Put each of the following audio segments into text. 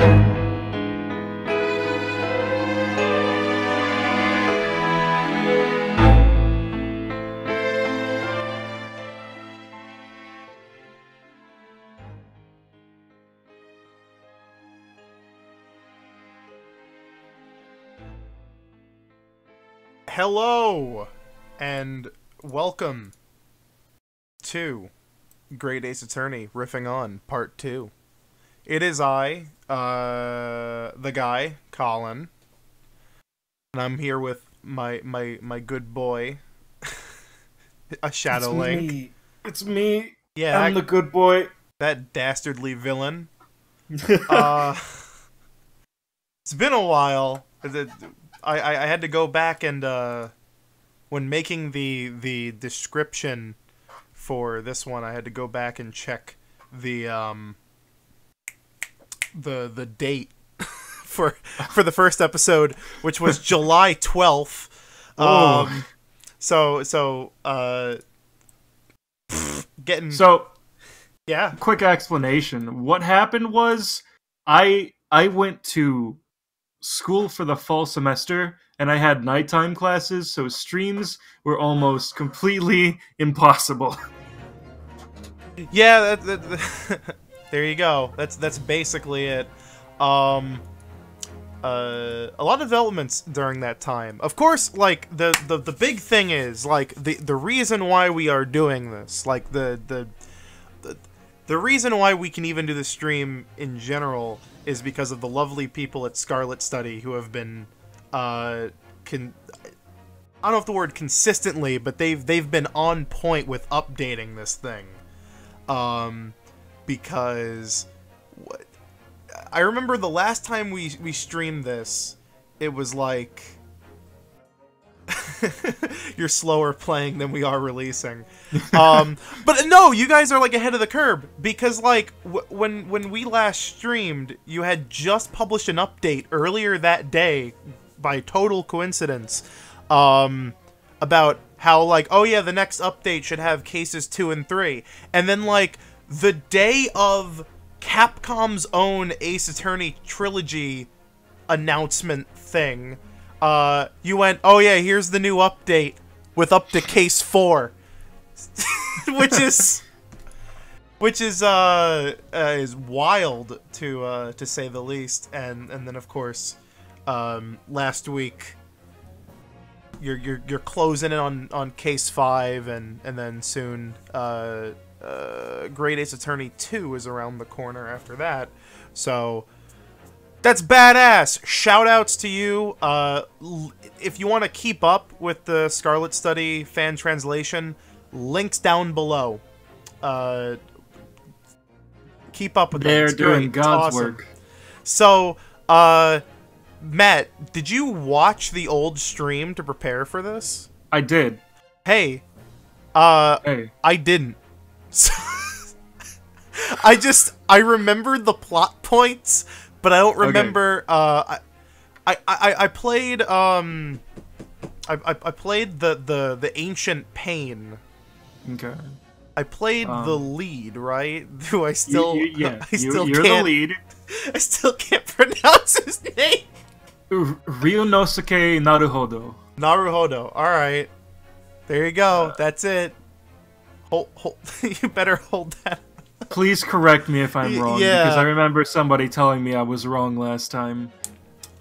Hello, and welcome to Great Ace Attorney Riffing On Part 2. It is I, the guy, Colin, and I'm here with my good boy, AShadowLink. It's me. Yeah, I'm the good boy. That dastardly villain. It's been a while. I had to go back and when making the description for this one, I had to go back and check the date for the first episode, which was July 12th. Yeah. Quick explanation. What happened was I went to school for the fall semester, and I had nighttime classes, so streams were almost completely impossible. Yeah, there you go. That's basically it. A lot of developments during that time. Of course, like the big thing is like the reason why we are doing this, like the reason why we can even do the stream in general is because of the lovely people at Scarlet Study who have been, I don't know if the word consistently, but they've been on point with updating this thing. Because I remember the last time we streamed this, it was like you're slower playing than we are releasing. But no, you guys are like ahead of the curve because like when we last streamed, you had just published an update earlier that day by total coincidence about how like, oh yeah, the next update should have cases 2 and 3. And then like the day of Capcom's own Ace Attorney trilogy announcement thing, you went, oh yeah, here's the new update with up to case 4, which is wild to say the least. And then of course, last week you're closing in on case 5, and then soon Great Ace Attorney 2 is around the corner after that. So that's badass. Shoutouts to you. If you want to keep up with the Scarlet Study fan translation, links down below. Keep up with them. They're doing God's work. So, Matt, did you watch the old stream to prepare for this? I did. Hey. Hey. I didn't. I remembered the plot points, but I don't remember. Okay. I played I played the Ancient Pain. Okay. I played the lead, right? Do I still? You're can't, the lead. I still can't pronounce his name. Ryūnosuke Naruhodō. Naruhodō. All right. There you go. That's it. Hold. You better hold that. Please correct me if I'm wrong, because I remember somebody telling me I was wrong last time.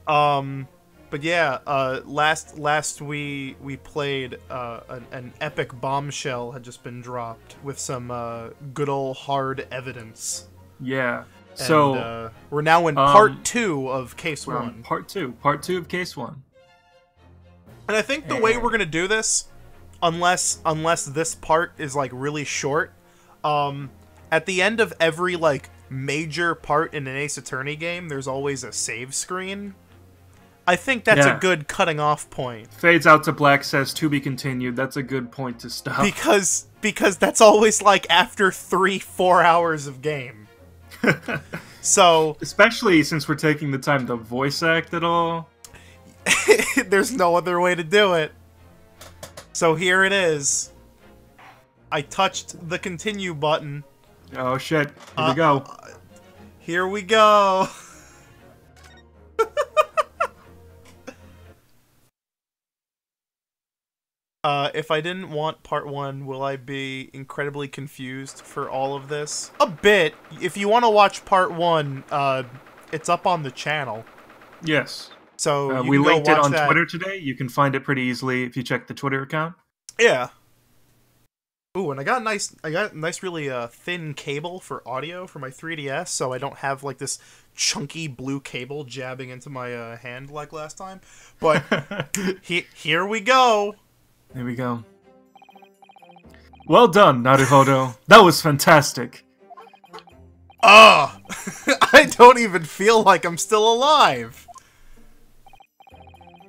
But yeah, last we played an epic bombshell had just been dropped with some good old hard evidence. Yeah. And, so we're now in part 2 of case 1. Part 2 of case 1. And I think the way we're gonna do this, unless this part is like really short, at the end of every like major part in an Ace Attorney game, there's always a save screen. I think that's a good cutting off point. Fades out to black, says to be continued. That's a good point to stop. Because that's always like after 3-4 hours of game. So especially since we're taking the time to voice act it all. There's no other way to do it. So here it is. I touched the continue button. Oh shit. Here we go. Here we go. if I didn't want part 1, will I be incredibly confused for all of this? A bit. If you want to watch part 1, it's up on the channel. Yes. So we linked it on that. Twitter today. You can find it pretty easily if you check the Twitter account. Yeah. Ooh, and I got a nice really thin cable for audio for my 3DS, so I don't have like this chunky blue cable jabbing into my hand like last time. But here we go. There we go. Well done, Naruhodō. That was fantastic. I don't even feel like I'm still alive.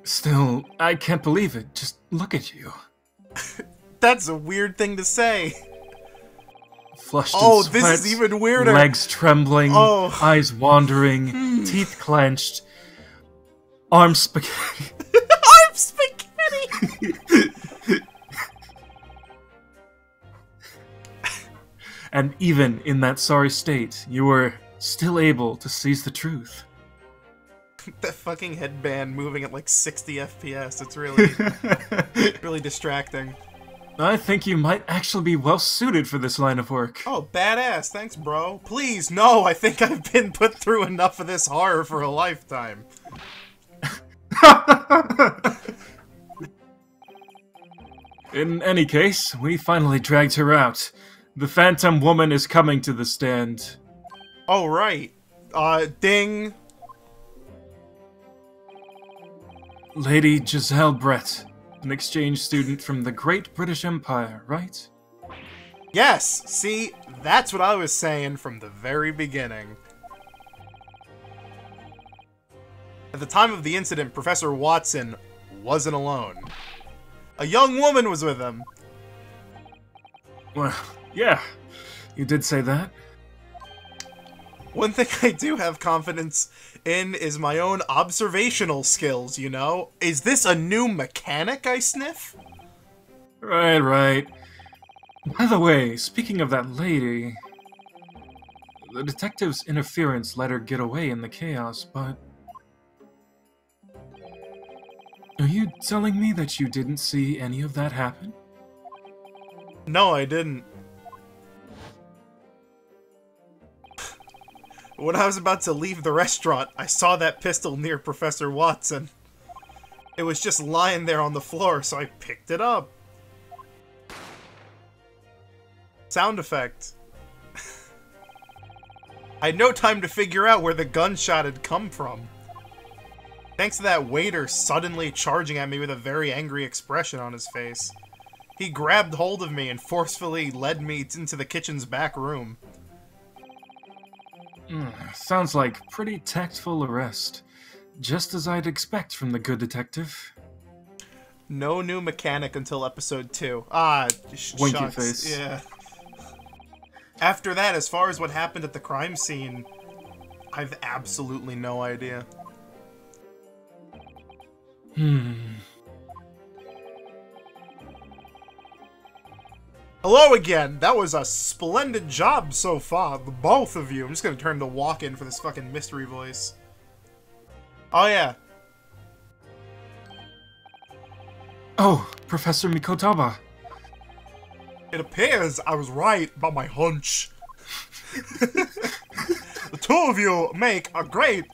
Still, I can't believe it. Just look at you. That's a weird thing to say. Flushed in sweat, this is even weirder. Legs trembling, eyes wandering, teeth clenched, arms spaghetti. Arms spaghetti! And even in that sorry state, you were still able to seize the truth. That fucking headband moving at like 60 FPS, it's really, really distracting. I think you might actually be well suited for this line of work. Oh, badass. Thanks, bro. Please, no, I think I've been put through enough of this horror for a lifetime. In any case, we finally dragged her out. The Phantom Woman is coming to the stand. Oh, right. Ding. Lady Giselle Brett, an exchange student from the Great British Empire, right? Yes, see, that's what I was saying from the very beginning. At the time of the incident, Professor Watson wasn't alone. A young woman was with him. Well, yeah, you did say that. One thing I do have confidence in is my own observational skills, you know? Is this a new mechanic I sniff? Right. By the way, speaking of that lady... The detective's interference let her get away in the chaos, but... Are you telling me that you didn't see any of that happen? No, I didn't. When I was about to leave the restaurant, I saw that pistol near Professor Watson. It was just lying there on the floor, so I picked it up. Sound effect. I had no time to figure out where the gunshot had come from. Thanks to that waiter suddenly charging at me with a very angry expression on his face. He grabbed hold of me and forcefully led me into the kitchen's back room. Sounds like pretty tactful arrest. Just as I'd expect from the good detective. No new mechanic until episode 2. Winky Shucks. face. Yeah. After that, as far as what happened at the crime scene, I've absolutely no idea. Hello again! That was a splendid job so far, the both of you. I'm just gonna turn to walk-in for this fucking mystery voice. Oh yeah. Oh, Professor Mikotaba. It appears I was right about my hunch. The two of you make a great,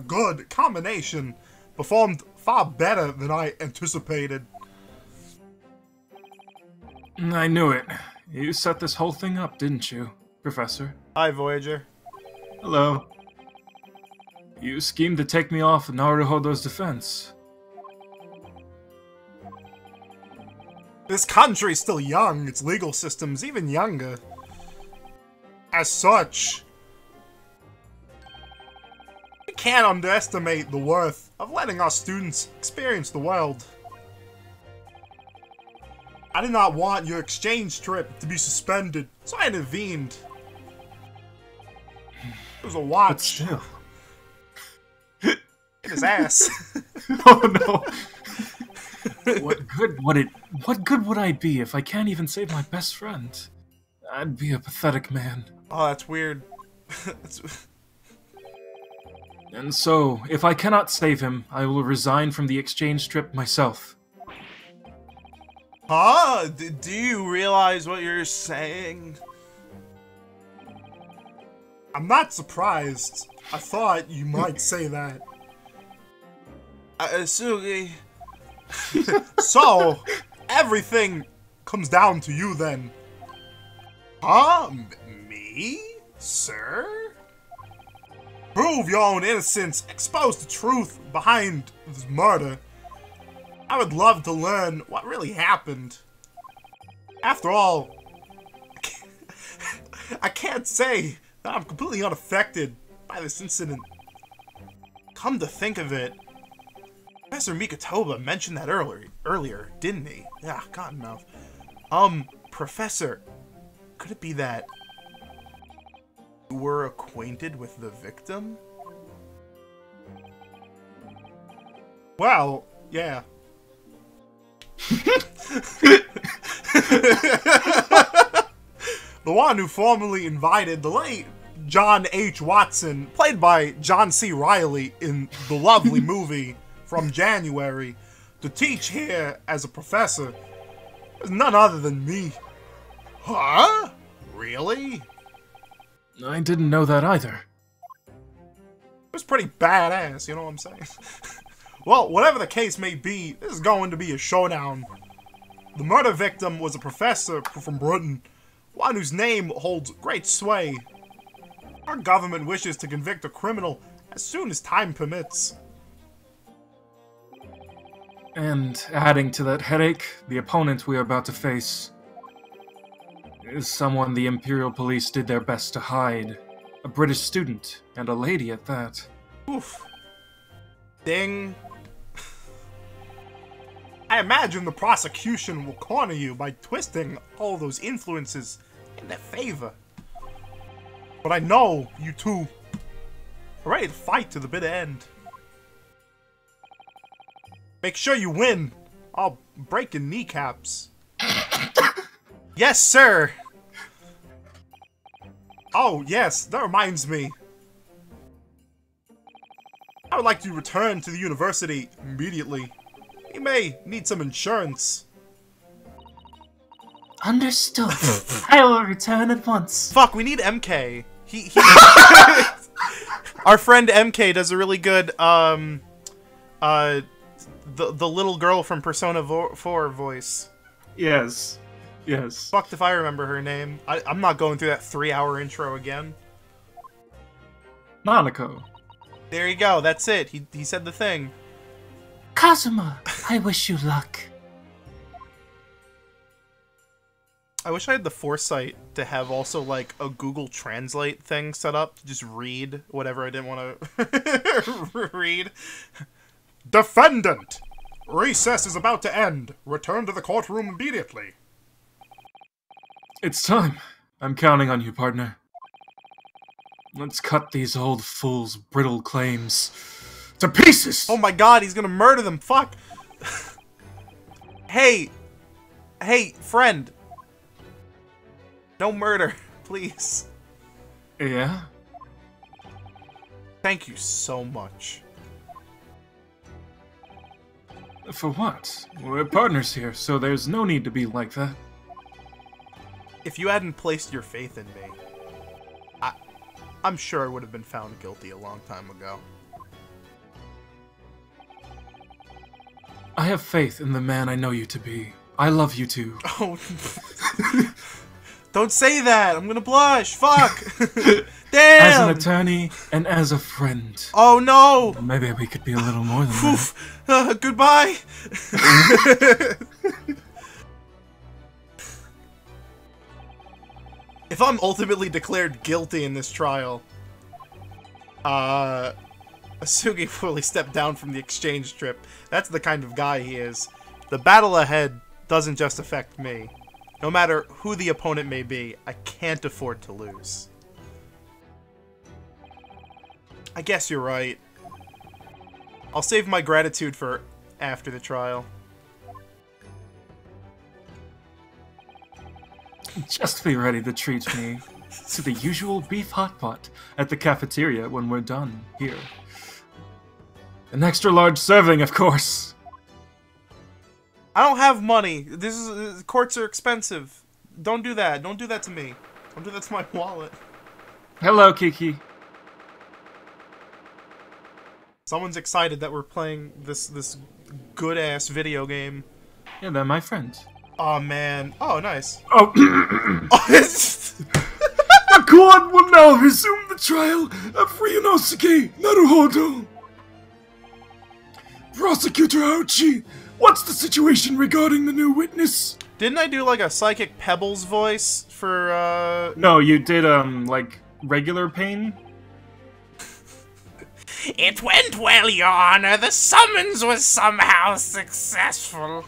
good combination. Performed far better than I anticipated. I knew it. You set this whole thing up, didn't you, Professor? Hi, Voyager. Hello. You schemed to take me off Naruhodō's defense. This country's still young, its legal system's even younger. As such, we can't underestimate the worth of letting our students experience the world. I did not want your exchange trip to be suspended, so I intervened. It was a watch. But still. In his ass. Oh no. What good would I be if I can't even save my best friend? I'd be a pathetic man. Oh, that's weird. And so, if I cannot save him, I will resign from the exchange trip myself. Huh? Do you realize what you're saying? I'm not surprised. I thought you might say that. Sugi. So, everything comes down to you then. Huh? Me? Sir? Prove your own innocence. Expose the truth behind this murder. I would love to learn what really happened. After all, I can't say that I'm completely unaffected by this incident. Come to think of it, Professor Mikotoba mentioned that earlier, didn't he? Yeah, cottonmouth. Professor, could it be that you were acquainted with the victim? Well, yeah. The one who formerly invited the late John H. Watson, played by John C. Reilly in the lovely movie from January, to teach here as a professor, is none other than me. Huh? Really? I didn't know that either. It was pretty badass, you know what I'm saying? Well, whatever the case may be, this is going to be a showdown. The murder victim was a professor from Britain, one whose name holds great sway. Our government wishes to convict a criminal as soon as time permits. And adding to that headache, the opponent we are about to face is someone the Imperial Police did their best to hide. A British student, and a lady at that. Oof. Ding. I imagine the prosecution will corner you by twisting all those influences in their favor. But I know you two are ready to fight to the bitter end. Make sure you win. I'll break your kneecaps. Yes, sir! Oh, yes, that reminds me. I would like to return to the university immediately. You may need some insurance. Understood. I will return at once. Fuck, we need MK. He Our friend MK does a really good, the little girl from Persona 4 voice. Yes. Yes. Fucked if I remember her name. I'm not going through that 3-hour intro again. Nanako. There you go, that's it. He said the thing. Kazuma, I wish you luck. I wish I had the foresight to have also, like, a Google Translate thing set up to just read whatever I didn't want to read. Defendant! Recess is about to end. Return to the courtroom immediately. It's time. I'm counting on you, partner. Let's cut these old fools' brittle claims to pieces! Oh my god, he's gonna murder them, fuck! Hey, friend. No murder, please. Yeah? Thank you so much. For what? We're partners here, so there's no need to be like that. If you hadn't placed your faith in me, I'm sure I would have been found guilty a long time ago. I have faith in the man I know you to be. I love you too. Oh, don't say that! I'm gonna blush! Fuck! Damn! As an attorney and as a friend. Oh no! Maybe we could be a little more than that. Goodbye! If I'm ultimately declared guilty in this trial, Asugi fully stepped down from the exchange trip. That's the kind of guy he is. The battle ahead doesn't just affect me. No matter who the opponent may be, I can't afford to lose. I guess you're right. I'll save my gratitude for after the trial. Just be ready to treat me to the usual beef hot pot at the cafeteria when we're done here. An extra large serving, of course. I don't have money. Courts are expensive. Don't do that. Don't do that to me. Don't do that to my wallet. Hello, Kiki. Someone's excited that we're playing this good-ass video game. Yeah, they're my friends. Oh, man. Oh, nice. Oh. The court will now resume the trial of Ryūnosuke Naruhodō. Prosecutor Ouchi, what's the situation regarding the new witness? Didn't I do, like, a Psychic Pebbles voice for, No, you did, like, regular pain? It went well, Your Honor. The summons was somehow successful.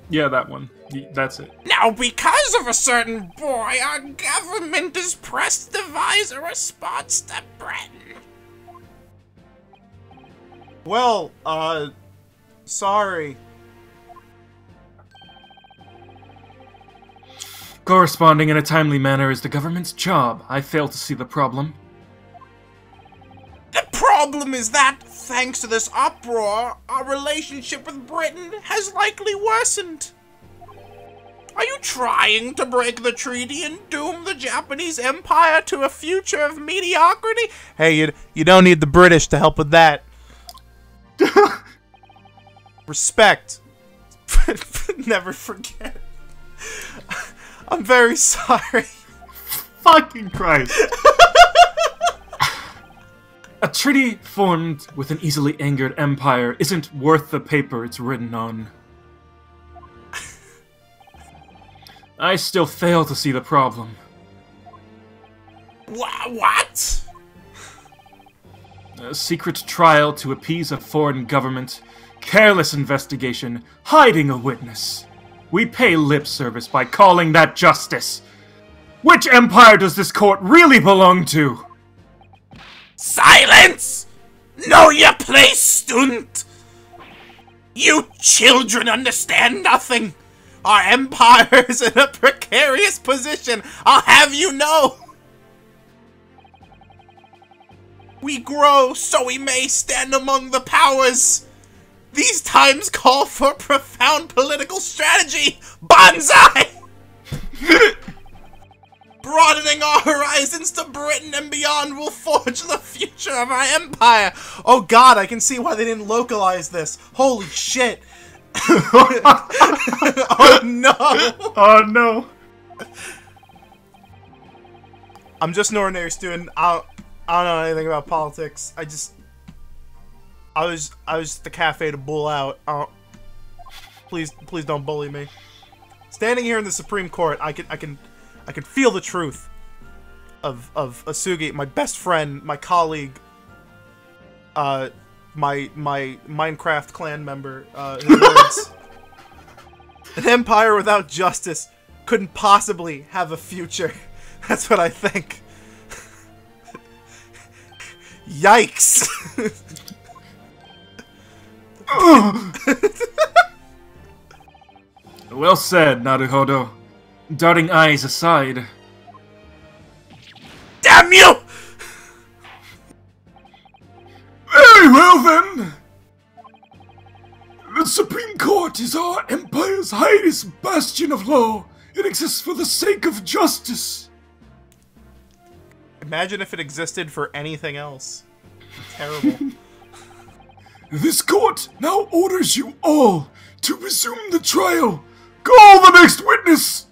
Yeah, that one. That's it. Now, because of a certain boy, our government is pressed to devise a response to Britain. Well, sorry. Corresponding in a timely manner is the government's job. I fail to see the problem. The problem is that, thanks to this uproar, our relationship with Britain has likely worsened. Are you trying to break the treaty and doom the Japanese Empire to a future of mediocrity? Hey, you don't need the British to help with that. Respect. Never forget. I'm very sorry. Fucking Christ. A treaty formed with an easily angered empire isn't worth the paper it's written on. I still fail to see the problem. What? A secret trial to appease a foreign government, careless investigation, hiding a witness. We pay lip service by calling that justice. Which empire does this court really belong to? Silence! Know your place, student! You children understand nothing! Our empire is in a precarious position, I'll have you know! We grow so we may stand among the powers. These times call for profound political strategy! Banzai! Broadening our horizons to Britain and beyond will forge the future of our empire! Oh god, I can see why they didn't localize this. Holy shit. Oh no! Oh no! I'm just an ordinary student. I don't know anything about politics. I was at the cafe to bull out. Please don't bully me. Standing here in the Supreme Court, I can feel the truth of Asugi, my best friend, my colleague, my Minecraft clan member. His words. An empire without justice couldn't possibly have a future. That's what I think. Yikes! Well said, Naruhodō. Darting eyes aside. Damn you! Very well then! The Supreme Court is our empire's highest bastion of law. It exists for the sake of justice. Imagine if it existed for anything else. Terrible. This court now orders you all to resume the trial. Call the next witness!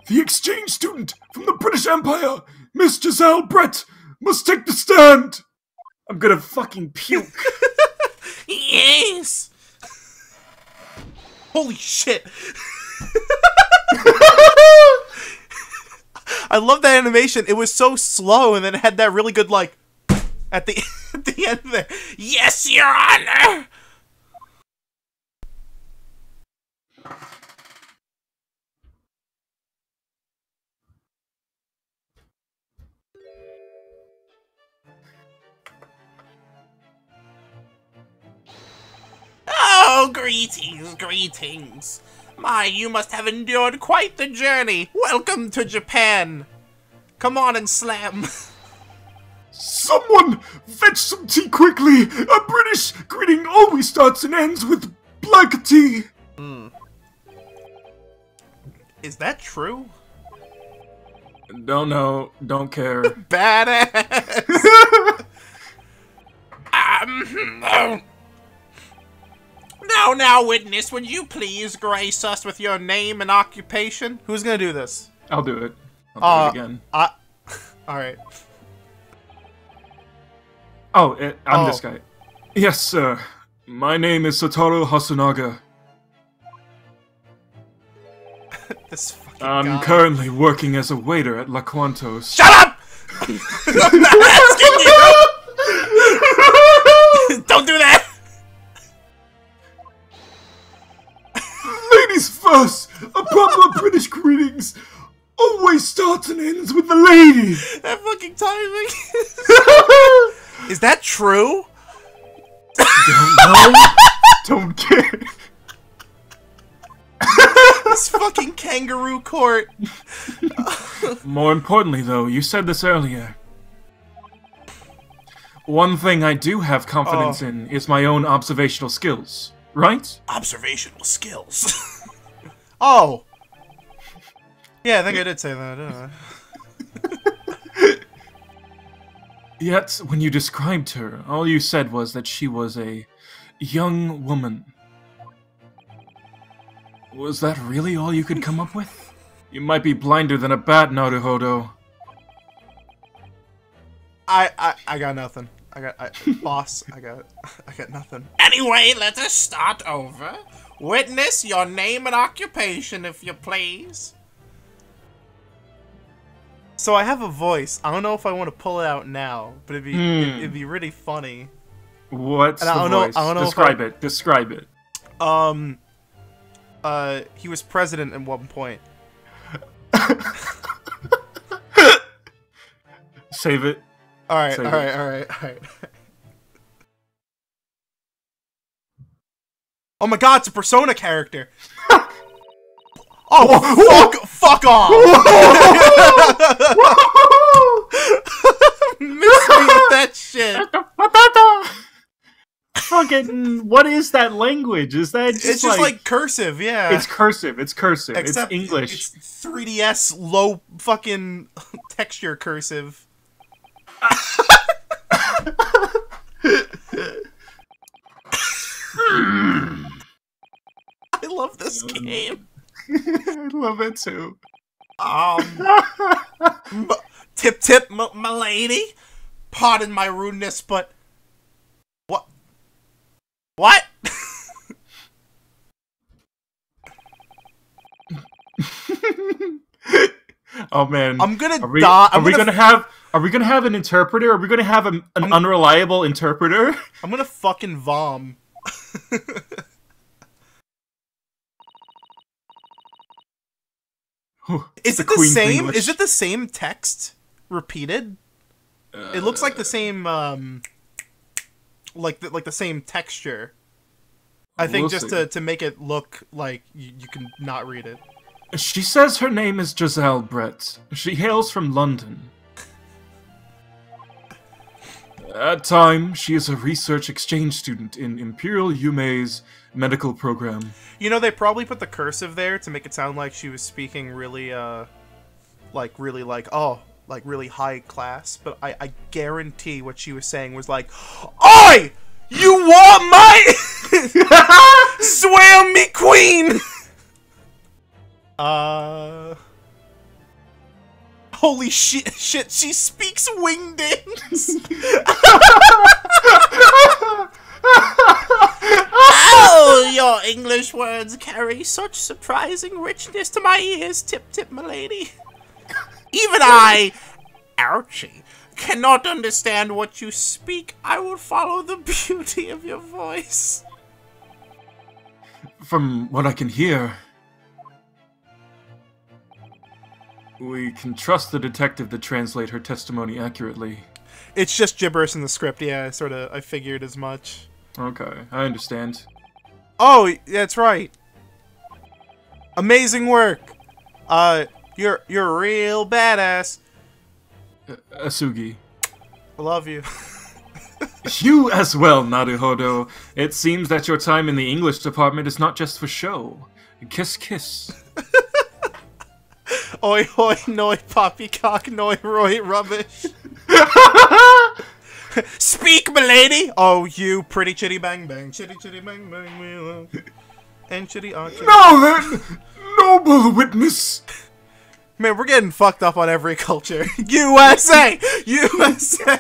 The exchange student from the British Empire, Miss Giselle Brett, must take the stand! I'm gonna fucking puke. Yes! Holy shit! I love that animation. It was so slow, and then it had that really good, like, at the end there. Yes, Your Honor! Oh, greetings. My, you must have endured quite the journey. Welcome to Japan. Come on and slam. Someone fetch some tea quickly! A British greeting always starts and ends with Black tea! Is that true? Don't know, don't care. Badass! Now, witness, would you please grace us with your name and occupation? Who's gonna do this? I'll do it. I'll do it again. Alright. Oh, I'm this guy. Yes, sir. My name is Satoru Hasunaga. This fucking I'm guy. currently working as a waiter at La Quantos. Shut up! I'm not asking you! Don't do that! Ladies first! A proper British greetings always starts and ends with the lady! That fucking timing. Is that true? Don't know. Don't care. This fucking kangaroo court. More importantly, though, you said this earlier. One thing I do have confidence in is my own observational skills, right? Observational skills. Oh. Yeah, I think I did say that, didn't I? Yet, when you described her, all you said was that she was a young woman. Was that really all you could come up with? You might be blinder than a bat, Naruhodō. I got nothing. Boss, I got nothing. Anyway, let us start over. Witness your name and occupation, if you please. So I have a voice. I don't know if I want to pull it out now, but it'd be really funny. What's And the voice? I don't know Describe it. Describe it. He was president at one point. Save it. Alright. Oh my god, it's a Persona character! Oh, fuck off! Miss me with that shit! Fucking, what is that language? Is that just It's just like cursive, yeah. It's cursive. It's cursive. Except it's English. It's 3DS low fucking texture cursive. I love this game. I love it too. Tip, my lady. Pardon my rudeness, but what? Oh man, I'm gonna die. Are we gonna have an interpreter? Are we gonna have an unreliable interpreter? I'm gonna fucking vom. Is it the same? English. Is it the same text repeated? It looks like the same, like the same texture. I think We'll just see. to make it look like you can not read it. She says her name is Giselle Brett. She hails from London. At time, she is a research exchange student in Imperial Yumei's medical program. You know, they probably put the cursive there to make it sound like she was speaking really, really high class. But I guarantee what she was saying was like, "Oi! You want my swear me queen?" Holy shit, she speaks wingdings! Oh, your English words carry such surprising richness to my ears, Tip, my lady. Even I, Archie, cannot understand what you speak. I will follow the beauty of your voice. From what I can hear, we can trust the detective to translate her testimony accurately. It's just gibberish in the script, yeah, I figured as much. Okay, I understand. Oh, that's right. Amazing work. You're a real badass. Asugi. I love you. You as well, Naruhodō. It seems that your time in the English department is not just for show. Kiss, kiss. Oi hoi noi poppycock noi roy rubbish. Speak, milady! Oh, you pretty chitty bang bang, chitty chitty bang bang, we love. And chitty chitty. Now then, noble witness. Man, we're getting fucked up on every culture. USA! USA!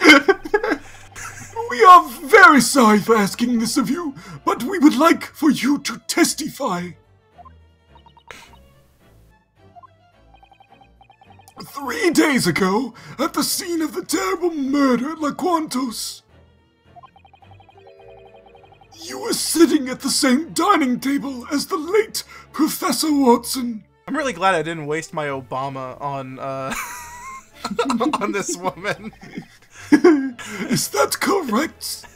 We are very sorry for asking this of you, but we would like for you to testify. 3 days ago, at the scene of the terrible murder at La Quantos, you were sitting at the same dining table as the late Professor Watson. I'm really glad I didn't waste my Obama on, on this woman. Is that correct?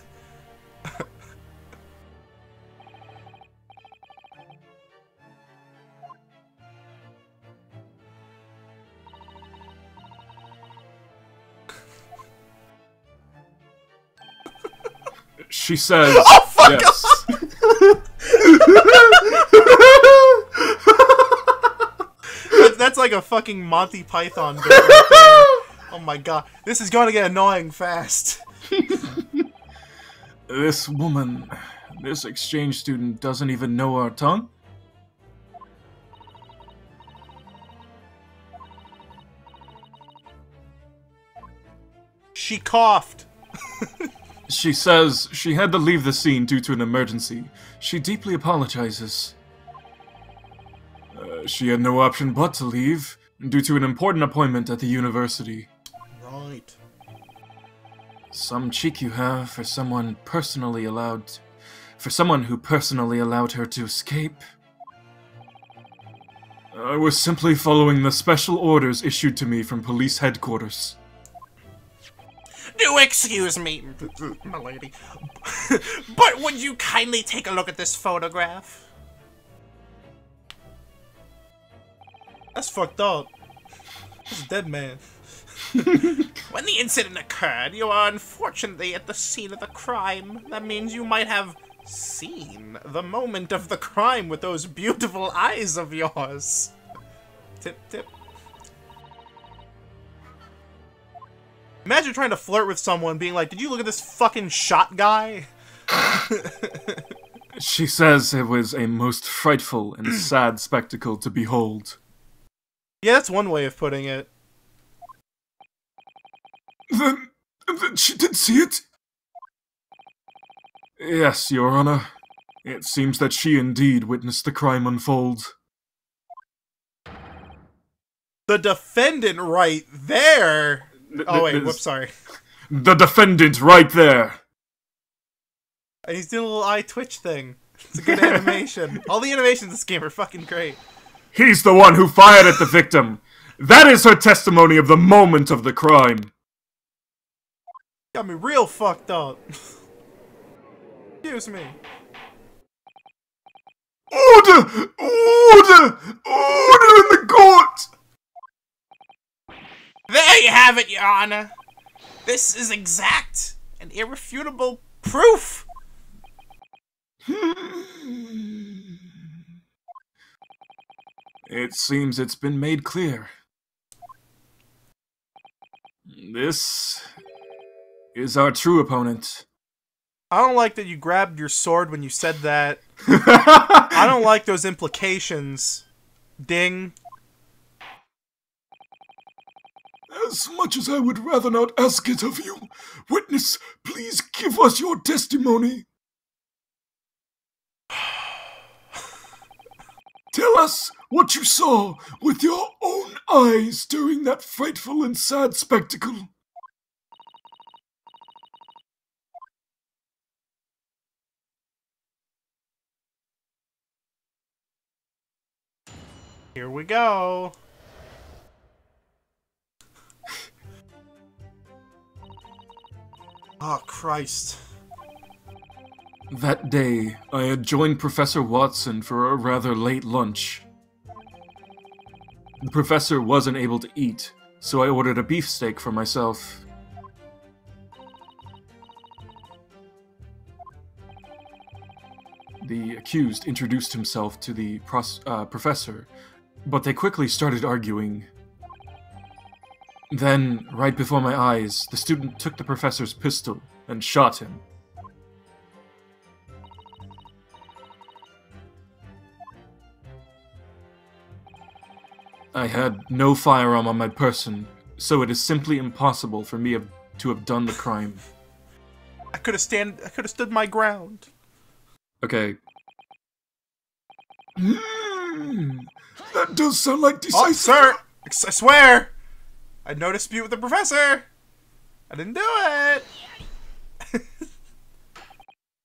She says, oh, fuck yes. That's like a fucking Monty Python bit right there. Oh my god. This is gonna get annoying fast. This woman, this exchange student doesn't even know our tongue? She coughed. She says she had to leave the scene due to an emergency. She deeply apologizes. She had no option but to leave, due to an important appointment at the university. Right. Some cheek you have for someone who personally allowed her to escape. I was simply following the special orders issued to me from police headquarters. Do excuse me, my lady, but would you kindly take a look at this photograph? That's fucked up. That's a dead man. When the incident occurred, you were unfortunately at the scene of the crime. That means you might have seen the moment of the crime with those beautiful eyes of yours. Tip, tip. Imagine trying to flirt with someone being like, did you look at this fucking shot guy? She says it was a most frightful and sad spectacle to behold. Yeah, that's one way of putting it. Then she did see it? Yes, Your Honor. It seems that she indeed witnessed the crime unfold. The defendant right there! Oh wait, whoops, sorry. The defendant right there! And he's doing a little eye twitch thing. It's a good animation. All the animations in this game are fucking great. He's the one who fired at the victim! That is her testimony of the moment of the crime! Got me real fucked up. Excuse me. Order! Order! Order in the court! There you have it, Your Honor. This is exact and irrefutable proof. It seems it's been made clear. This is our true opponent. I don't like that you grabbed your sword when you said that. I don't like those implications. Ding. As much as I would rather not ask it of you, witness, please give us your testimony. Tell us what you saw with your own eyes during that frightful and sad spectacle. Here we go. Oh, Christ. That day, I had joined Professor Watson for a rather late lunch. The professor wasn't able to eat, so I ordered a beefsteak for myself. the accused introduced himself to the professor, but they quickly started arguing. Then, right before my eyes, the student took the professor's pistol and shot him. I had no firearm on my person, so it is simply impossible for me to have done the crime. I could have stood my ground. Okay. That does sound like decisive. Oh, sir! I swear! I had no dispute with the professor! I didn't do it!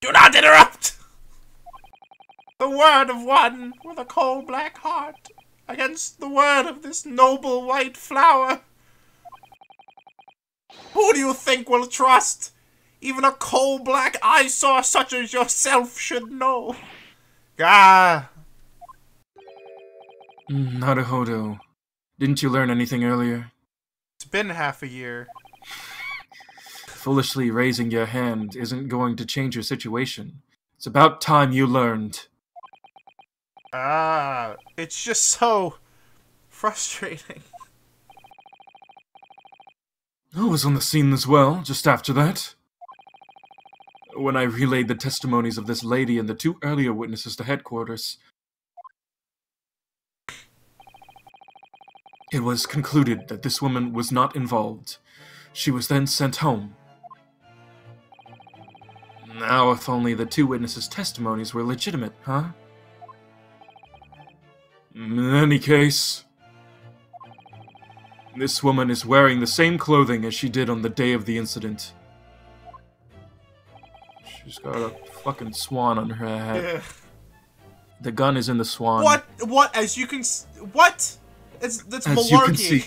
Do not interrupt! The word of one with a cold black heart against the word of this noble white flower. Who do you think will trust? Even a coal-black eyesore such as yourself should know. Ah. Naruhodō, didn't you learn anything earlier? It's been half a year. Foolishly raising your hand isn't going to change your situation. It's about time you learned. Ah, it's just so frustrating. I was on the scene as well, just after that. When I relayed the testimonies of this lady and the 2 earlier witnesses to headquarters, it was concluded that this woman was not involved. She was then sent home. Now, if only the 2 witnesses' testimonies were legitimate, huh? In any case, this woman is wearing the same clothing as she did on the day of the incident. She's got a fucking swan on her head. Yeah. The gun is in the swan. What? As you can... What? That's malarkey. As you can see,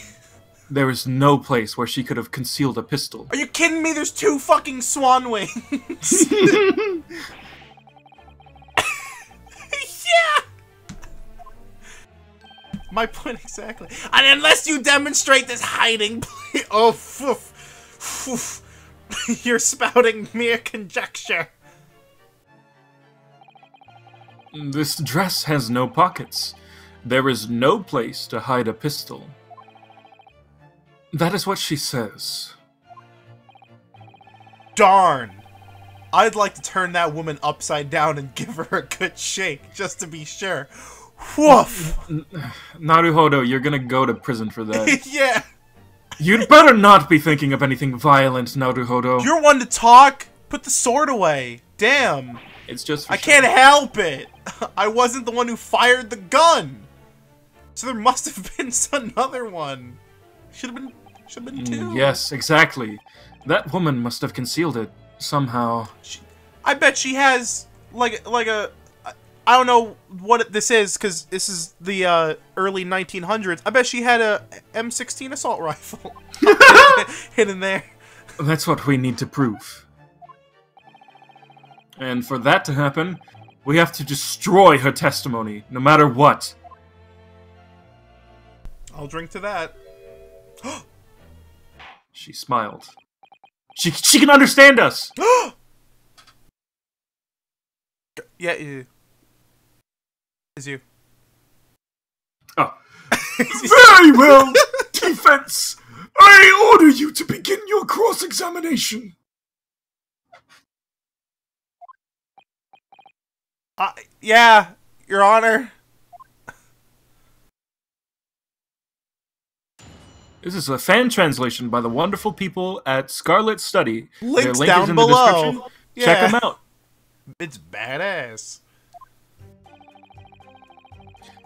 there is no place where she could have concealed a pistol. Are you kidding me? There's 2 fucking swan wings. Yeah! My point exactly. And unless you demonstrate this hiding... Oh, you're spouting mere conjecture. This dress has no pockets. There is no place to hide a pistol. That is what she says. Darn. I'd like to turn that woman upside down and give her a good shake, just to be sure. Woof! Naruhodō, you're gonna go to prison for that. Yeah. You'd better not be thinking of anything violent, Naruhodō. You're one to talk. Put the sword away. Damn. It's just I can't help it. I wasn't the one who fired the gun. So there must have been another one. Should have been 2. Yes, exactly. That woman must have concealed it somehow. I bet she has like a I don't know what this is because this is the early 1900s. I bet she had a M16 assault rifle hidden there. That's what we need to prove. And for that to happen, we have to destroy her testimony, no matter what. I'll drink to that. She smiled. She can understand us! Yeah, is you. Oh. Very well, defense! I order you to begin your cross-examination. Yeah, Your Honor. This is a fan translation by the wonderful people at Scarlet Study. Links Their link down is in the below. description. Yeah. Check them out. It's badass.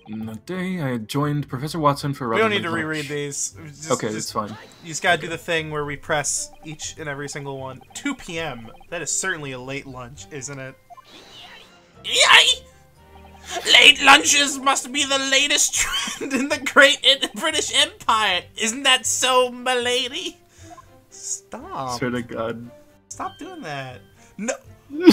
In the day, I joined Professor Watson for We don't relevant need to lunch. reread these. Okay, that's fine. You just gotta do the thing where we press each and every single one. 2 p.m. That is certainly a late lunch, isn't it? Yay! Late lunches must be the latest trend in the great British Empire. Isn't that so, milady? Stop. Swear to God. Stop doing that. No. No!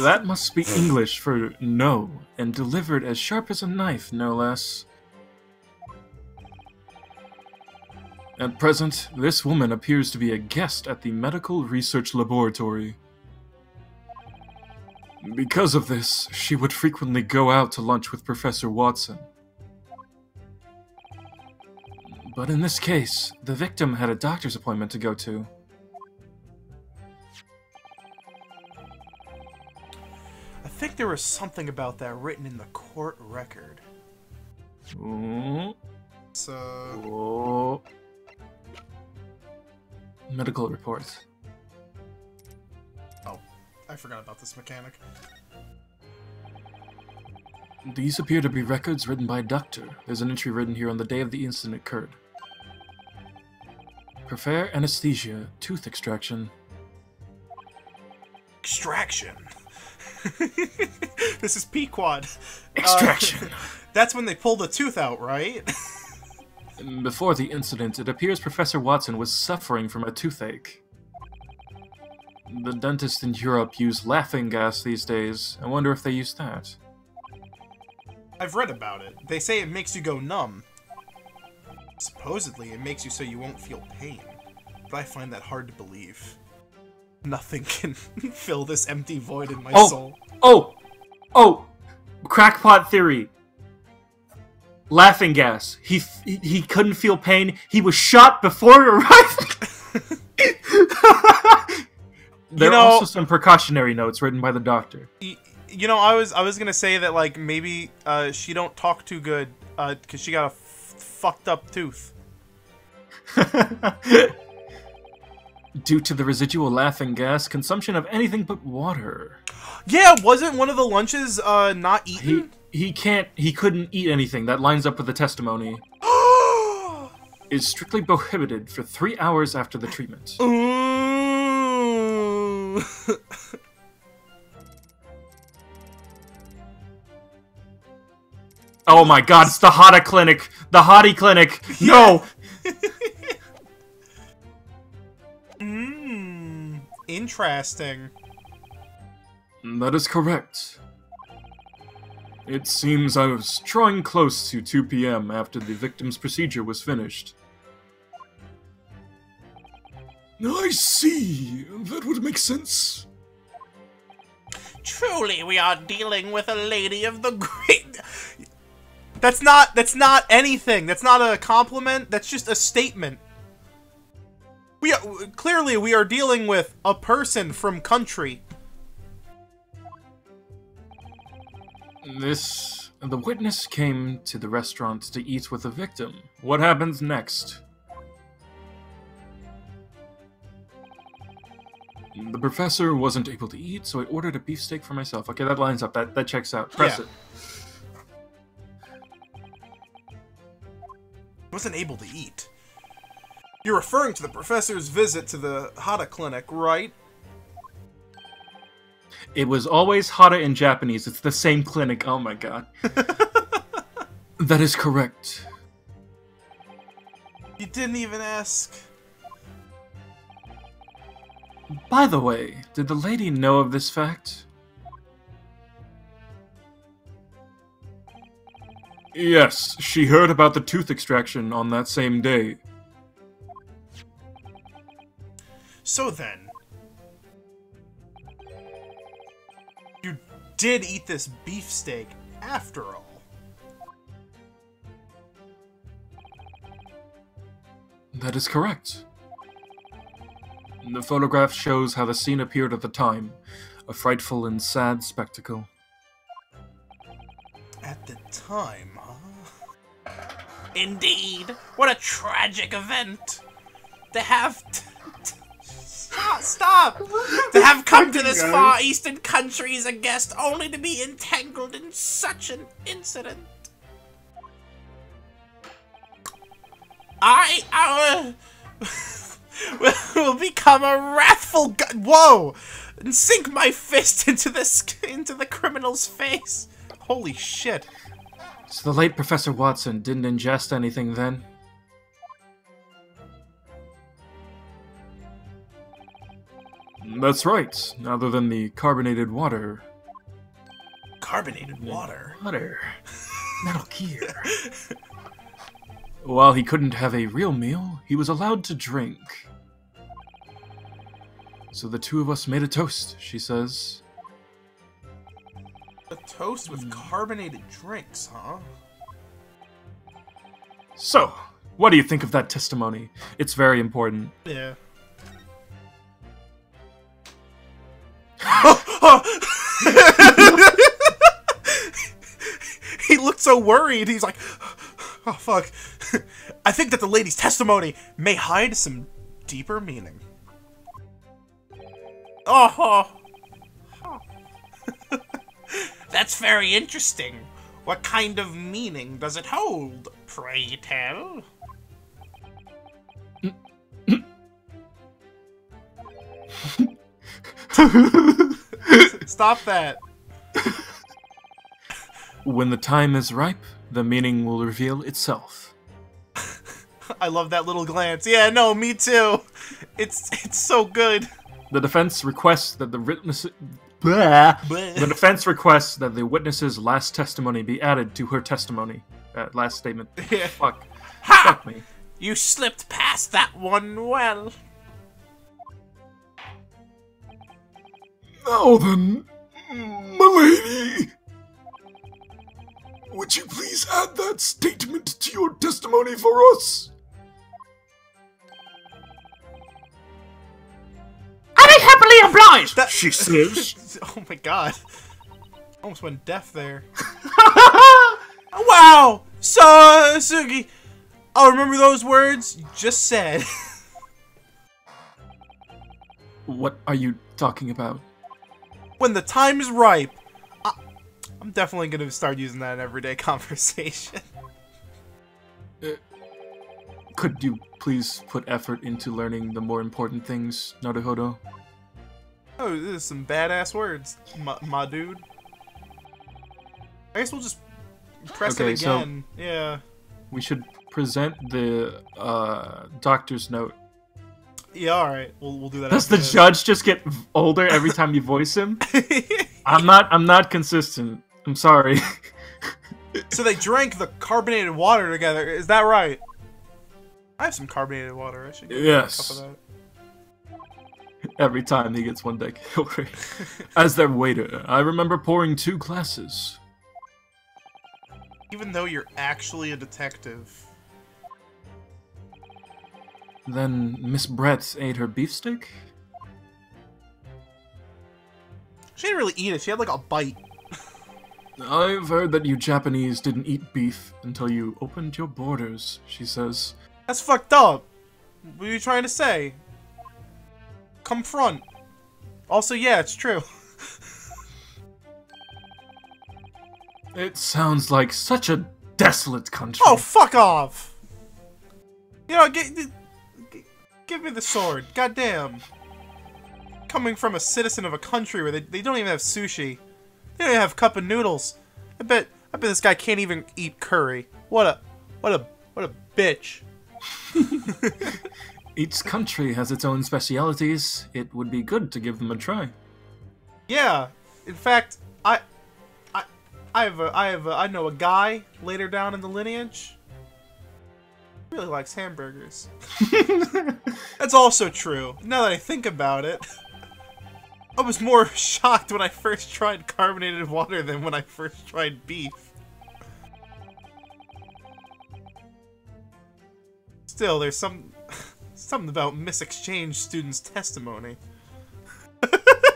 That must be English for no, and delivered as sharp as a knife, no less. At present, this woman appears to be a guest at the Medical Research Laboratory. Because of this, she would frequently go out to lunch with Professor Watson. But in this case, the victim had a doctor's appointment to go to. I think there was something about that written in the court record. So... Medical report. Oh, I forgot about this mechanic. These appear to be records written by a doctor. There's an entry written here on the day of the incident occurred. Prefer anesthesia, tooth extraction. Extraction. This is Pequod. Extraction! That's when they pull the tooth out, right? Before the incident, it appears Professor Watson was suffering from a toothache. The dentists in Europe use laughing gas these days. I wonder if they use that. I've read about it. They say it makes you go numb. Supposedly, it makes you so you won't feel pain. But I find that hard to believe. Nothing can fill this empty void in my soul. Oh! Crackpot theory. Laughing gas. He couldn't feel pain. He was shot before arriving. There are also some precautionary notes written by the doctor. You know, I was gonna say that, like, maybe she don't talk too good because she got a fucked up tooth. Due to the residual laughing gas, consumption of anything but water. Yeah, wasn't one of the lunches not eaten? He couldn't eat anything. That lines up with the testimony. Is strictly prohibited for 3 hours after the treatment. Ooh. Oh my god, it's the Hada Clinic! The Hottie Clinic! No! Interesting. That is correct. It seems I was drawing close to 2 p.m. after the victim's procedure was finished. I see. That would make sense. Truly, we are dealing with a lady of the great... That's not anything. That's not a compliment. That's just a statement. Clearly, we are dealing with a person from country. The witness came to the restaurant to eat with the victim. What happens next? The professor wasn't able to eat, so I ordered a beefsteak for myself. Okay, that lines up. That checks out. Press it. Wasn't able to eat. You're referring to the professor's visit to the Hada Clinic, right? It was always Hada in Japanese. It's the same clinic. Oh my god. That is correct. You didn't even ask. By the way, did the lady know of this fact? Yes, she heard about the tooth extraction on that same day. So then, you did eat this beefsteak after all. That is correct. The photograph shows how the scene appeared at the time, a frightful and sad spectacle. At the time, huh? Indeed. What a tragic event. To have... Stop! To have come to this far eastern country as a guest only to be entangled in such an incident. I will become a wrathful whoa! And sink my fist into the criminal's face. Holy shit. So the late Professor Watson didn't ingest anything then? That's right, other than the carbonated water. Carbonated water? Water. Metal Gear. While he couldn't have a real meal, he was allowed to drink. So the two of us made a toast, she says. A toast with carbonated drinks, huh? So, what do you think of that testimony? It's very important. Yeah. He looked so worried. He's like, oh, fuck. I think that the lady's testimony may hide some deeper meaning. Oh. That's very interesting. What kind of meaning does it hold, pray tell? Stop that. When the time is ripe, the meaning will reveal itself. I love that little glance. Yeah, no, me too. It's so good. The defense requests that the defense requests that the witness's last testimony be added to her testimony. Last statement. Yeah. Fuck. Ha! Fuck me. You slipped past that one well. Now then, milady, would you please add that statement to your testimony for us? I'll be happily obliged! She says. Oh my god. Almost went deaf there. Wow! So, Sugi, I'll remember those words you just said. What are you talking about? When the time is ripe, I'm definitely going to start using that in everyday conversation. Could you please put effort into learning the more important things, Naruhodō? Oh, this is some badass words, my dude. I guess we'll just press it again. So yeah. We should present the doctor's note. Yeah, alright. We'll do that. Does the judge just get older every time you voice him? I'm not consistent. I'm sorry. So they drank the carbonated water together. Is that right? I have some carbonated water. I should get a cup of that. Every time he gets one deck over. As their waiter, I remember pouring 2 glasses. Even though you're actually a detective. Then Miss Brett ate her beefsteak? She didn't really eat it. She had like a bite. I've heard that you Japanese didn't eat beef until you opened your borders, she says. That's fucked up. What are you trying to say? Confront. Also, yeah, it's true. It sounds like such a desolate country. Oh, fuck off! You know, give me the sword. Goddamn. Coming from a citizen of a country where they don't even have sushi. They don't even have cup of noodles. I bet this guy can't even eat curry. What a bitch. Each country has its own specialities. It would be good to give them a try. Yeah. In fact, I know a guy later down in the lineage who really likes hamburgers. That's also true. Now that I think about it, I was more shocked when I first tried carbonated water than when I first tried beef. Still, there's something about Miss-Exchange student's testimony.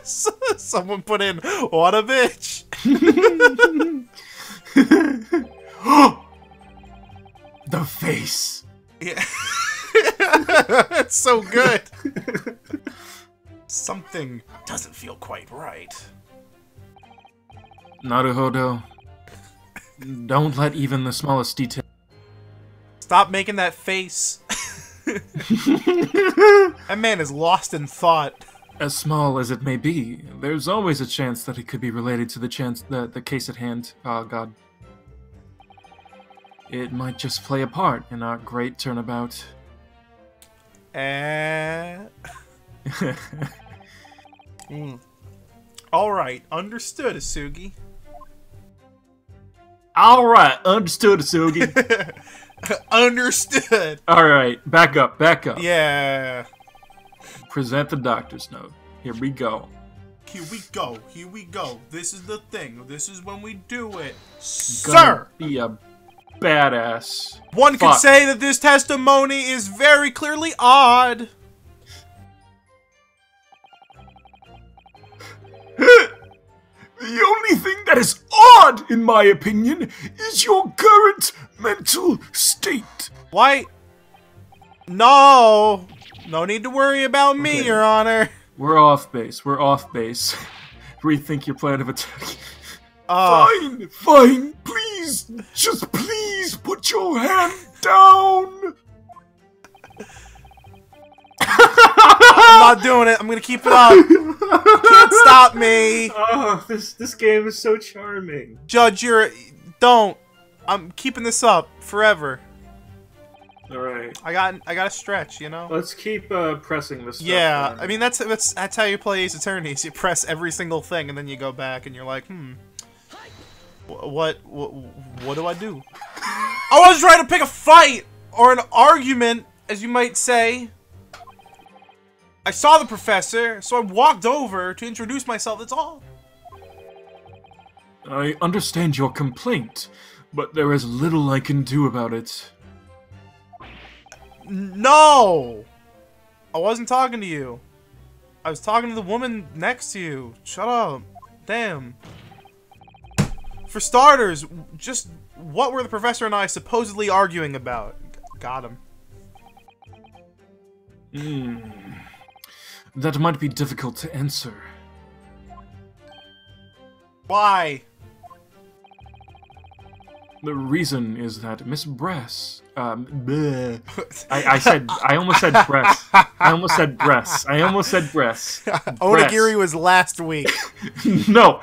Someone put in, what a bitch! The face! Yeah. That's so good! Something doesn't feel quite right. Naruhodō, don't let even the smallest detail... Stop making that face. That man is lost in thought. As small as it may be, there's always a chance that it could be related to the case at hand. Oh, God. It might just play a part in our great turnabout. Alright, understood, Asugi. Alright, understood, Asugi. Understood. Alright, back up, back up. Yeah. Present the doctor's note. Here we go. Here we go. Here we go. This is the thing. This is when we do it. Sir! Be a badass. One could Fuck. say that this testimony is very clearly odd. The only thing that is odd, in my opinion, is your current mental state. Why? No. No need to worry about me, Okay. Your Honor. We're off base. We're off base. Rethink your plan of attack. Oh. Fine. Please, just please put your hand down. I'm not doing it. I'm gonna keep it up. Can't stop me. Oh, this game is so charming. Judge, don't. I'm keeping this up forever. All right. I gotta stretch, you know? Let's keep pressing this stuff. Yeah, down. I mean, that's how you play Ace Attorneys. You press every single thing, and then you go back, and you're like, what do I do? I was trying to pick a fight, or an argument, as you might say. I saw the professor, so I walked over to introduce myself, that's all. I understand your complaint, but there is little I can do about it. No! I wasn't talking to you. I was talking to the woman next to you. Shut up. Damn. For starters, just what were the professor and I supposedly arguing about? Got him. That might be difficult to answer. Why? The reason is that Miss Bress, bleh. I almost said breast. I almost said breasts. I almost said breasts. Onigiri was last week. No,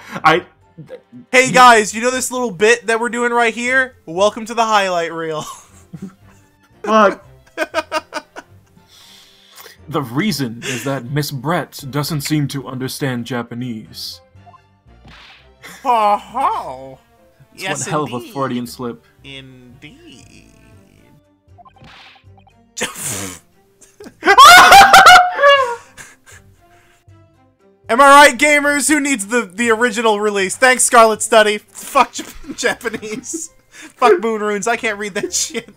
Hey guys, you know this little bit that we're doing right here? Welcome to the highlight reel. Fuck. The reason is that Miss Brett doesn't seem to understand Japanese. Oh, It's yes, one hell of a indeed. Freudian slip. Indeed. Am I right, gamers? Who needs the original release? Thanks, Scarlet Study. Fuck Japanese. Fuck Moon Runes. I can't read that shit.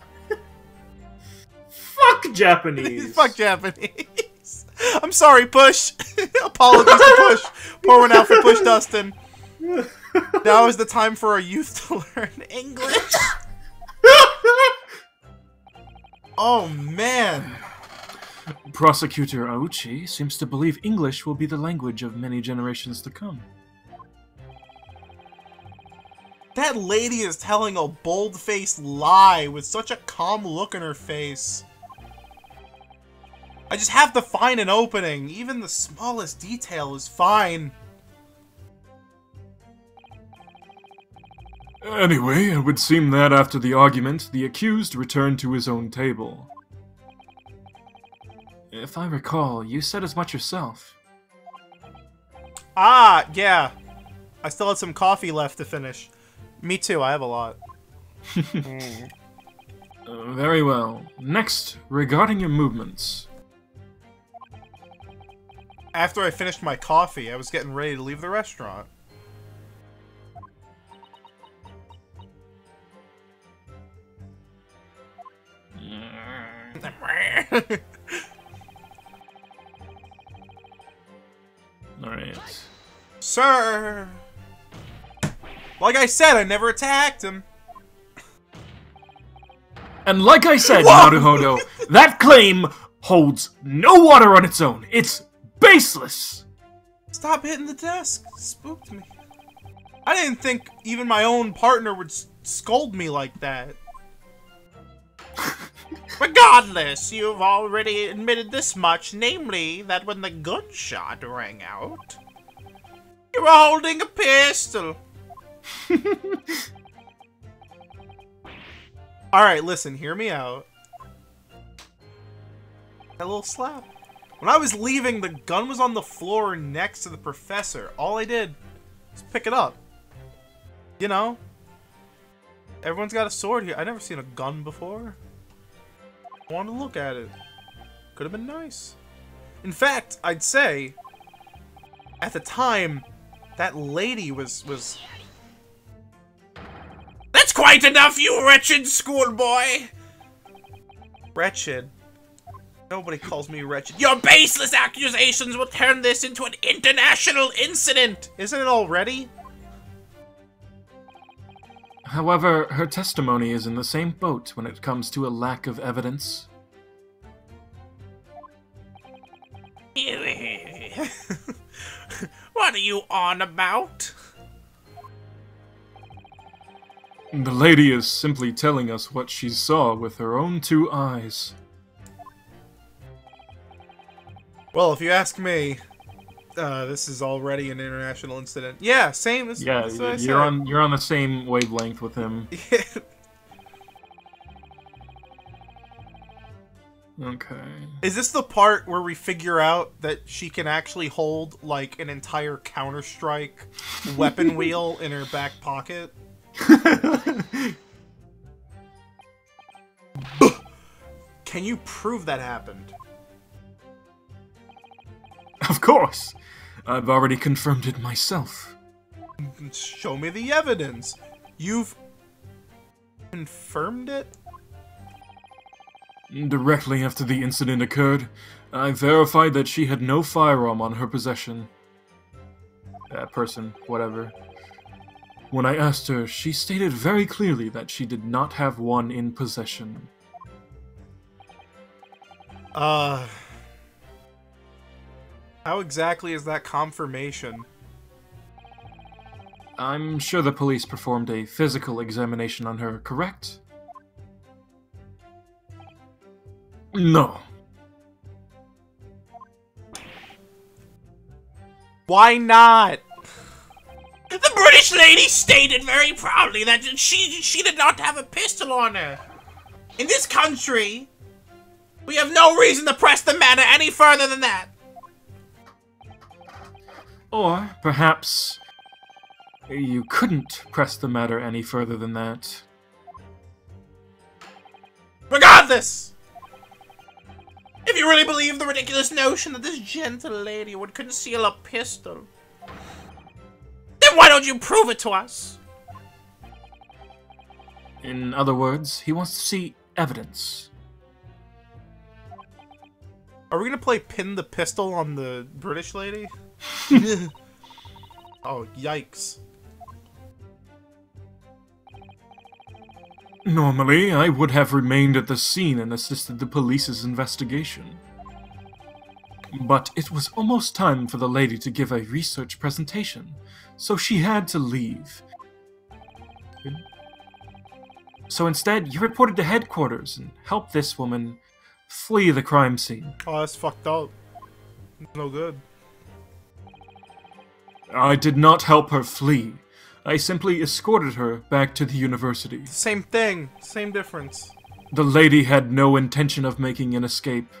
Fuck Japanese. Fuck Japanese. I'm sorry, Push. Apologies to Push. Pour one out for Push Dustin. Now is the time for our youth to learn English. Oh, man. Prosecutor Aochi seems to believe English will be the language of many generations to come. That lady is telling a bold-faced lie with such a calm look in her face. I just have to find an opening. Even the smallest detail is fine. Anyway, it would seem that after the argument, the accused returned to his own table. If I recall, you said as much yourself. Ah, yeah. I still had some coffee left to finish. Me too, I have a lot. Very well. Next, regarding your movements. After I finished my coffee, I was getting ready to leave the restaurant. Alright. Sir! Like I said, I never attacked him. And like I said, Naruhodō, that claim holds no water on its own. It's baseless! Stop hitting the desk. It spooked me. I didn't think even my own partner would scold me like that. Regardless, you've already admitted this much, namely that when the gunshot rang out, you were holding a pistol. Alright, listen, hear me out. That little slap. When I was leaving, the gun was on the floor next to the professor. All I did was pick it up. You know? Everyone's got a sword here. I've never seen a gun before. I wanted to look at it. Could have been nice. In fact, I'd say, at the time, that lady was... That's quite enough, you wretched schoolboy! Wretched. Nobody calls me wretched. Your baseless accusations will turn this into an international incident! Isn't it already? However, her testimony is in the same boat when it comes to a lack of evidence. What are you on about? The lady is simply telling us what she saw with her own 2 eyes. Well, if you ask me, this is already an international incident. Yeah, same. Yeah, you're on the same wavelength with him. Okay. Is this the part where we figure out that she can actually hold, like, an entire Counter-Strike weapon wheel in her back pocket? Can you prove that happened? Of course! I've already confirmed it myself. Show me the evidence. You've confirmed it? Directly after the incident occurred, I verified that she had no firearm on her possession. Person, whatever. When I asked her, she stated very clearly that she did not have one in possession. How exactly is that confirmation? I'm sure the police performed a physical examination on her, correct? No. Why not? The British lady stated very proudly that she did not have a pistol on her. In this country, we have no reason to press the matter any further than that. Or, perhaps, you couldn't press the matter any further than that. Regardless! If you really believe the ridiculous notion that this gentle lady would conceal a pistol, then why don't you prove it to us? In other words, he wants to see evidence. Are we gonna play pin the pistol on the British lady? Oh, yikes. Normally, I would have remained at the scene and assisted the police's investigation. But it was almost time for the lady to give a research presentation, so she had to leave. So instead, you reported to headquarters and helped this woman flee the crime scene. Oh, that's fucked up. No good. I did not help her flee. I simply escorted her back to the university. Same thing. Same difference. The lady had no intention of making an escape.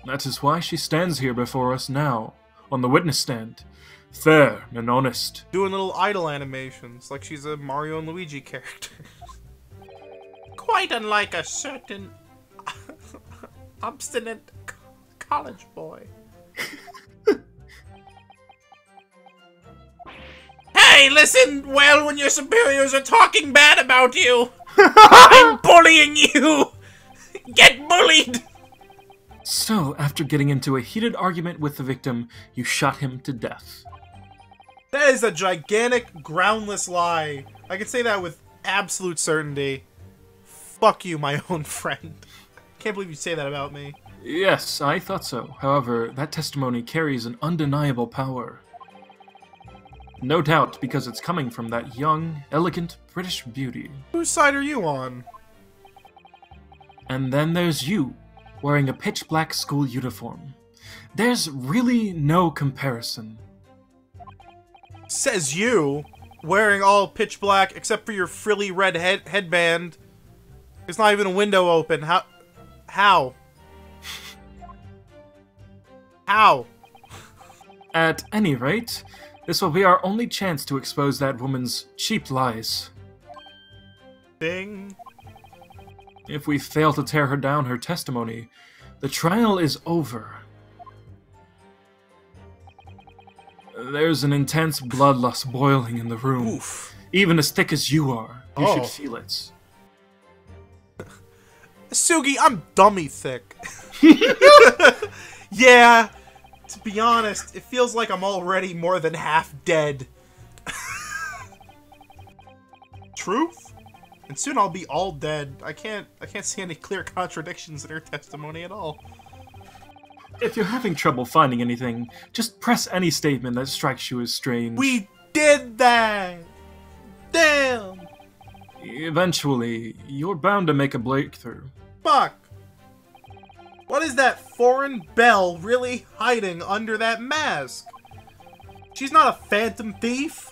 That is why she stands here before us now, on the witness stand, fair and honest. Doing little idle animations, like she's a Mario and Luigi character. Quite unlike a certain obstinate college boy. Hey, listen well when your superiors are talking bad about you. I'm bullying you. Get bullied. So, after getting into a heated argument with the victim, you shot him to death. That is a gigantic, groundless lie. I can say that with absolute certainty. Fuck you, my own friend. Can't believe you say that about me. Yes, I thought so. However, that testimony carries an undeniable power. No doubt, because it's coming from that young, elegant British beauty. Whose side are you on? And then there's you, wearing a pitch-black school uniform. There's really no comparison. Says you, wearing all pitch black except for your frilly red headband. There's not even a window open. How? How? At any rate, this will be our only chance to expose that woman's cheap lies. Ding. If we fail to tear her down her testimony, the trial is over. There's an intense bloodlust boiling in the room. Oof. Even as thick as you are. You Oh. should feel it. Sugi, I'm dummy thick. Yeah, to be honest, it feels like I'm already more than half dead. Truth? And soon I'll be all dead. I can't see any clear contradictions in her testimony at all. If you're having trouble finding anything, just press any statement that strikes you as strange. We did that! Damn! Eventually, you're bound to make a breakthrough. Fuck! What is that foreign belle really hiding under that mask? She's not a phantom thief!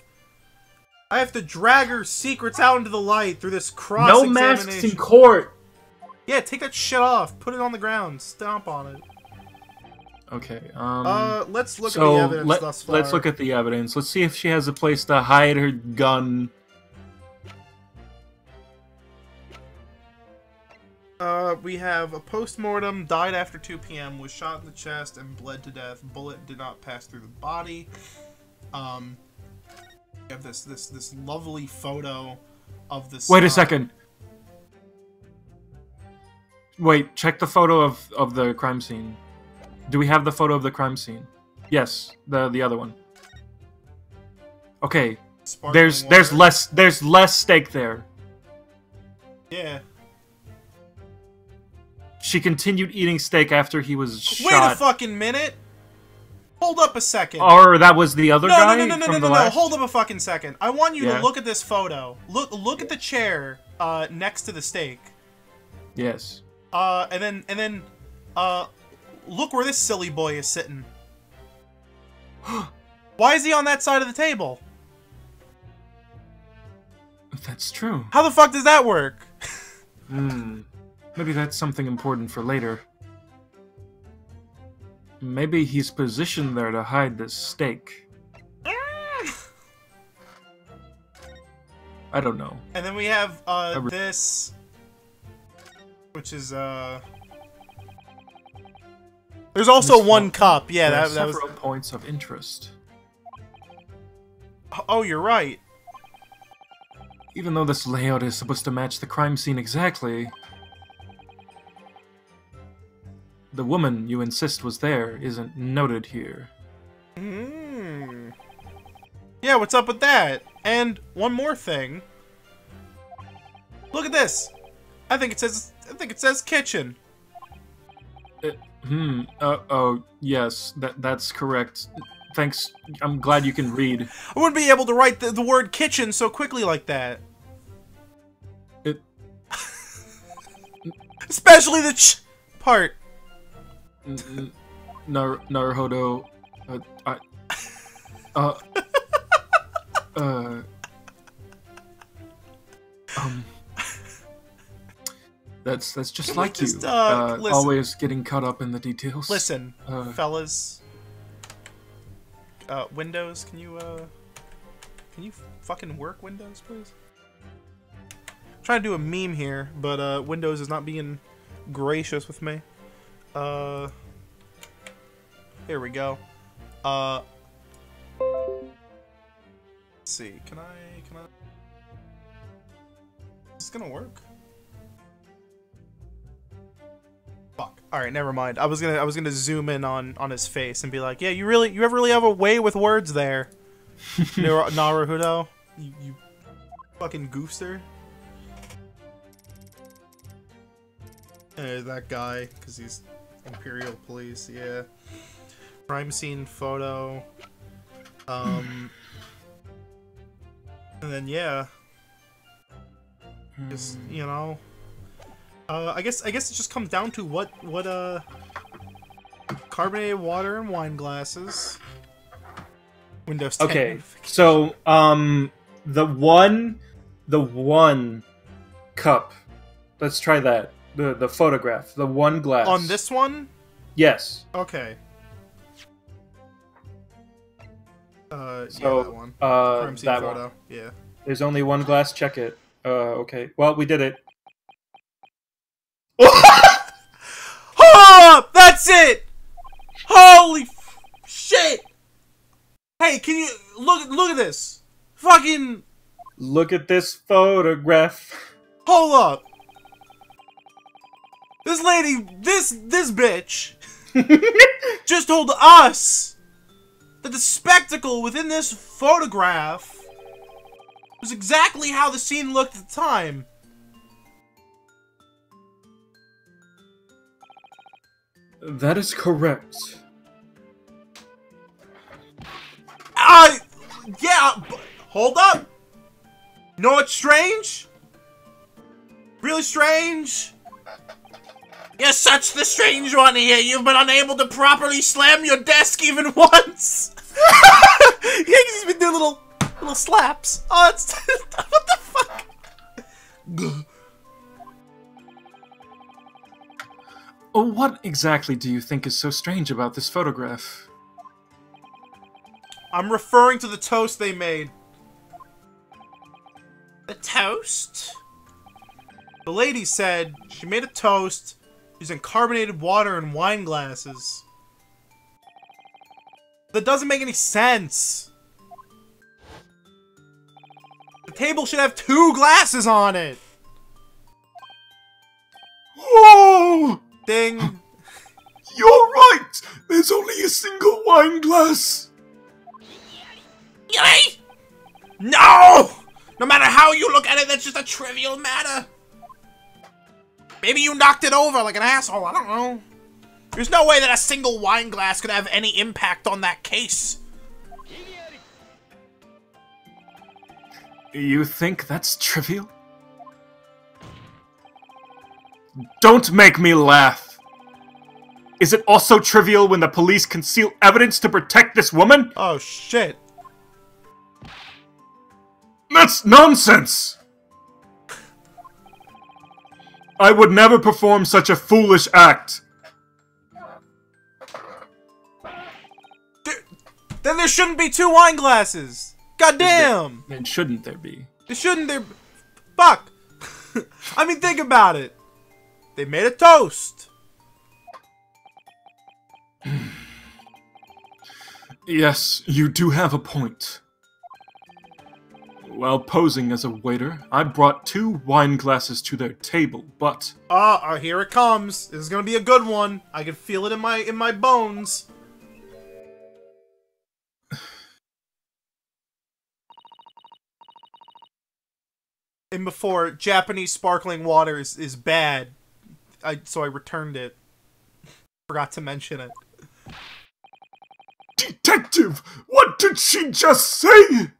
I have to drag her secrets out into the light through this cross-examination. No masks in court! Yeah, take that shit off. Put it on the ground. Stomp on it. Okay, let's look at the evidence thus far. Let's look at the evidence. Let's see if she has a place to hide her gun. We have a post-mortem, died after 2 p.m., was shot in the chest and bled to death. Bullet did not pass through the body. We have this lovely photo of this. Wait a second. Wait, check the photo of the crime scene. Do we have the photo of the crime scene? Yes, the other one. Okay. Sparkling There's water. less steak there. Yeah. She continued eating steak after he was shot. Wait a fucking minute. Hold up a second. Or that was the other guy from the last? Hold up a fucking second. I want you Yeah. to look at this photo. Look at the chair next to the steak. Yes. And then look where this silly boy is sitting. Why is he on that side of the table? That's true. How the fuck does that work? Maybe that's something important for later. Maybe he's positioned there to hide this steak. I don't know. And then we have this, which is there's also one cup. Yeah, There are that was. several points of interest. Oh, you're right. Even though this layout is supposed to match the crime scene exactly, the woman you insist was there isn't noted here. Yeah, what's up with that? And one more thing. Look at this. I think it says kitchen. Oh, yes, that's correct. Thanks. I'm glad you can read. I wouldn't be able to write the word kitchen so quickly like that. Especially the ch part. Naruhodō. That's just like you. Listen. Always getting caught up in the details. Listen, fellas. Windows, can you fucking work Windows, please? I'm trying to do a meme here, but Windows is not being gracious with me. Here we go. Let's see. Can I? Is this gonna work? Fuck. All right, never mind. I was gonna zoom in on his face and be like, yeah, you ever really have a way with words there, Naruhodō? You fucking goofster. That guy, because he's Imperial Police. Yeah. Crime scene photo. And then yeah. Just, you know. I guess it just comes down to what carbonated water and wine glasses. Windows 10. Okay, so the one cup. Let's try that. The photograph. The one glass. On this one? Yes. Okay. So, yeah, that one. Crime scene that photo. one. Yeah. There's only one glass. Check it. Okay. Well, we did it. Oh, that's it! Holy shit! Hey, can you look at this? Fucking Look at this photograph. hold up. This lady, this bitch just told us that the spectacle within this photograph was exactly how the scene looked at the time. That is correct. Yeah, but hold up. You know what's strange? Really strange? You're such the strange one here. You've been unable to properly slam your desk even once. Yeah, 'cause he's been doing little slaps. Oh, it's what the fuck? Oh, what exactly do you think is so strange about this photograph? I'm referring to the toast they made. The toast? The lady said she made a toast using carbonated water and wine glasses. That doesn't make any sense. The table should have 2 glasses on it. Oh! Ding. You're right! There's only a single wine glass! Yay! No! No matter how you look at it, that's just a trivial matter. Maybe you knocked it over like an asshole, I don't know. There's no way that a single wine glass could have any impact on that case. You think that's trivial? Don't make me laugh! Is it also trivial when the police conceal evidence to protect this woman? Oh shit. That's nonsense! I would never perform such a foolish act. Then there shouldn't be 2 wine glasses. Goddamn. And shouldn't there be? There shouldn't there. Fuck. I mean, think about it. They made a toast. Yes, you do have a point. While posing as a waiter, I brought 2 wine glasses to their table, but... Here it comes. This is gonna be a good one. I can feel it in my bones. And before, Japanese sparkling water is bad. So I returned it. Forgot to mention it. Detective! What did she just say?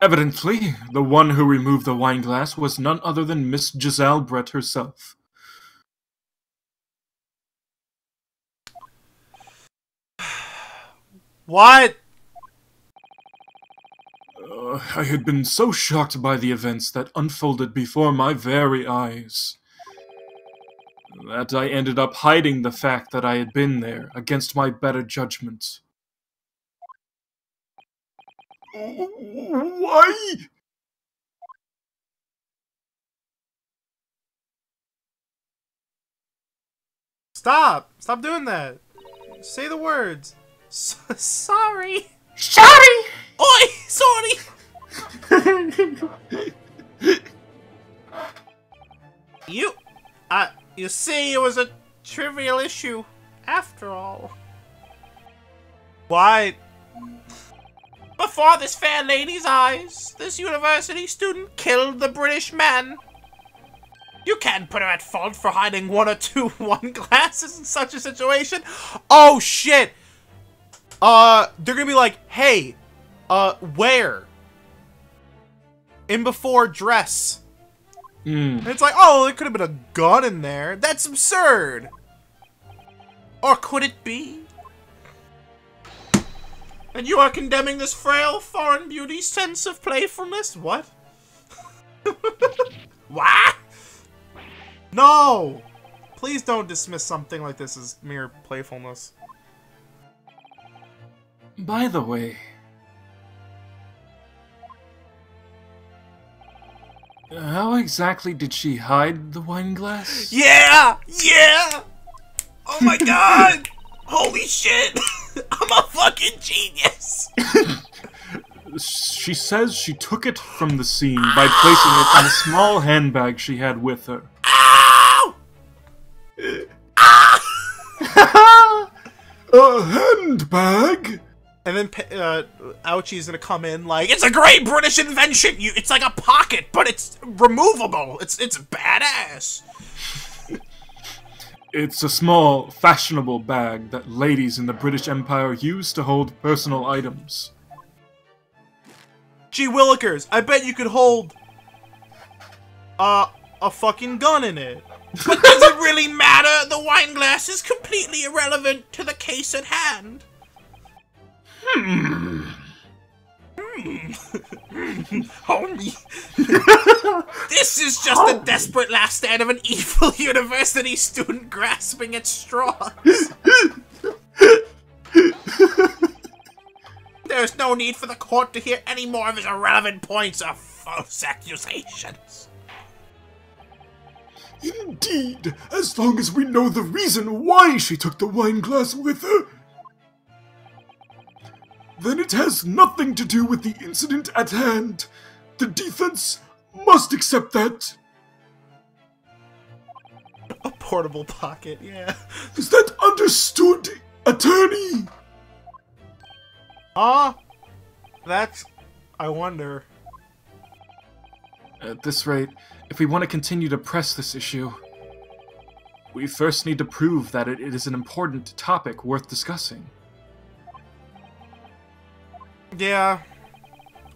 Evidently, the one who removed the wine glass was none other than Miss Giselle Brett herself. What? I had been so shocked by the events that unfolded before my very eyes that I ended up hiding the fact that I had been there against my better judgment. Why? Stop! Stop doing that. Say the words. Sorry. Sorry! Oi! Sorry! You see, it was a trivial issue, after all. Why? Before this fair lady's eyes, this university student killed the British man. You can't put her at fault for hiding 1 or 2 wine glasses in such a situation. Oh shit! They're gonna be like, hey, where? In before dress. And it's like, oh, there could have been a gun in there. That's absurd. Or could it be? And you are condemning this frail foreign beauty's sense of playfulness? What? What? No! Please don't dismiss something like this as mere playfulness. By the way, How exactly did she hide the wine glass? Yeah! Yeah! Oh my god! Holy shit! I'm a fucking genius! She says she took it from the scene by placing it in a small handbag she had with her. Ow! A handbag? And then Ouchie's gonna come in like, It's a great British invention! It's like a pocket, but it's removable! It's badass! It's a small, fashionable bag that ladies in the British Empire use to hold personal items. gee willikers, I bet you could hold a fucking gun in it. But does it really matter? The wine glass is completely irrelevant to the case at hand. Homie. This is just the desperate last stand of an evil university student grasping at straws. There's no need for the court to hear any more of his irrelevant points or false accusations. Indeed, as long as we know the reason why she took the wine glass with her, then it has nothing to do with the incident at hand. The defense must accept that. A portable pocket, yeah. Is that understood, attorney? That's... I wonder. At this rate, if we want to continue to press this issue, we first need to prove that it is an important topic worth discussing. Yeah.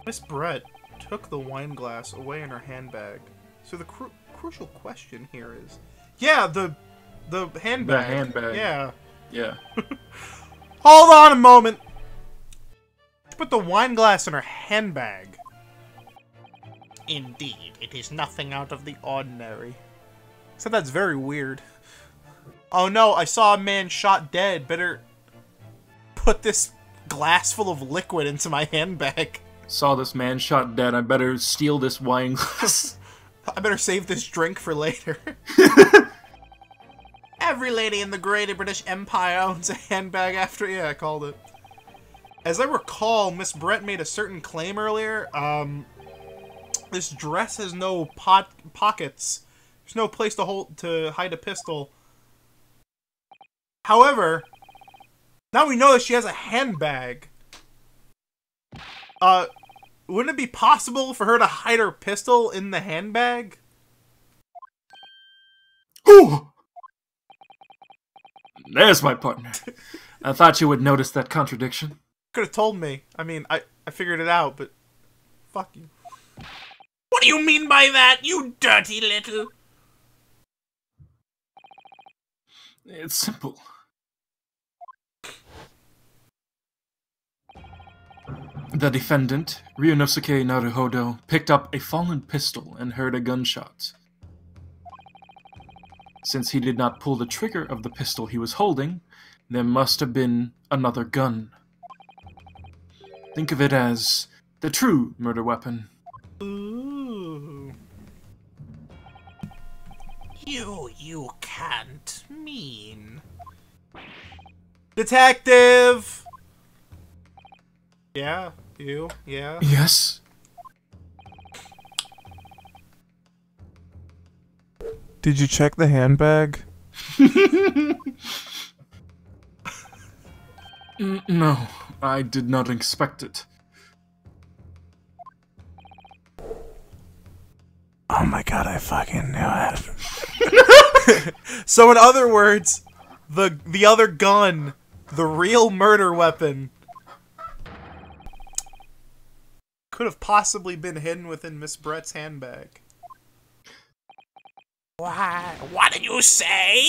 Miss Brett took the wine glass away in her handbag. So the crucial question here is... Yeah, the handbag. The handbag. Yeah. Yeah. Hold on a moment! She put the wine glass in her handbag. Indeed, it is nothing out of the ordinary. So that's very weird. Oh no, I saw a man shot dead. Better put this glass full of liquid into my handbag. Saw this man shot dead, I better steal this wine glass. I better save this drink for later. Every lady in the Great British Empire owns a handbag after... Yeah, I called it. As I recall, Miss Brett made a certain claim earlier. This dress has no pockets. There's no place to hide a pistol. However, now we know that she has a handbag. Wouldn't it be possible for her to hide her pistol in the handbag? Ooh! There's my partner. I thought you would notice that contradiction. Could have told me. I mean, I figured it out, but fuck you. What do you mean by that, you dirty little... It's simple. The defendant, Ryūnosuke Naruhodō, picked up a fallen pistol and heard a gunshot. Since he did not pull the trigger of the pistol he was holding, there must have been another gun. Think of it as the true murder weapon. Ooh. You can't mean... Detective! Yeah, you, yeah. Yes? Did you check the handbag? No, I did not expect it. Oh my god, I fucking knew it. So in other words, the other gun, the real murder weapon, could have possibly been hidden within Miss Brett's handbag. What did you say?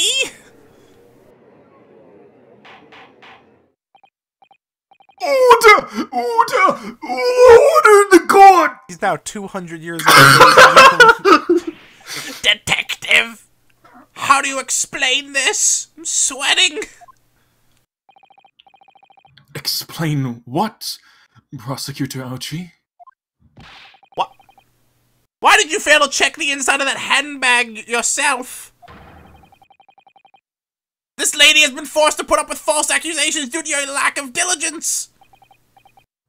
Order! Order! Order in the court! He's now 200 years old. Detective! How do you explain this? I'm sweating. Explain what, Prosecutor Ouchie? What? Why did you fail to check the inside of that handbag yourself? This lady has been forced to put up with false accusations due to your lack of diligence.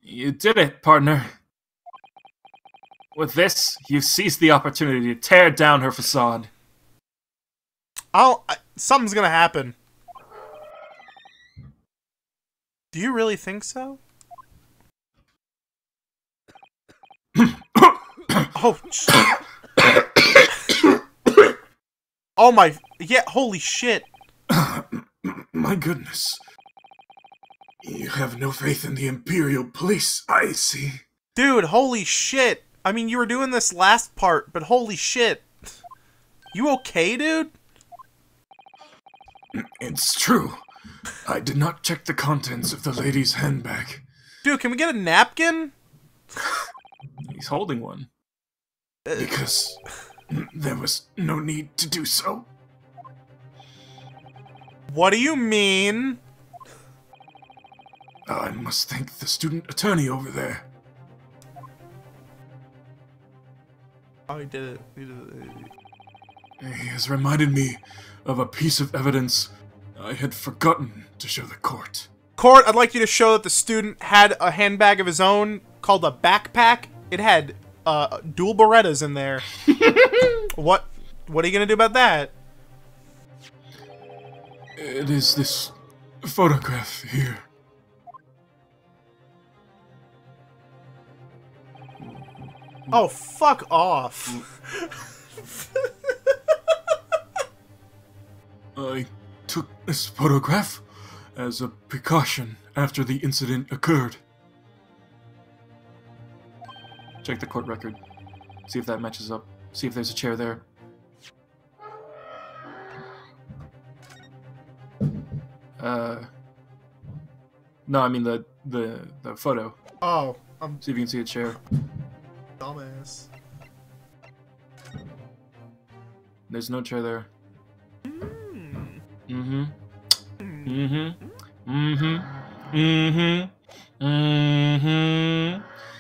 You did it, partner. With this, you seized the opportunity to tear down her facade. Something's gonna happen. Do you really think so? Oh, oh my, yeah, holy shit. My goodness. You have no faith in the Imperial Police, I see. Dude, holy shit. I mean, you were doing this last part, but holy shit. You okay, dude? It's true. I did not check the contents of the lady's handbag. Dude, can we get a napkin? He's holding one. Because there was no need to do so. What do you mean? I must thank the student attorney over there. Oh, he did it. He did it. He has reminded me of a piece of evidence I had forgotten to show the court. Court, I'd like you to show that the student had a handbag of his own called a backpack. It had dual Berettas in there. What are you gonna do about that? It is this photograph here. Oh, fuck off. I took this photograph as a precaution after the incident occurred. Check the court record. See if that matches up. See if there's a chair there. No, I mean the photo. Oh, See if you can see a chair. dumbass. There's no chair there.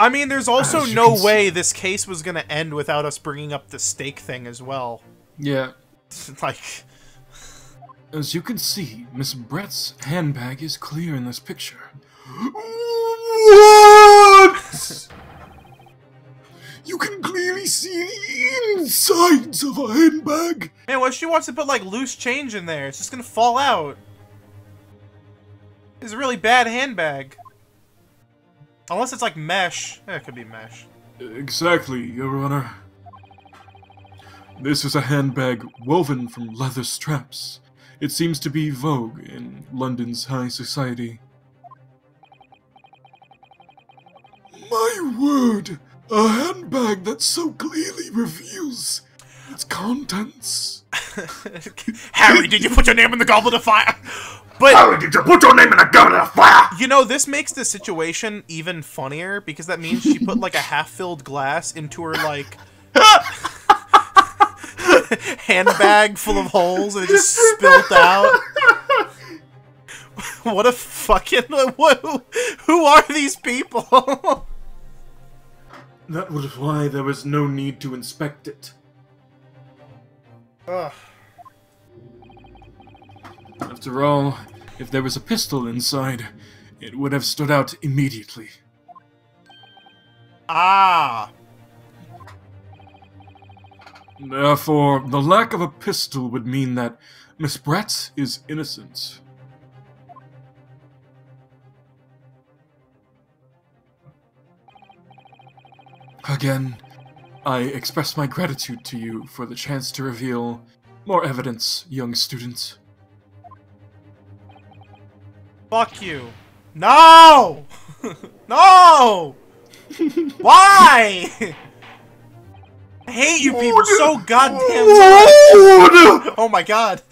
I mean, there's also no way this case was gonna end without us bringing up the stake thing as well. Yeah. Like, As you can see, Miss Brett's handbag is clear in this picture. What? You can clearly see the insides of a handbag. man, what if she wants to put like loose change in there? It's just gonna fall out. It's a really bad handbag. Unless it's like mesh. Yeah, it could be mesh. Exactly, Your Honor. This is a handbag woven from leather straps. It seems to be vogue in London's high society. My word! A handbag that so clearly reveals its contents. Harry, did you put your name in the goblet of fire? But Harry, did you put your name in a goblet of fire? you know, this makes the situation even funnier because that means she put like a half-filled glass into her like handbag full of holes and it just spilt out. What a fucking who are these people? That was why there was no need to inspect it. Ugh. After all, if there was a pistol inside, it would have stood out immediately. Ah. Therefore, the lack of a pistol would mean that Miss Brett is innocent. Again, I express my gratitude to you for the chance to reveal more evidence, young student. Fuck you. No! No! Why? I hate you people so goddamn much. Oh my god.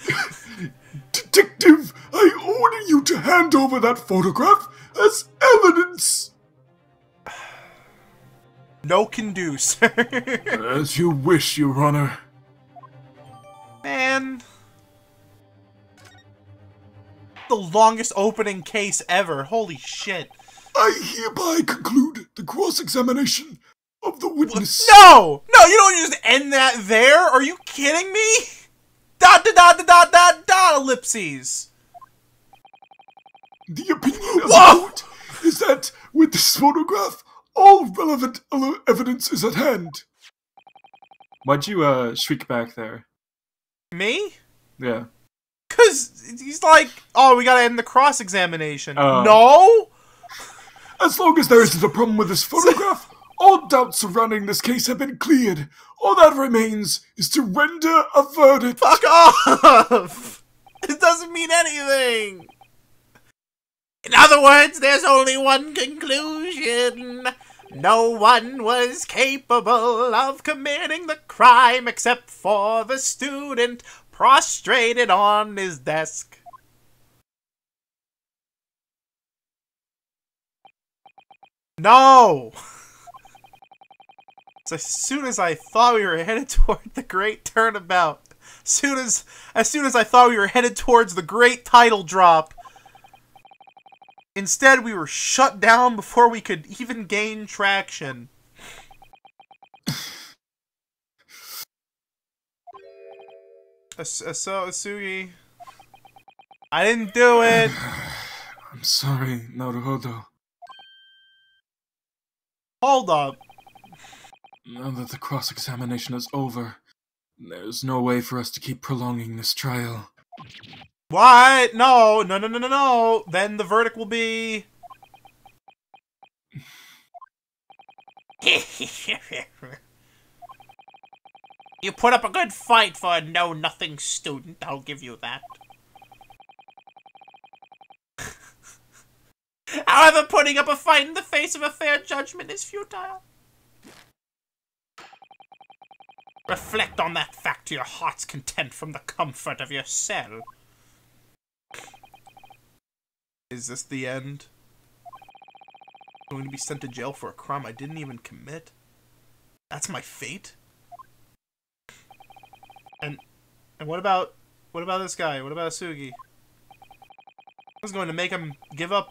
Detective, I order you to hand over that photograph as evidence. No can do, sir. As you wish, Your Honor. Man. The longest opening case ever. Holy shit. I hereby conclude the cross-examination of of the witness. No! No, you don't just end that there. Are you kidding me? Dot, dot, dot, dot, dot, dot, ellipses. The opinion of the court is that with this photograph, all relevant evidence is at hand. Why'd you shriek back there? Me? Yeah. Cause he's like, oh, we gotta end the cross-examination. Oh. No? As long as there isn't a problem with this photograph, all doubts surrounding this case have been cleared. All that remains is to render a verdict. Fuck off! It doesn't mean anything! In other words, there's only one conclusion. No one was capable of committing the crime except for the student prostrated on his desk. No! So as soon as I thought we were headed toward the great turnabout, as soon as I thought we were headed towards the great title drop, instead we were shut down before we could even gain traction. So, Asugi, I didn't do it. I'm sorry, Naruhodō. Hold up. Now that the cross-examination is over, there's no way for us to keep prolonging this trial. What? No, no, no, no, no, no. Then the verdict will be... You put up a good fight for a know-nothing student, I'll give you that. However, putting up a fight in the face of a fair judgment is futile. Reflect on that fact to your heart's content from the comfort of your cell. Is this the end? I'm going to be sent to jail for a crime I didn't even commit? That's my fate? And what about this guy? What about Asugi? I was going to make him give up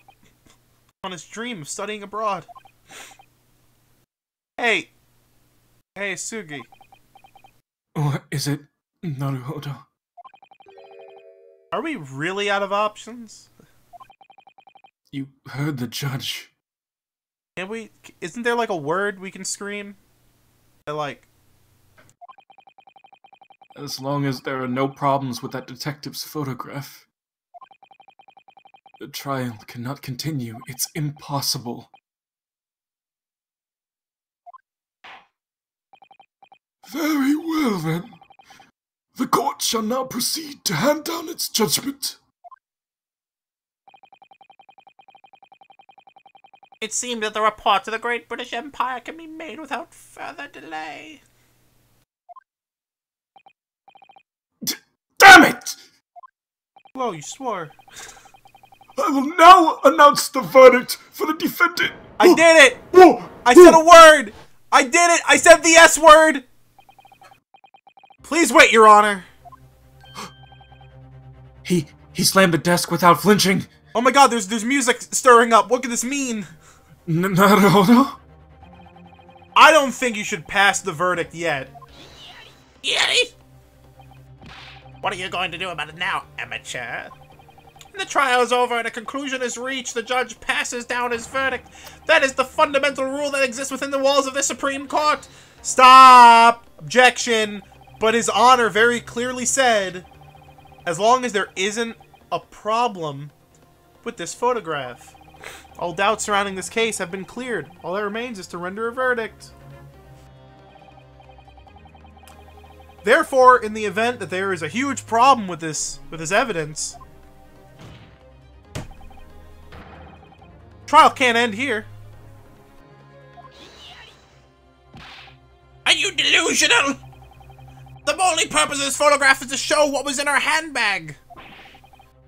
on his dream of studying abroad. Hey! Hey, Asugi. What is it, Naruhodō? Are we really out of options? You heard the judge. Can we... Isn't there like a word we can scream? Like... As long as there are no problems with that detective's photograph. The trial cannot continue. It's impossible. Very well, then. The court shall now proceed to hand down its judgment. It seemed that the report to the Great British Empire can be made without further delay. Damn it! Whoa, you swore. I will now announce the verdict for the defendant. I did it! Whoa, I said a word! I did it! I said the S word! Please wait, Your Honor. He slammed the desk without flinching. Oh my god, there's music stirring up. What could this mean? Naruhodō? I don't think you should pass the verdict yet. Yeti! What are you going to do about it now, amateur? When the trial is over and a conclusion is reached, the judge passes down his verdict. That is the fundamental rule that exists within the walls of the Supreme Court. Stop! Objection! But His Honor very clearly said, as long as there isn't a problem with this photograph, all doubts surrounding this case have been cleared. All that remains is to render a verdict. Therefore, in the event that there is a huge problem with this evidence, trial can't end here. Are you delusional? The only purpose of this photograph is to show what was in her handbag.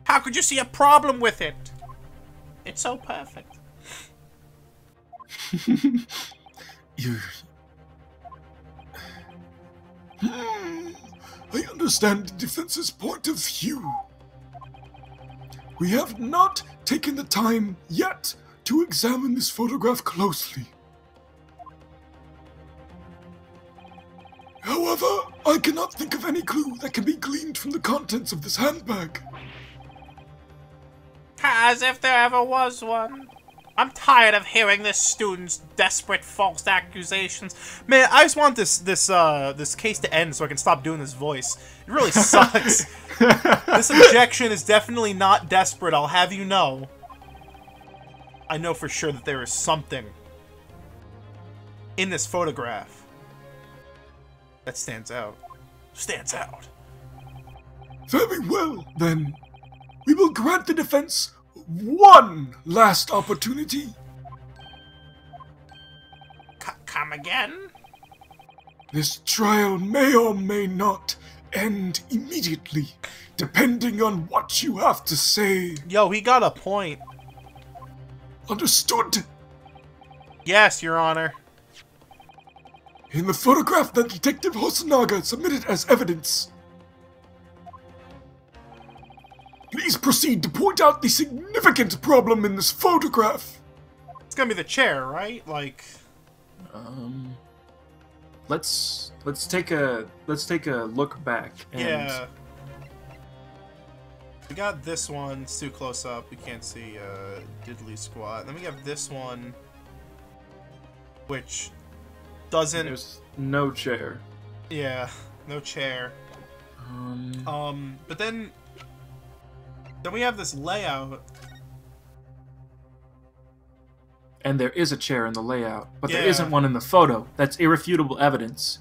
How could you see a problem with it? It's so perfect. I understand the defense's point of view. We have not taken the time yet to examine this photograph closely. However, I cannot think of any clue that can be gleaned from the contents of this handbag. As if there ever was one. I'm tired of hearing this student's desperate false accusations. Man, I just want this case to end so I can stop doing this voice. It really sucks. This objection is definitely not desperate, I'll have you know. I know for sure that there is something in this photograph that stands out. Stands out. Very well, then. We will grant the defense one last opportunity. Come again? This trial may or may not end immediately, depending on what you have to say. Yo, he got a point. Understood? Yes, Your Honor. In the photograph that Detective Hosonaga submitted as evidence, please proceed to point out the significant problem in this photograph. It's gonna be the chair, right? Like, let's take a look back. And yeah. We got this one. It's too close up. We can't see diddly squat. Then we have this one, which doesn't. There's no chair. Yeah, no chair. But then we have this layout. And there is a chair in the layout, but there Yeah. isn't one in the photo. That's irrefutable evidence.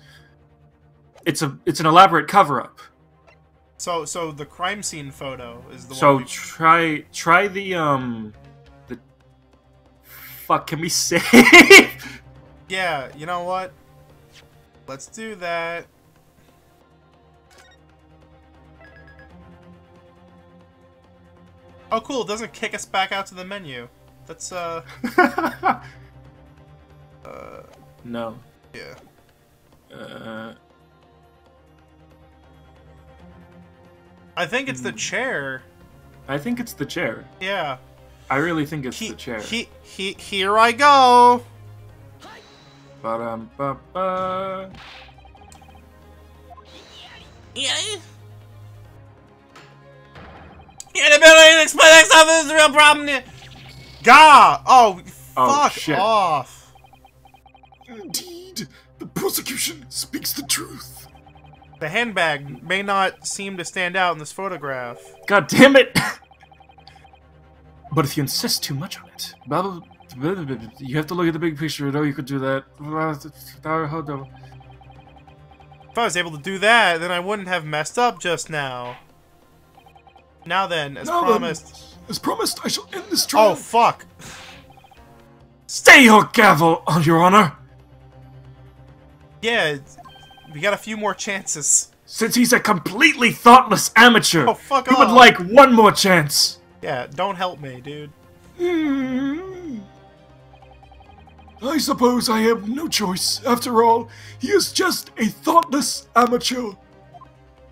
It's an elaborate cover-up. So the crime scene photo is the So one. try the fuck, can we save? Yeah, you know what? Let's do that. Oh, cool! It doesn't kick us back out to the menu. That's No. yeah. I think it's the chair. I think it's the chair. Yeah. I really think it's the chair. Here I go. Ba-dum-ba-ba. Yeah. Inability to explain that stuff is the real problem here. Gah! Oh, Oh, fuck shit. off. Indeed, the prosecution speaks the truth. The handbag may not seem to stand out in this photograph. God damn it! But if you insist too much on it, you have to look at the big picture. No, you could do that. If I was able to do that, then I wouldn't have messed up just now. Now then, as Now promised. then, as promised, I shall end this trial. Oh, fuck. Stay your gavel, Your Honor! Yeah, we got a few more chances. Since he's a completely thoughtless amateur, Oh, fuck he would off. like one more chance. Yeah, don't help me, dude. I suppose I have no choice. After all, he is just a thoughtless amateur.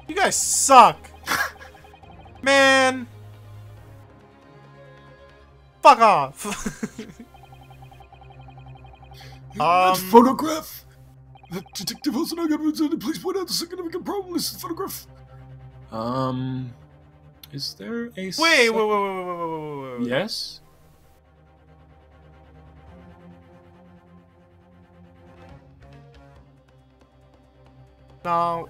You guys suck. Man. Fuck off. That photograph that Detective Hosonaga presented, please point out the significant problem in this photograph. Is there a Wait. Yes? No.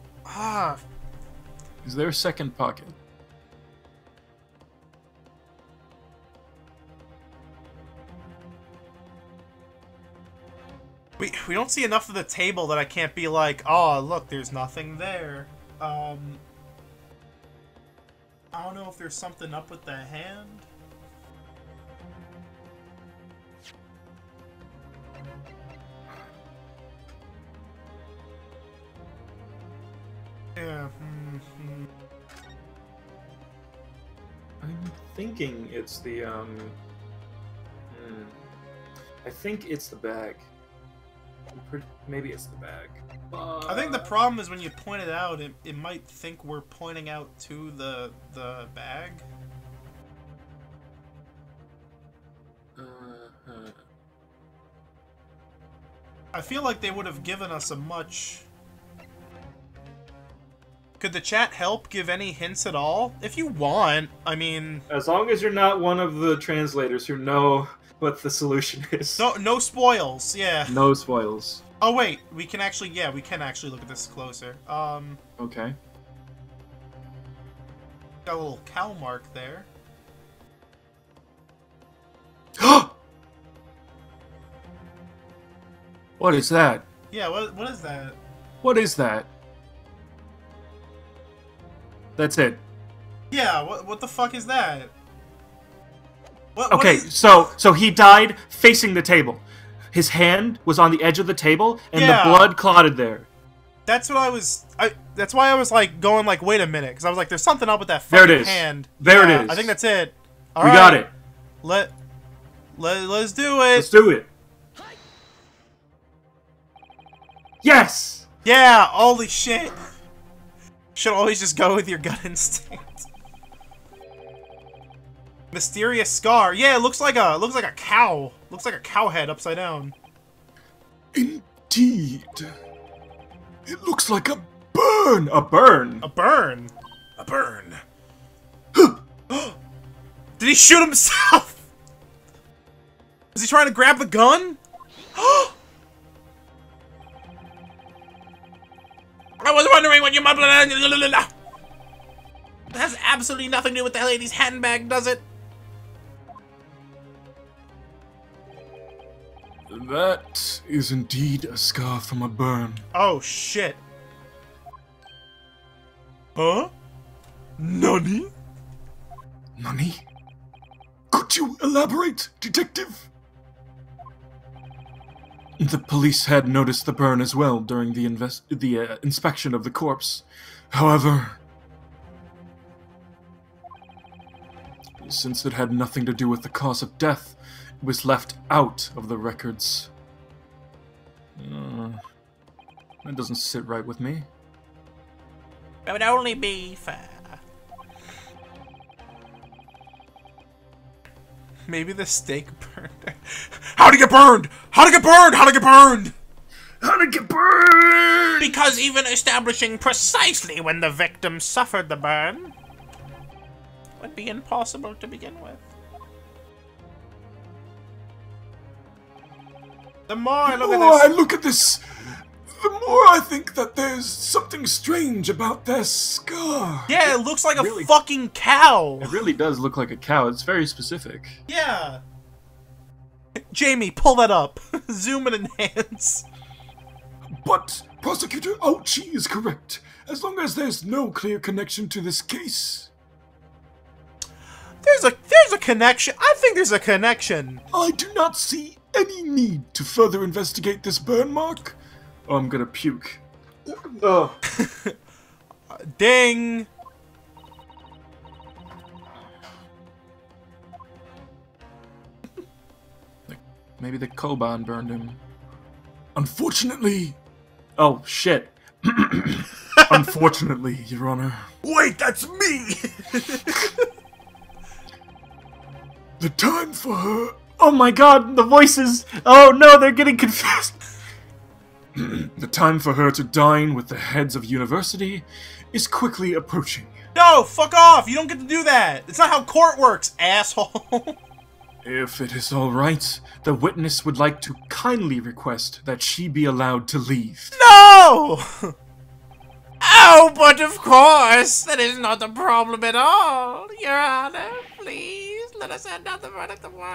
Is there a second pocket? We don't see enough of the table that I can't be like, oh, look, there's nothing there. I don't know if there's something up with the hand. Yeah. I'm thinking it's the, I think it's the bag. Maybe it's the bag. I think the problem is when you point it out, it might think we're pointing out to the bag. I feel like they would have given us a much Could the chat help give any hints at all? If you want, I mean... As long as you're not one of the translators who know what the solution is. No spoils, yeah. No spoils. Oh wait, we can actually look at this closer. Okay. Got a little cow mark there. What is that? Yeah, what is that? What is that? That's it. Yeah, what the fuck is that? Okay, so he died facing the table. His hand was on the edge of the table, and the blood clotted there. That's what that's why I was like going like, wait a minute, because I was like, there's something up with that fucking hand. There it is. I think that's it. We got it. Let's do it. Let's do it. Yes. Yeah. Holy shit. Should always just go with your gut instinct. Mysterious scar. Yeah, it looks like a cow. Looks like a cow head upside down. Indeed. It looks like a burn. A burn. A burn. A burn. Did he shoot himself? Was he trying to grab the gun? I was wondering what you mumbling. That has absolutely nothing to do with the lady's handbag, does it? That is indeed a scar from a burn. Oh shit. Huh? Nani? Nani? Could you elaborate, detective? The police had noticed the burn as well during the inspection of the corpse. However, since it had nothing to do with the cause of death, it was left out of the records. That doesn't sit right with me. It would only be fair. Maybe the steak burned. How'd it get burned? How'd it get burned? How'd it get burned? How'd it get burned? Because even establishing precisely when the victim suffered the burn would be impossible to begin with. The more I look at I this... look at this, the more I think that there's something strange about their scar. Yeah, it looks like a fucking cow. It really does look like a cow. It's very specific. Yeah. Jamie, pull that up. Zoom and enhance. But Prosecutor Ouchie is correct. As long as there's no clear connection to this case. There's a connection. I think there's a connection. I do not see any need to further investigate this burn mark. Oh, I'm gonna puke. Oh. Ding. Maybe the Koban burned him. Unfortunately... Oh, shit. Unfortunately, Your Honor. Wait, that's me! The time for her... Oh my god, the voices! Oh no, they're getting confused! The time for her to dine with the heads of university is quickly approaching. No, fuck off! You don't get to do that! It's not how court works, asshole! If it is alright, the witness would like to kindly request that she be allowed to leave. No! Oh, but of course, that is not a problem at all. Your Honor, please, let us hand out the verdict of words.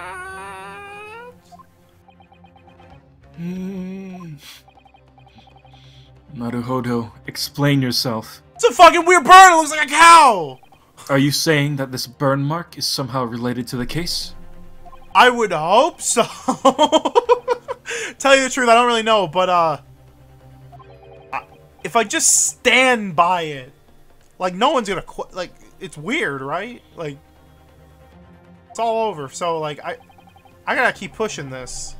Naruhodō, explain yourself. It's a fucking weird burn! It looks like a cow! Are you saying that this burn mark is somehow related to the case? I would hope so. Tell you the truth, I don't really know, but if I just stand by it, like no one's gonna like it's weird, right? Like it's all over. So like I gotta keep pushing this,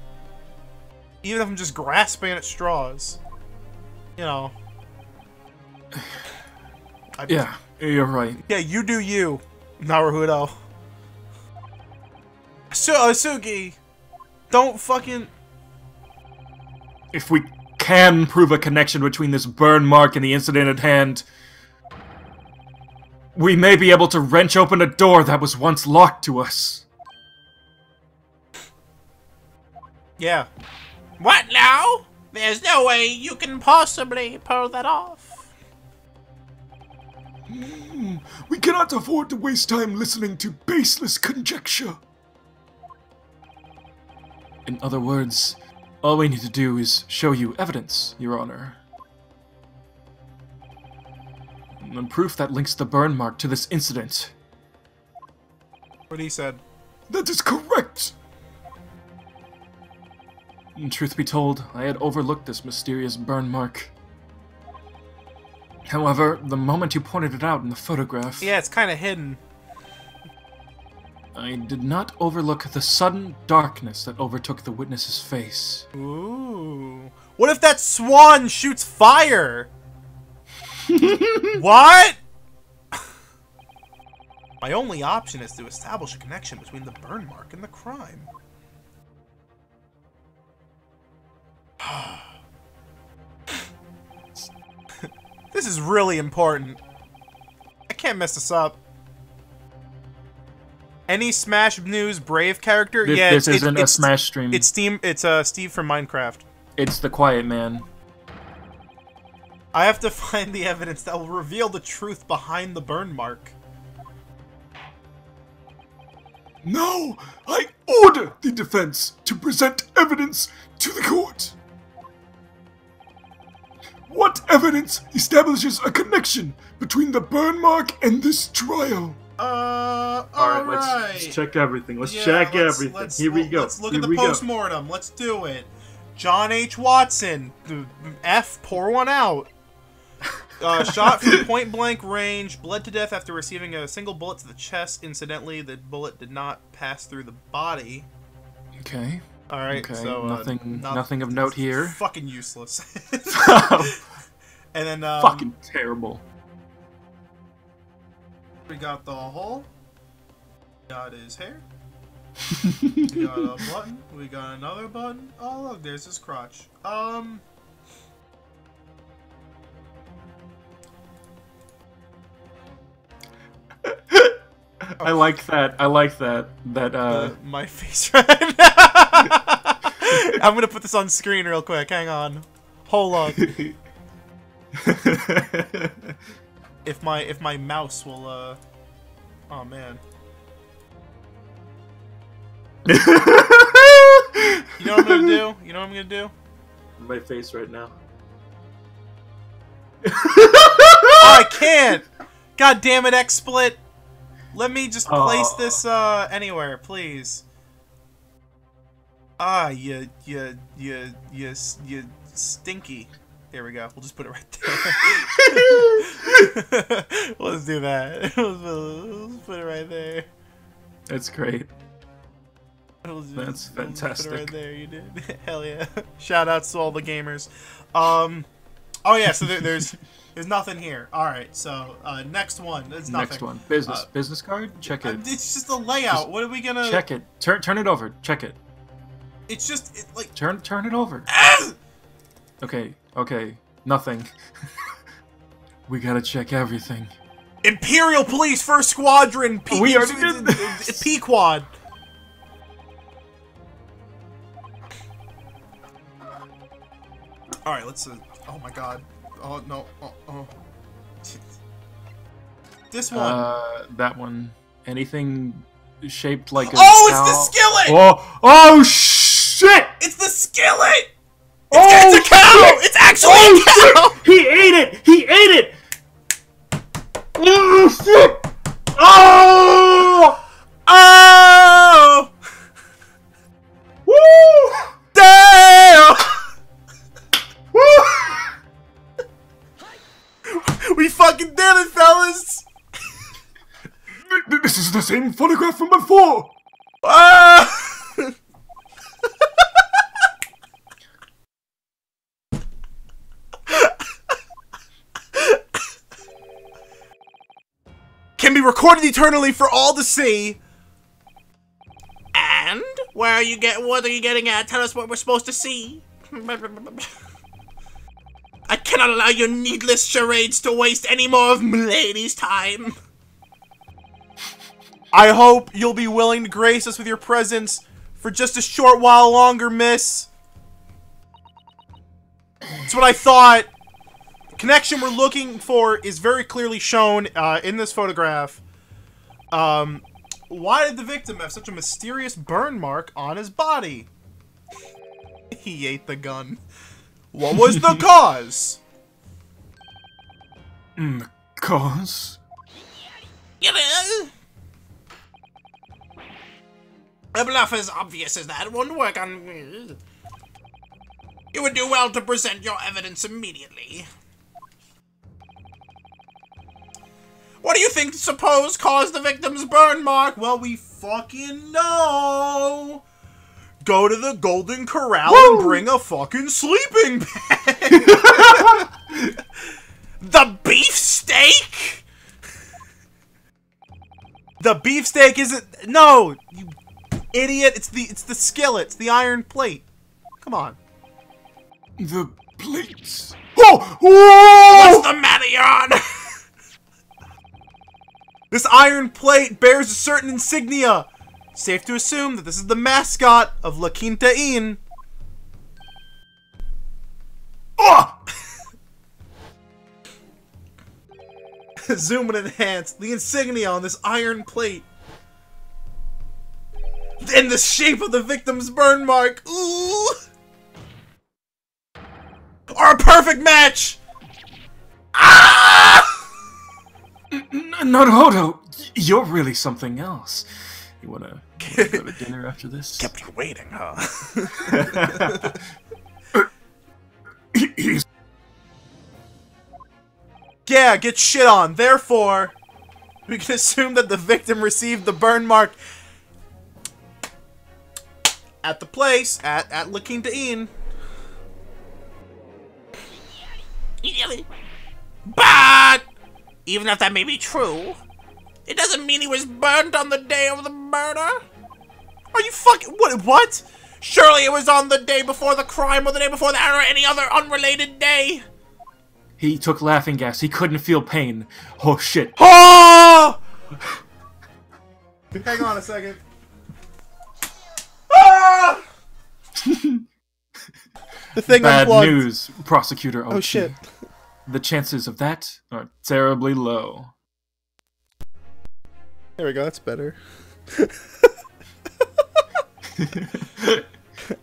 even if I'm just grasping at straws. You know. Yeah, you're right. Yeah, you do you, Naruhodō. Sugi, don't fucking... If we can prove a connection between this burn mark and the incident at hand, we may be able to wrench open a door that was once locked to us. Yeah. What now? There's no way you can possibly pull that off. We cannot afford to waste time listening to baseless conjecture. In other words, all we need to do is show you evidence, Your Honor. And proof that links the burn mark to this incident. What he said. That is correct. And truth be told, I had overlooked this mysterious burn mark. However, the moment you pointed it out in the photograph... Yeah, it's kind of hidden. I did not overlook the sudden darkness that overtook the witness's face. Ooh. What if that swan shoots fire? What? My only option is to establish a connection between the burn mark and the crime. This is really important. I can't mess this up. Any Smash News Brave character? This isn't a Smash stream. It's Steve from Minecraft. It's the Quiet Man. I have to find the evidence that will reveal the truth behind the burn mark. Now, I order the defense to present evidence to the court. What evidence establishes a connection between the burn mark and this trial? Alright, let's check everything. Let's check everything. Here we go. Let's look at the post-mortem. Let's do it. John H. Watson. F, pour one out. Shot from point-blank range, bled to death after receiving a single bullet to the chest. Incidentally, the bullet did not pass through the body. Okay. Alright, okay. so... nothing of note here. Fucking useless. And then, fucking terrible. We got the hole. We got his hair. We got a button. We got another button. Oh, look, there's his crotch. I like that. I like that. My face right now. I'm gonna put this on screen real quick. Hang on. Hold on. If my mouse will oh man. You know what I'm gonna do? You know what I'm gonna do? My face right now. Oh, I can't! God damn it, XSplit! Let me just place this anywhere, please. Ah, you stinky. There we go. We'll just put it right there. Let's do that. Let's put it right there. That's great. That's fantastic. Put it right there. You did. Hell yeah. Shout outs to all the gamers. Oh yeah. So there's nothing here. All right. So next one. There's nothing. Next one. Business card. Check it. It's just a layout. What are we gonna? Check it. Turn it over. Check it. It's just like turn it over. Okay. Okay. Nothing. We gotta check everything. Imperial Police First Squadron. We already did this. P-Quad. All right. Let's. Oh my God. Oh no. Oh. This one. That one. Anything shaped like a Oh, cow? it's the skillet! Oh shit! It's the skillet! It's a cow! It's actually a cow! Shit! He ate it! He ate it! Oh shit! Oh! Oh! Woo! Damn! Woo! We fucking did it, fellas! This is the same photograph from before! Ah! Can be recorded eternally for all to see. And what are you getting at? Tell us what we're supposed to see. I cannot allow your needless charades to waste any more of Milady's time. I hope you'll be willing to grace us with your presence for just a short while longer, miss. That's what I thought. The connection we're looking for is very clearly shown in this photograph. Why did the victim have such a mysterious burn mark on his body? He ate the gun. What was the cause? The cause? A bluff as obvious as that won't work on me. You would do well to present your evidence immediately. What do you think suppose caused the victim's burn mark? Well, we fucking know. Go to the Golden Corral and bring a fucking sleeping bag. The beefsteak? The beefsteak isn't. No, you idiot! It's the skillet. It's the iron plate. Come on. The plates. Oh! What's the matter, Jan? This iron plate bears a certain insignia. Safe to assume that this is the mascot of La Quinta Inn. Oh! Zoom and enhance the insignia on this iron plate. In the shape of the victim's burn mark. Ooh! Are a perfect match! Ah! Naruhodō, you're really something else. You wanna go to dinner after this? Kept you waiting, huh? He's Yeah, get shit on. Therefore, we can assume that the victim received the burn mark at the place, at La Quinta Inn. But even if that may be true, it doesn't mean he was burned on the day of the murder. Are you fucking what? Surely it was on the day before the crime or the day before that or any other unrelated day. He took laughing gas. He couldn't feel pain. Oh, shit. Oh! Hang on a second. Ah! The thing Bad unplugged. news, Prosecutor Ochi. Oh shit. The chances of that are terribly low. There we go, that's better.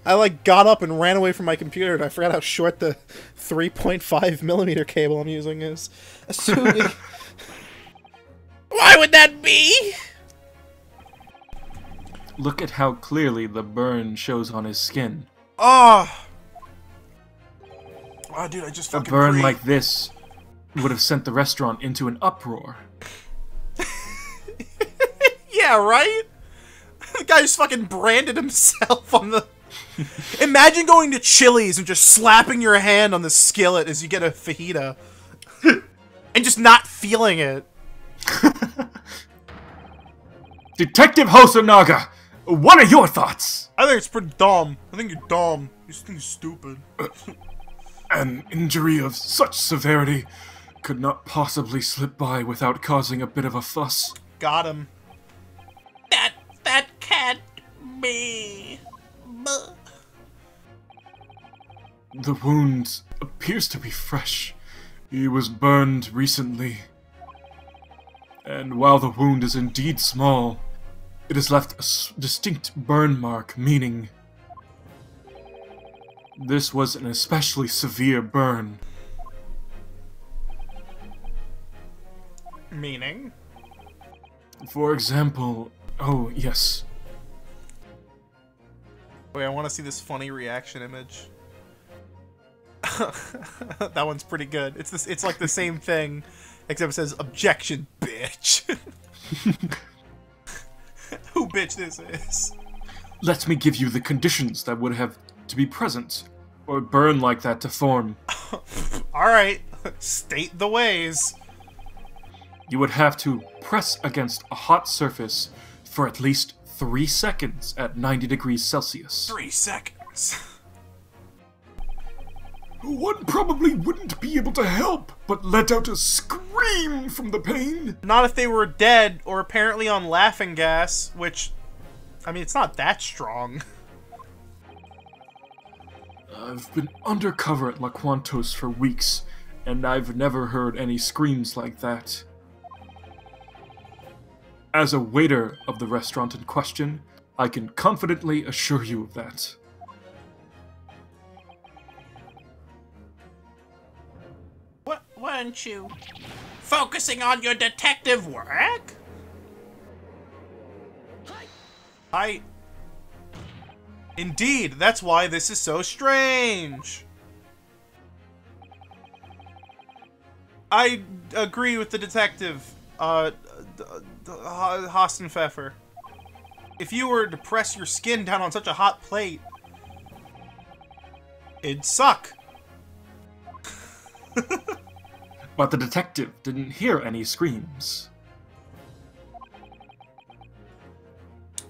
I like got up and ran away from my computer and I forgot how short the 3.5mm cable I'm using is. Assuming... Why would that be? Look at how clearly the burn shows on his skin. Oh! Oh, dude, I just A fucking burn breathed. like this would have sent the restaurant into an uproar. Yeah, right? The guy just fucking branded himself on the... Imagine going to Chili's and just slapping your hand on the skillet as you get a fajita. And just not feeling it. Detective Hosonaga, what are your thoughts? I think it's pretty dumb. I think you're dumb. You think you're stupid. An injury of such severity could not possibly slip by without causing a bit of a fuss. Got him. That can't be. Buh. The wound appears to be fresh. He was burned recently. And while the wound is indeed small, it has left a distinct burn mark, meaning this was an especially severe burn. Meaning? For example, oh yes, Wait, I want to see this funny reaction image. That one's pretty good. It's like the same thing, except it says objection, bitch. Who bitch this is? let me give you the conditions that would have to be present, or a burn like that to form. Alright, state the ways. You would have to press against a hot surface for at least 3 seconds at 90 degrees Celsius. 3 seconds. One probably wouldn't be able to help but let out a scream scream from the pain. Not if they were dead or apparently on laughing gas, which, I mean, it's not that strong. I've been undercover at La Quantos for weeks, and I've never heard any screams like that. As a waiter of the restaurant in question, I can confidently assure you of that. Weren't you focusing on your detective work? Indeed, that's why this is so strange. I agree with the detective, Hastenpfeffer. If you were to press your skin down on such a hot plate, it'd suck. But the detective didn't hear any screams.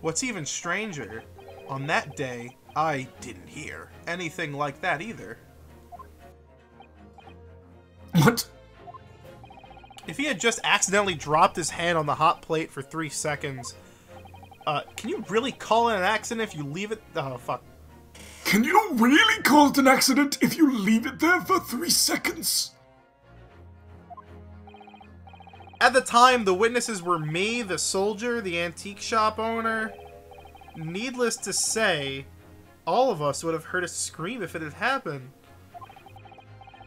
What's even stranger, on that day, I didn't hear anything like that either. What? If he had just accidentally dropped his hand on the hot plate for 3 seconds, can you really call it an accident if you leave it? Oh, fuck. Can you really call it an accident if you leave it there for 3 seconds? At the time, the witnesses were me, the soldier, the antique shop owner. Needless to say, all of us would have heard a scream if it had happened.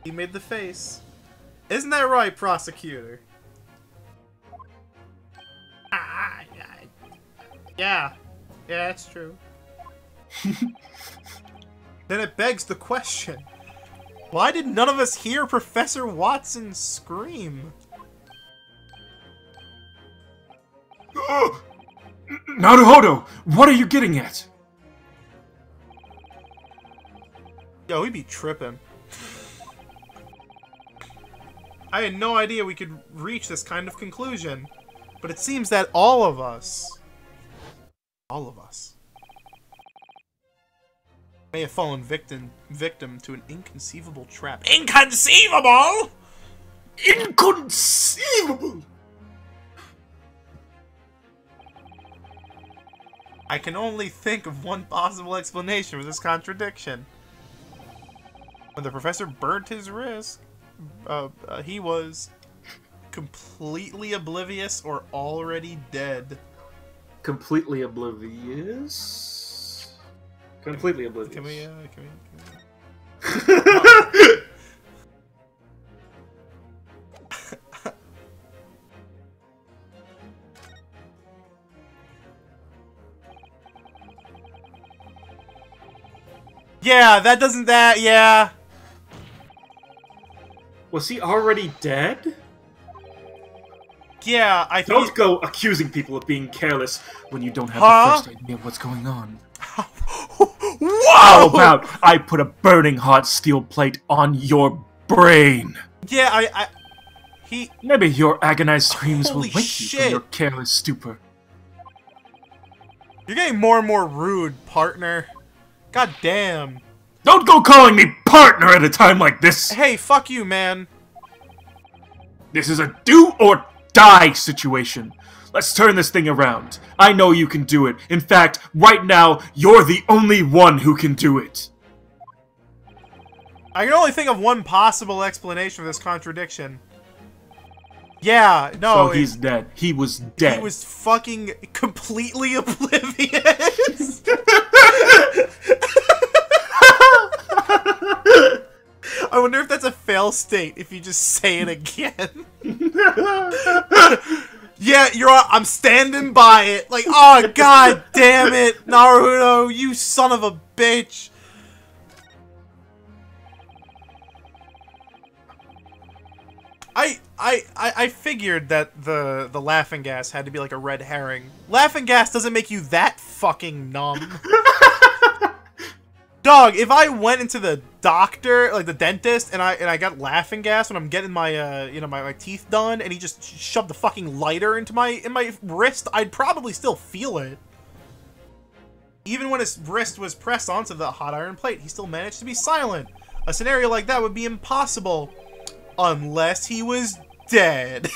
He made the face. Isn't that right, prosecutor? Yeah. Yeah, that's true. Then it begs the question, why did none of us hear Professor Watson scream? Naruhodō, what are you getting at? Yo, we be tripping. I had no idea we could reach this kind of conclusion, but it seems that all of us may have fallen victim to an inconceivable trap. Inconceivable? Inconceivable! I can only think of one possible explanation for this contradiction. When the professor burnt his wrist, he was completely oblivious or already dead. Completely oblivious? Completely oblivious. Can we... Yeah, that doesn't that, yeah. Was he already dead? Yeah, I think... Don't go accusing people of being careless when you don't have the first idea of what's going on. Whoa! How about I put a burning hot steel plate on your brain? Yeah, Maybe your agonized screams will Holy wake you shit. from your careless stupor. You're getting more and more rude, partner. God damn. Don't go calling me partner at a time like this! Hey, fuck you, man. This is a do or die situation. Let's turn this thing around. I know you can do it. In fact, right now, you're the only one who can do it. I can only think of one possible explanation for this contradiction. Yeah, no. So he's dead. He was dead. He was fucking completely oblivious. I wonder if that's a fail state if you just say it again. Yeah, I'm standing by it. Like, oh, god damn it, Naruto, you son of a bitch. I figured that the laughing gas had to be like a red herring. Laughing gas doesn't make you that fucking numb. Dog, if I went into the doctor, like the dentist, and I got laughing gas when I'm getting my my teeth done, and he just shoved the fucking lighter into my wrist, I'd probably still feel it. Even when his wrist was pressed onto the hot iron plate, he still managed to be silent. A scenario like that would be impossible unless he was dead.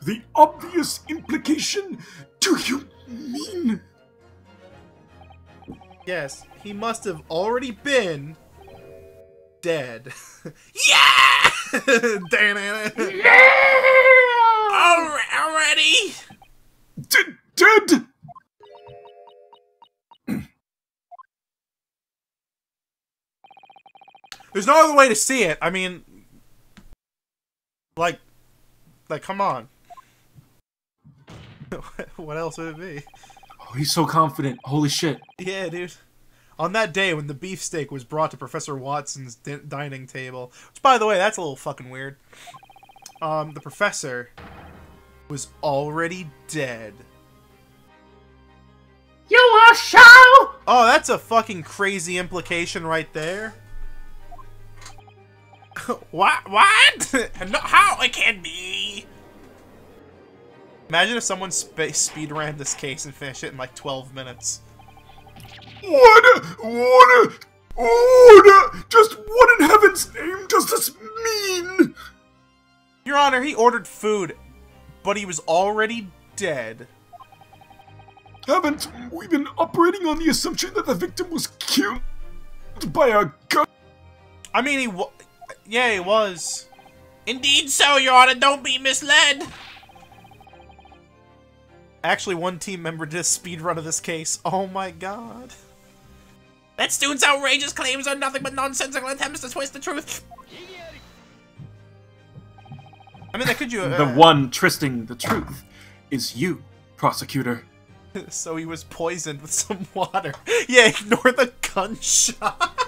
The obvious implication? Do you mean? Yes, he must have already been dead. Yeah! Yeah! Already? Dead? There's no other way to see it. I mean, like, come on. What else would it be? Oh, he's so confident. Holy shit. Yeah, dude. On that day when the beefsteak was brought to Professor Watson's dining table, which, by the way, that's a little fucking weird. The professor was already dead. You are so... Oh, that's a fucking crazy implication right there. What? No, how? It can't be. Imagine if someone speedran this case and finished it in like 12 minutes. What? Just what in heaven's name does this mean? Your Honor, he ordered food, but he was already dead. Haven't we been operating on the assumption that the victim was killed by a gun? I mean, yeah, he was. Indeed so, Your Honor. Don't be misled. Actually, one team member did a speedrun of this case. Oh my god. That student's outrageous claims are nothing but nonsensical attempts to twist the truth. I mean, that could you... The one twisting the truth is you, prosecutor. So he was poisoned with some water. Yeah, ignore the gunshot.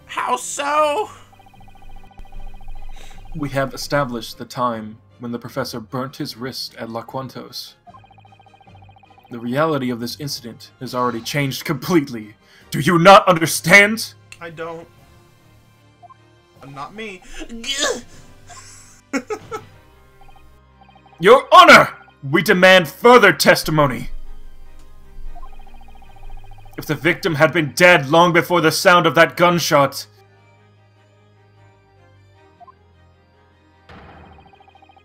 How so? We have established the time when the professor burnt his wrist at La Quantos. The reality of this incident has already changed completely. Do you not understand? I don't. Not me. Your Honor! We demand further testimony! If the victim had been dead long before the sound of that gunshot,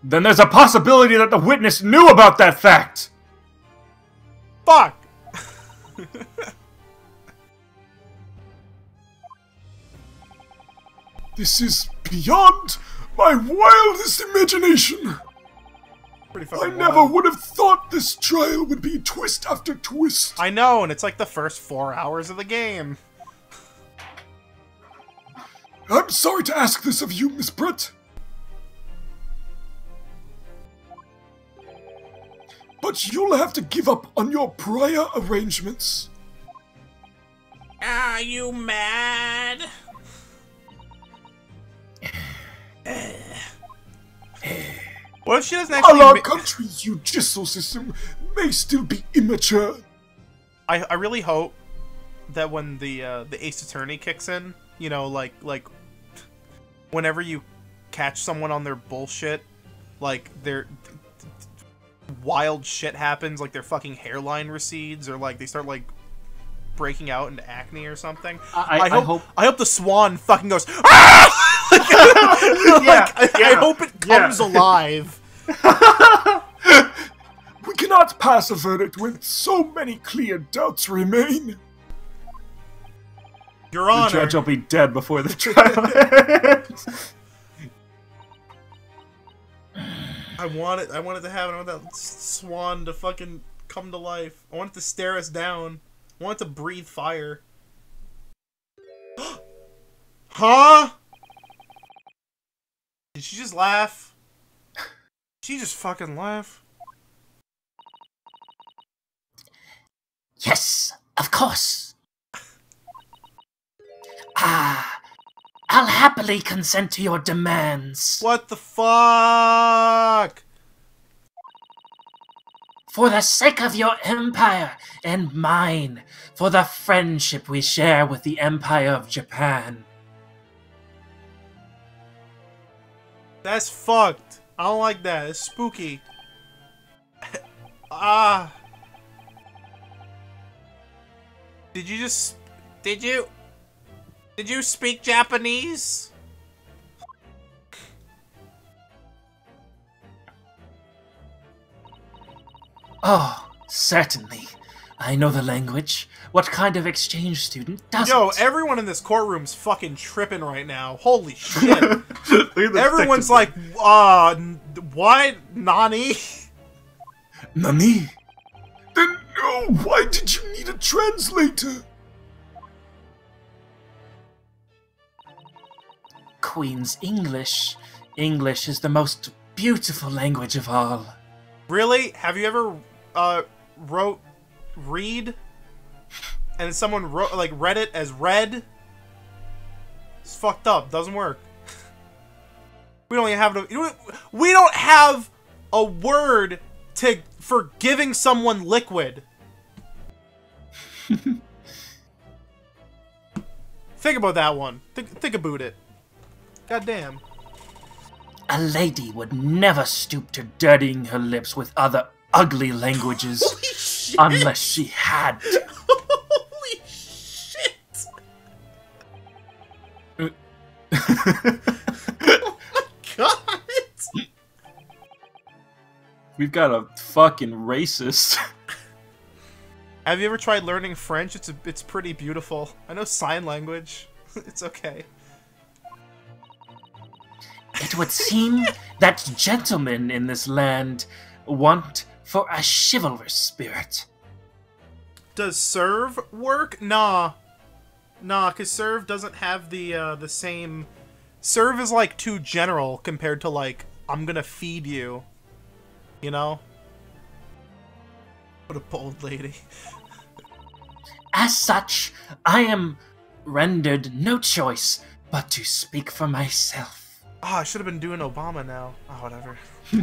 then there's a possibility that the witness knew about that fact! Fuck! This is beyond my wildest imagination! Pretty I fucking never wild. would have thought this trial would be twist after twist. I know, and it's like the first 4 hours of the game. I'm sorry to ask this of you, Miss Brett. But you'll have to give up on your prior arrangements. Are you mad? What if she doesn't While our actually... country's judicial system may still be immature. I really hope that when the Ace Attorney kicks in, you know, like whenever you catch someone on their bullshit, like their wild shit happens, like their fucking hairline recedes, or like they start like breaking out into acne or something. I hope the swan fucking goes. Ah! I hope it comes alive. We cannot pass a verdict when so many clear doubts remain. Your Honor. The judge will be dead before the trial ends. I want it to happen. I want that swan to fucking come to life. I want it to stare us down. I want it to breathe fire. Huh? Did she just laugh? She just fucking laugh. Yes, of course. I'll happily consent to your demands. What the fuck? For the sake of your empire and mine, for the friendship we share with the Empire of Japan. That's fucked. I don't like that. It's spooky. Ah. Did you? Did you speak Japanese? Oh, certainly. I know the language. What kind of exchange student doesn't? Yo, everyone in this courtroom's fucking tripping right now. Holy shit. Everyone's like, what? Nani? Nani? Then why did you need a translator? Queen's English. English is the most beautiful language of all. Really? Have you ever, read? And someone read it as read? It's fucked up. Doesn't work. We don't have a word for giving someone liquid. Think about that one. Think about it. Goddamn. A lady would never stoop to dirtying her lips with other ugly languages. Holy shit! Unless she had to. Holy shit! Oh my god! We've got a fucking racist. Have you ever tried learning French? It's pretty beautiful. I know sign language. It's okay. It would seem that gentlemen in this land want for a chivalrous spirit. Does serve work? Nah, cause serve doesn't have the same. Serve is like too general compared to like I'm gonna feed you. You know? What a bold lady. As such, I am rendered no choice but to speak for myself. Oh, I should have been doing Obama now. Oh, whatever.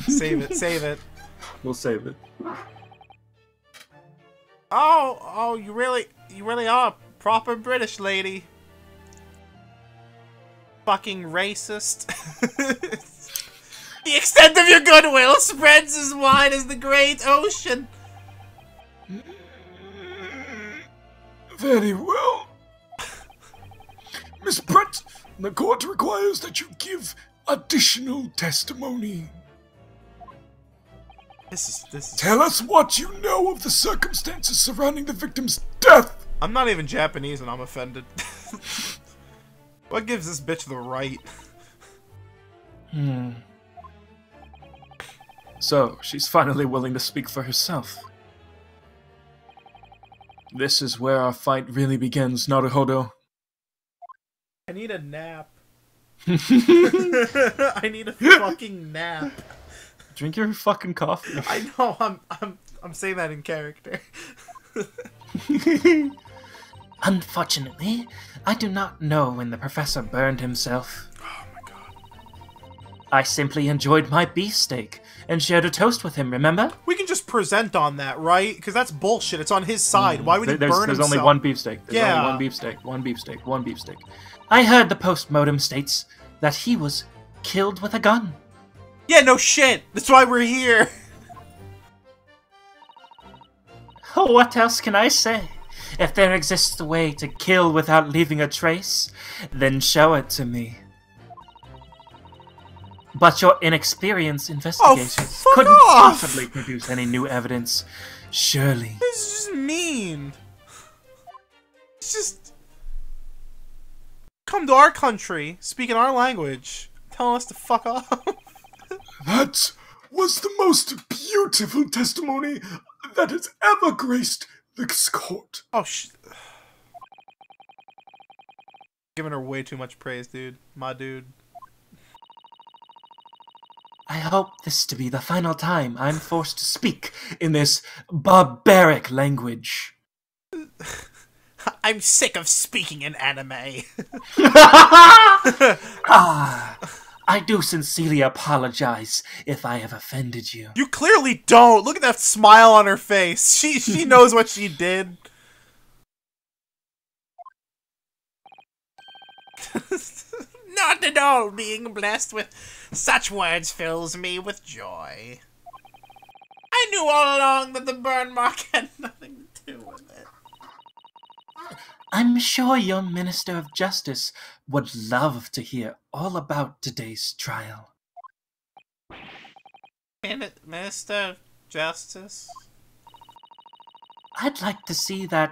Save it, save it. We'll save it. Oh, you really are a proper British lady. Fucking racist. The extent of your goodwill spreads as wide as the great ocean. Very well. Miss Brett, the court requires that you give additional testimony. This is. Tell us what you know of the circumstances surrounding the victim's death. I'm not even Japanese and I'm offended. What gives this bitch the right? So, she's finally willing to speak for herself. This is where our fight really begins, Naruhodō. I need a nap. I need a fucking nap. Drink your fucking coffee. I know. I'm saying that in character. Unfortunately, I do not know when the professor burned himself. Oh my god. I simply enjoyed my beefsteak and shared a toast with him, remember? We can just present on that, right? Because that's bullshit. It's on his side. Why would he burn himself? There's only one beefsteak. There's Yeah. only one beefsteak. One beefsteak. One beefsteak. I heard the post-mortem states that he was killed with a gun. Yeah, no shit. That's why we're here. What else can I say? If there exists a way to kill without leaving a trace, then show it to me. But your inexperienced investigators fuck couldn't off! possibly produce any new evidence. Surely. This is just mean. It's just come to our country, speaking our language, telling us to fuck off. That was the most beautiful testimony that has ever graced this court. Oh giving her way too much praise, dude. My dude. I hope this to be the final time I'm forced to speak in this barbaric language. I'm sick of speaking in anime. I do sincerely apologize if I have offended you. You clearly don't. Look at that smile on her face. She knows what she did. Not at all. Being blessed with such words fills me with joy. I knew all along that the burn mark had nothing to do with it. I'm sure your Minister of Justice would love to hear all about today's trial. Minister of Justice? I'd like to see the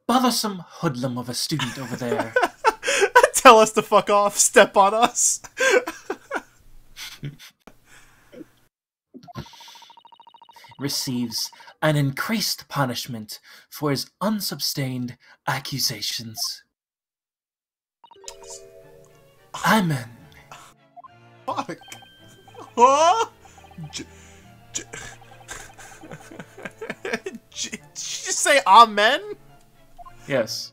bothersome hoodlum of a student over there. Tell us to fuck off, step on us. Receives an increased punishment for his unsustained accusations. Amen. Fuck. Huh? Did you just say amen? Yes.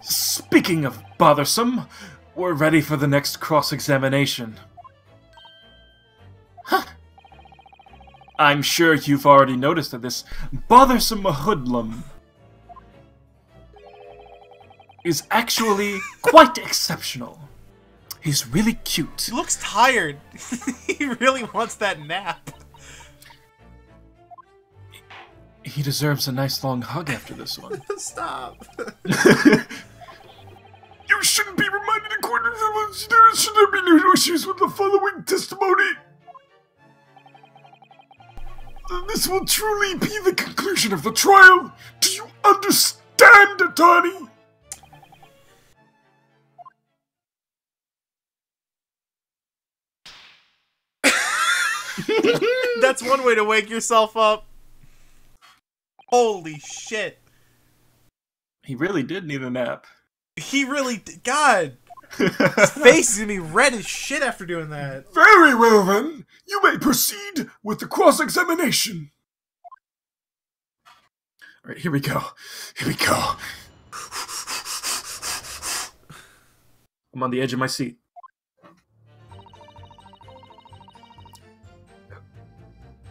Speaking of bothersome, we're ready for the next cross-examination. Huh. I'm sure you've already noticed that this bothersome hoodlum is actually quite exceptional. He's really cute. He looks tired. He really wants that nap. He deserves a nice long hug after this one. Stop. You shouldn't be reminded according to the there should be no issues with the following testimony. This will truly be the conclusion of the trial. Do you understand, attorney? That's one way to wake yourself up. Holy shit. He really did need a nap. He really did. God. His face is gonna be red as shit after doing that. Very well then. You may proceed with the cross-examination. Alright, here we go. Here we go. I'm on the edge of my seat.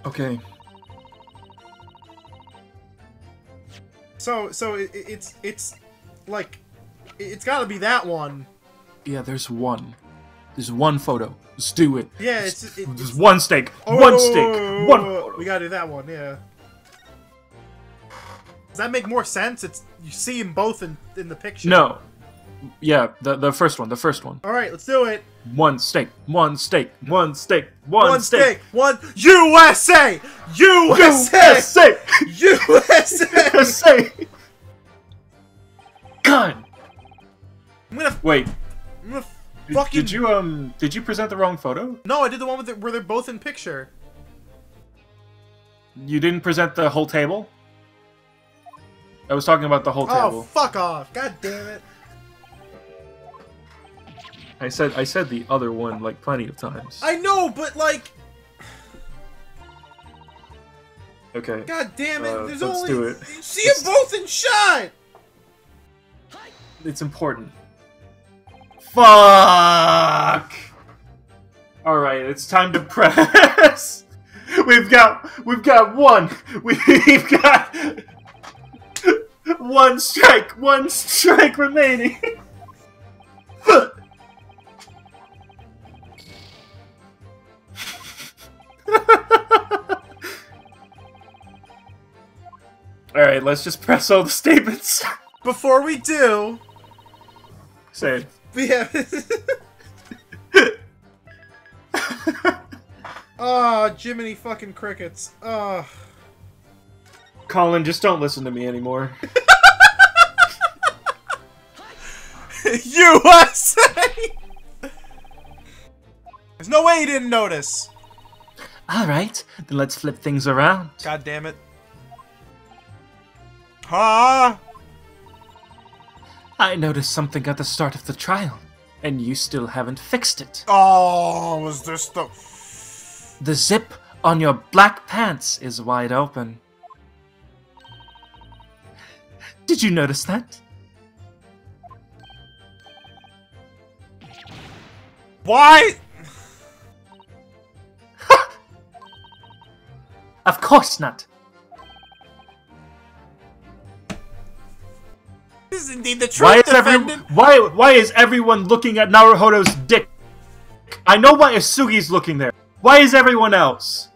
Okay. So it's like it's got to be that one. Yeah, there's one. There's one photo. Let's do it. Yeah, there's one stake. One stake. One photo. We gotta do that one. Yeah. Does that make more sense? It's you see them both in the picture. No. Yeah, the first one. The first one. All right, let's do it. One stake. One stake. One stake. One stake. One USA. USA. USA. USA. Gun. I'm gonna wait. I'm gonna fucking. Did you present the wrong photo? No, I did the one with where they're both in picture. You didn't present the whole table? I was talking about the whole table. Oh, fuck off. God damn it. I said the other one like plenty of times. I know, but like okay. God damn it. There's let's only do it. You see them both in shot. It's important. Fuck! Alright, it's time to press! We've got one! We've got one strike remaining! Alright, let's just press all the statements. Before we do... Say it. Yeah. Oh, Jiminy fucking crickets. Oh. Colin, just don't listen to me anymore. USA! There's no way he didn't notice. Alright, then let's flip things around. God damn it. Huh? I noticed something at the start of the trial, and you still haven't fixed it. Oh, was this the... The zip on your black pants is wide open. Did you notice that? Why? Of course not. This is indeed the truth, defendant. Why is everyone looking at Naruhodō's dick? I know why Asugi's looking there. Why is everyone else?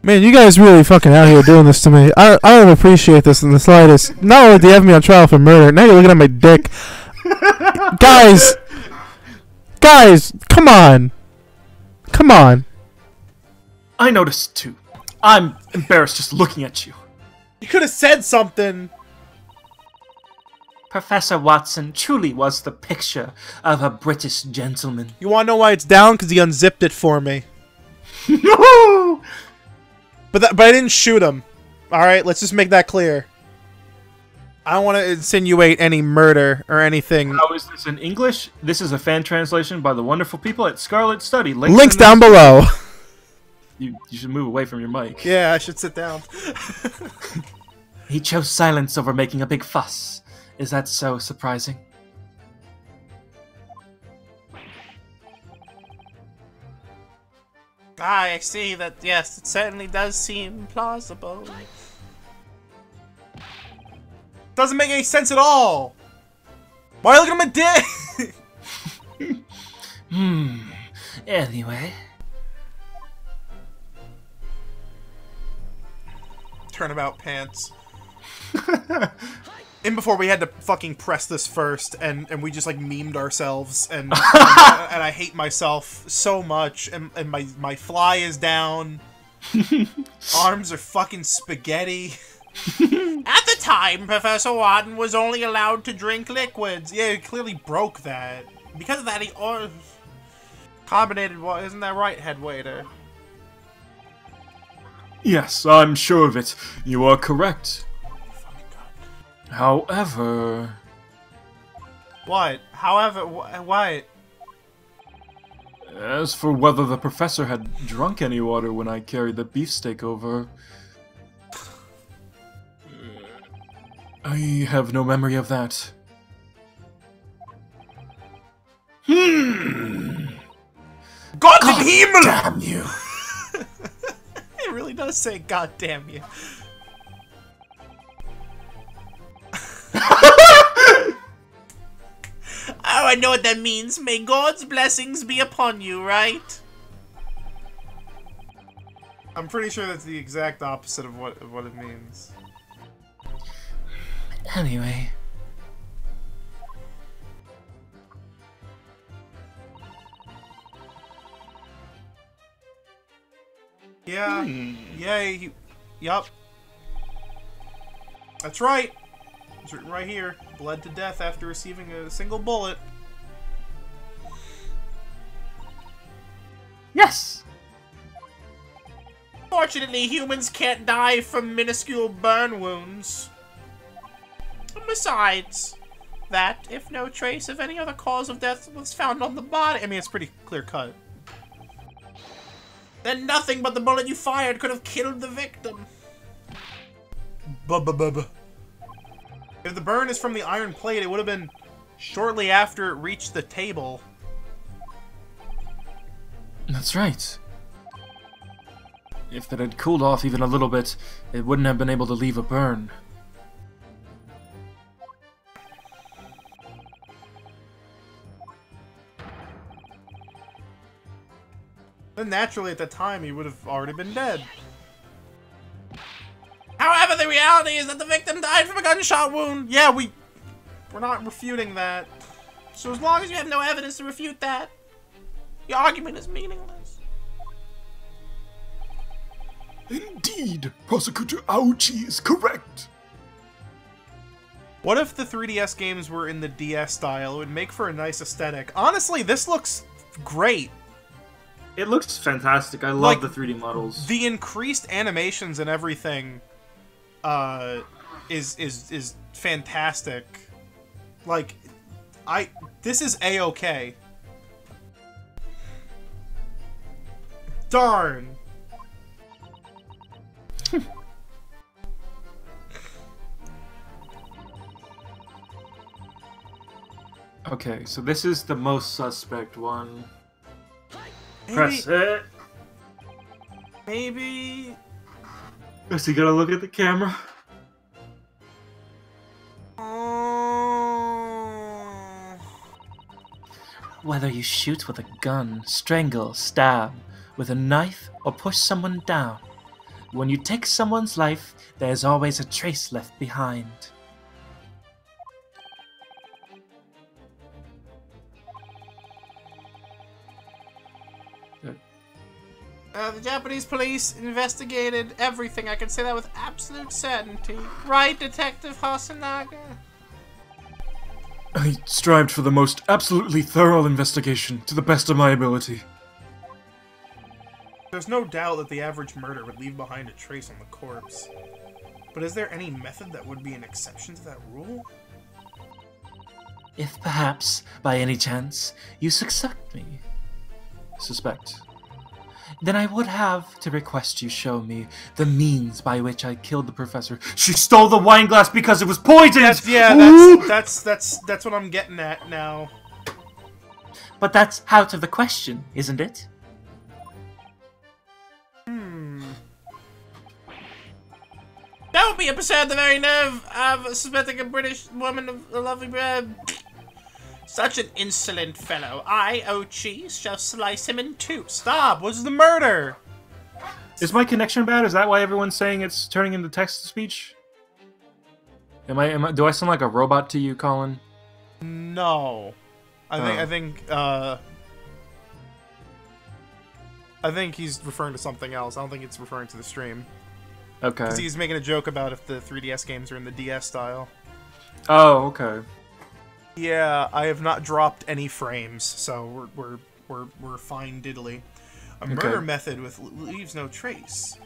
Man, you guys really fucking out here doing this to me. I don't appreciate this in the slightest. Not only do you have me on trial for murder, now you're looking at my dick. Guys, come on. Come on. I noticed too. I'm embarrassed just looking at you. You could have said something. Professor Watson truly was the picture of a British gentleman. You want to know why it's down? Because he unzipped it for me. No! But I didn't shoot him. Alright, let's just make that clear. I don't want to insinuate any murder or anything. How is this in English? This is a fan translation by the wonderful people at Scarlet Study. Links down below. You should move away from your mic. Yeah, I should sit down. He chose silence over making a big fuss. Is that so surprising? I see that, yes, it certainly does seem plausible. Doesn't make any sense at all. Why are you looking at my dick? Anyway. Turnabout pants. And before we had to fucking press this first, and we just like memed ourselves, and I hate myself so much, and my fly is down. Arms are fucking spaghetti. At the time, Professor Watson was only allowed to drink liquids. Yeah, he clearly broke that. Because of that, he carbonated water. Isn't that right, head waiter? Yes, I'm sure of it. You are correct. However... What? However, what? As for whether the professor had drunk any water when I carried the beefsteak over... I have no memory of that. God Damn you! It really does say God damn you. Oh, I know what that means. May God's blessings be upon you, right? I'm pretty sure that's the exact opposite of what it means. Anyway. Yeah. Yay. Yup. That's right. It's written right here. Bled to death after receiving a single bullet. Yes! Fortunately, humans can't die from minuscule burn wounds. And besides that, if no trace of any other cause of death was found on the body, I mean, it's pretty clear cut. then nothing but the bullet you fired could have killed the victim. If the burn is from the iron plate, it would have been shortly after it reached the table. That's right. If it had cooled off even a little bit, it wouldn't have been able to leave a burn. Then naturally, at that time, he would have already been dead. However, the reality is that the victim died from a gunshot wound. Yeah, we're not refuting that. So as long as you have no evidence to refute that, your argument is meaningless. Indeed, Prosecutor Aochi is correct. What if the 3DS games were in the DS style? It would make for a nice aesthetic. Honestly, this looks great. It looks fantastic. I love Like, the 3D models. The increased animations and everything is fantastic. Like, this is A-okay. Darn. Okay, so this is the most suspect one. Maybe, Press it. maybe... Is he gonna look at the camera? Whether you shoot with a gun, strangle, stab, with a knife, or push someone down, When you take someone's life, there's always a trace left behind. The Japanese police investigated everything. I can say that with absolute certainty. Right, Detective Hasanaga? I strived for the most absolutely thorough investigation, to the best of my ability. There's no doubt that the average murder would leave behind a trace on the corpse. But is there any method that would be an exception to that rule? If perhaps, by any chance, you suspect me, then I would have to request you show me the means by which I killed the professor. She stole the wine glass because it was poisoned! That's what I'm getting at now. But that's out of the question, isn't it? Don't be absurd, the very nerve of suspecting a British woman of a lovely bread. Such an insolent fellow. I, Ochi, shall slice him in two. Stop! What's the murder? Is my connection bad? Is that why everyone's saying it's turning into text-to-speech? Do I sound like a robot to you, Colin? No. I think he's referring to something else. I don't think it's referring to the stream. Okay. Because he's making a joke about if the 3DS games are in the DS style. Oh, okay. Yeah, I have not dropped any frames, so we're fine diddly. A murder method with leaves no trace.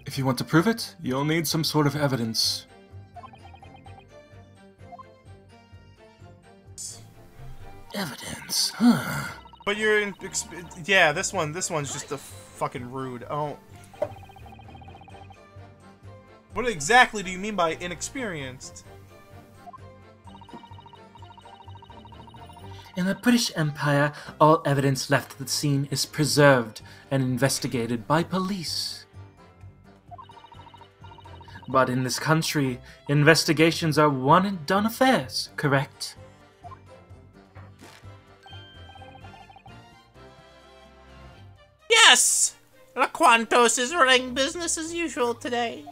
If you want to prove it, you'll need some sort of evidence. Evidence, huh? But you're in, yeah, this one's just a fucking rude. Oh. What exactly do you mean by inexperienced? In the British Empire, all evidence left at the scene is preserved and investigated by police. But in this country, investigations are one-and-done affairs, correct? Yes! La Quantos is running business as usual today.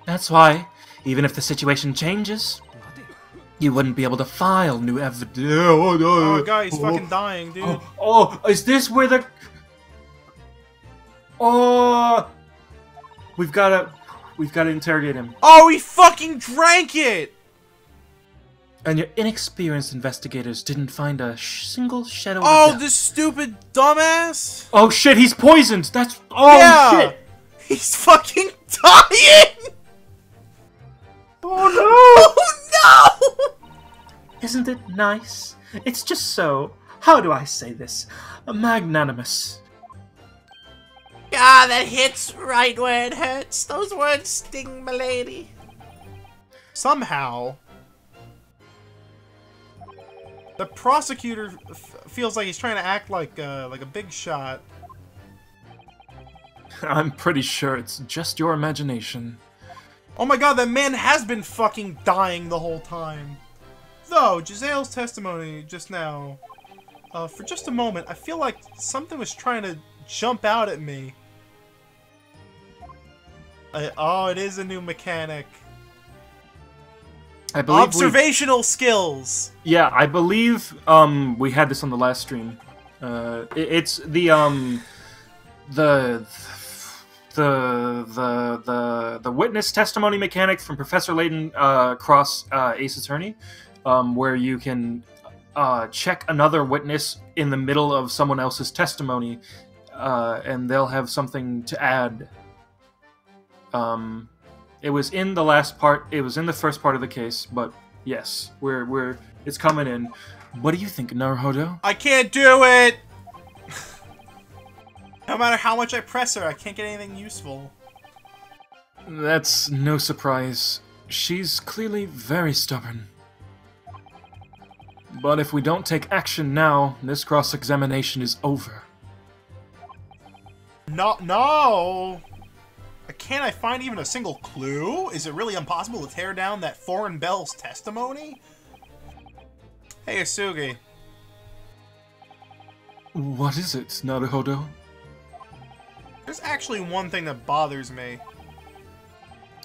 That's why, even if the situation changes, you wouldn't be able to file new evidence. Oh, guy, he's fucking dying, dude. Oh, is this where the... Oh! We've gotta interrogate him. Oh, he fucking drank it! And your inexperienced investigators didn't find a single shadow of Oh, doubt. this stupid dumbass! Oh shit, he's poisoned! That's... Oh Yeah! shit! He's fucking dying! Oh no! Oh no! Isn't it nice? It's just so, how do I say this, magnanimous. Ah, that hits right where it hurts. Those words sting, milady. Somehow, the prosecutor feels like he's trying to act like a big shot. I'm pretty sure it's just your imagination. Oh my god, that man has been fucking dying the whole time. Though, Giselle's testimony just now, for just a moment, I feel like something was trying to jump out at me. Oh, it is a new mechanic. I believe Observational skills! Yeah, I believe we had this on the last stream. It's the witness testimony mechanic from Professor Layton Cross Ace Attorney, where you can check another witness in the middle of someone else's testimony, and they'll have something to add. It was in the last part. It was in the first part of the case, but yes, it's coming in. What do you think, Naruhodō? I can't do it! No matter how much I press her, I can't get anything useful. That's no surprise. She's clearly very stubborn. But if we don't take action now, this cross-examination is over. No! Can't I find even a single clue? Is it really impossible to tear down that foreign bell's testimony? Hey, Asugi. What is it, Naruhodō? There's actually one thing that bothers me.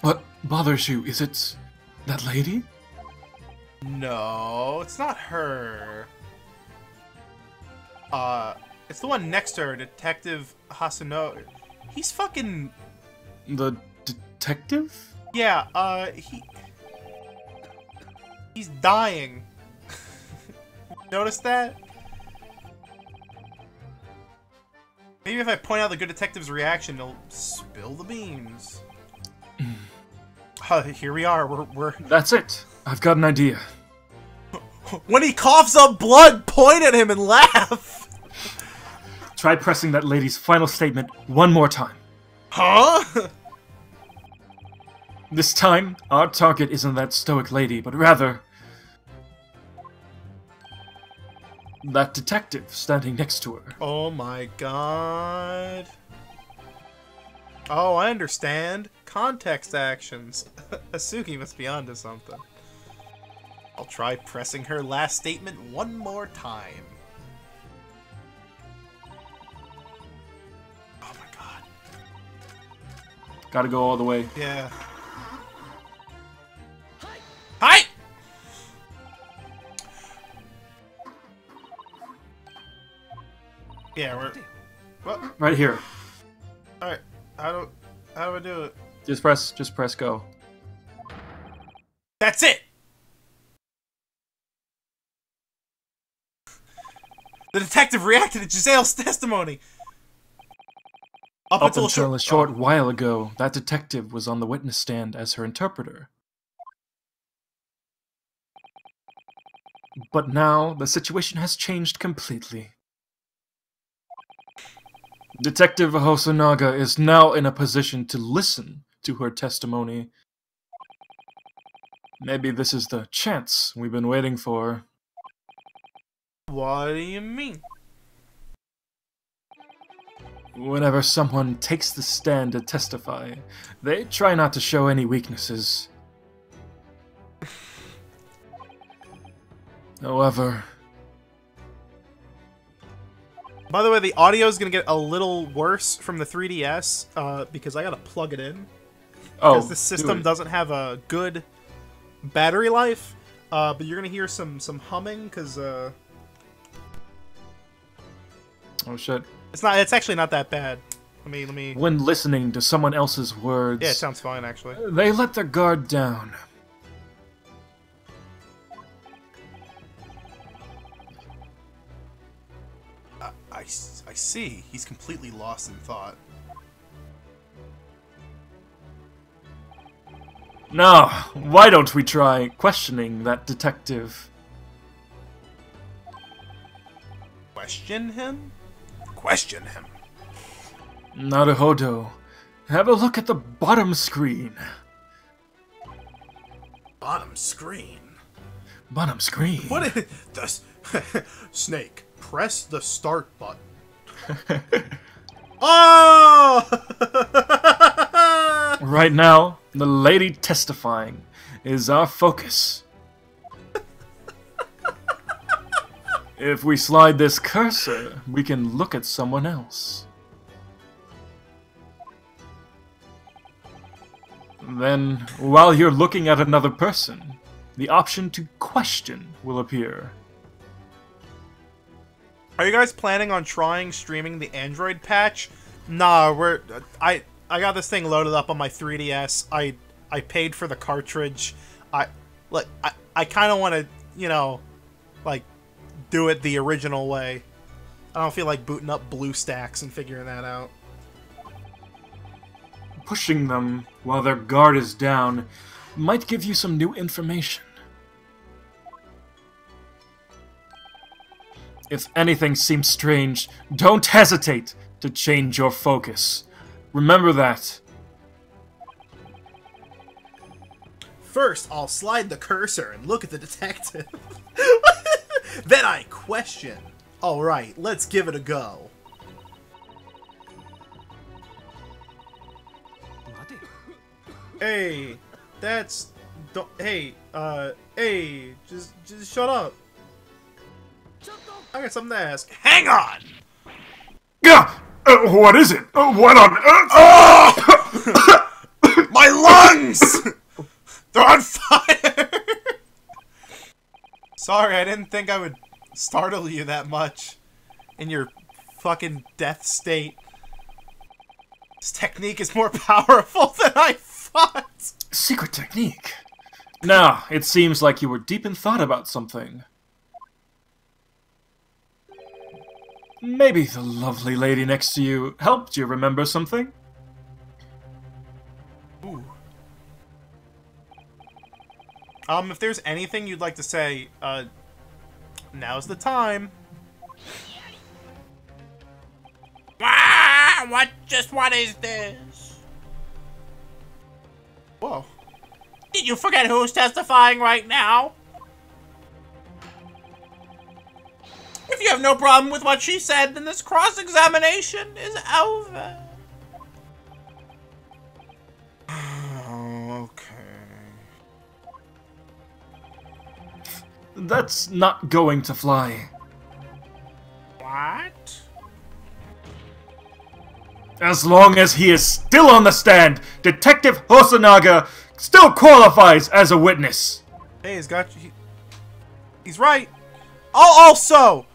What bothers you? Is it that lady? No, it's not her. It's the one next to her, Detective Hasuno. He's fucking... The detective? Yeah, he's dying. Notice that? Maybe if I point out the good detective's reaction, he'll spill the beans. Here we are, we're... That's it. I've got an idea. When he coughs up blood, point at him and laugh! Try pressing that lady's final statement one more time. Huh? This time, our target isn't that stoic lady, but rather... that detective standing next to her. Oh my god. Oh, I understand. Context actions. Asuki must be onto something. I'll try pressing her last statement one more time. Oh my god. Gotta go all the way. Yeah. Hi! Yeah, we're... What? Right here. Alright. How do I do it? Just press go. That's it! The detective reacted to Giselle's testimony! Up Up until a short while ago, that detective was on the witness stand as her interpreter. But now, the situation has changed completely. Detective Hosonaga is now in a position to listen to her testimony. Maybe this is the chance we've been waiting for. What do you mean? Whenever someone takes the stand to testify, they try not to show any weaknesses. However... By the way, the audio is going to get a little worse from the 3DS, because I got to plug it in. Because the system doesn't have a good battery life. But you're going to hear some humming, because... Oh shit. It's actually not that bad. Let me... When listening to someone else's words... Yeah, it sounds fine, actually. They let their guard down. I see. He's completely lost in thought. Now, why don't we try questioning that detective? Question him? Question him. Naruhodō, have a look at the bottom screen. Bottom screen? Bottom screen? What is this? Snake, press the start button. Oh! Right now, the lady testifying is our focus. If we slide this cursor, we can look at someone else. Then, while you're looking at another person, the option to question will appear. Are you guys planning on trying streaming the Android patch? Nah, I got this thing loaded up on my 3DS. I paid for the cartridge. I kind of want to, you know, like, do it the original way. I don't feel like booting up BlueStacks and figuring that out. Pushing them while their guard is down might give you some new information. If anything seems strange, don't hesitate to change your focus. Remember that. First, I'll slide the cursor and look at the detective. Then I question. Alright, let's give it a go. Hey, that's... Hey, just shut up. I got something to ask. Hang on! Gah! What is it? What on earth? My lungs! They're on fire! Sorry, I didn't think I would startle you that much in your fucking death state. This technique is more powerful than I thought. Secret technique. Now, it seems like you were deep in thought about something. Maybe the lovely lady next to you helped you remember something? Ooh. If there's anything you'd like to say, now's the time. Ah, what is this? Whoa. Did you forget who's testifying right now? If you have no problem with what she said, then this cross-examination is over. Okay. That's not going to fly. What? As long as he is still on the stand, Detective Hosonaga still qualifies as a witness. Hey, he's right. Oh, also,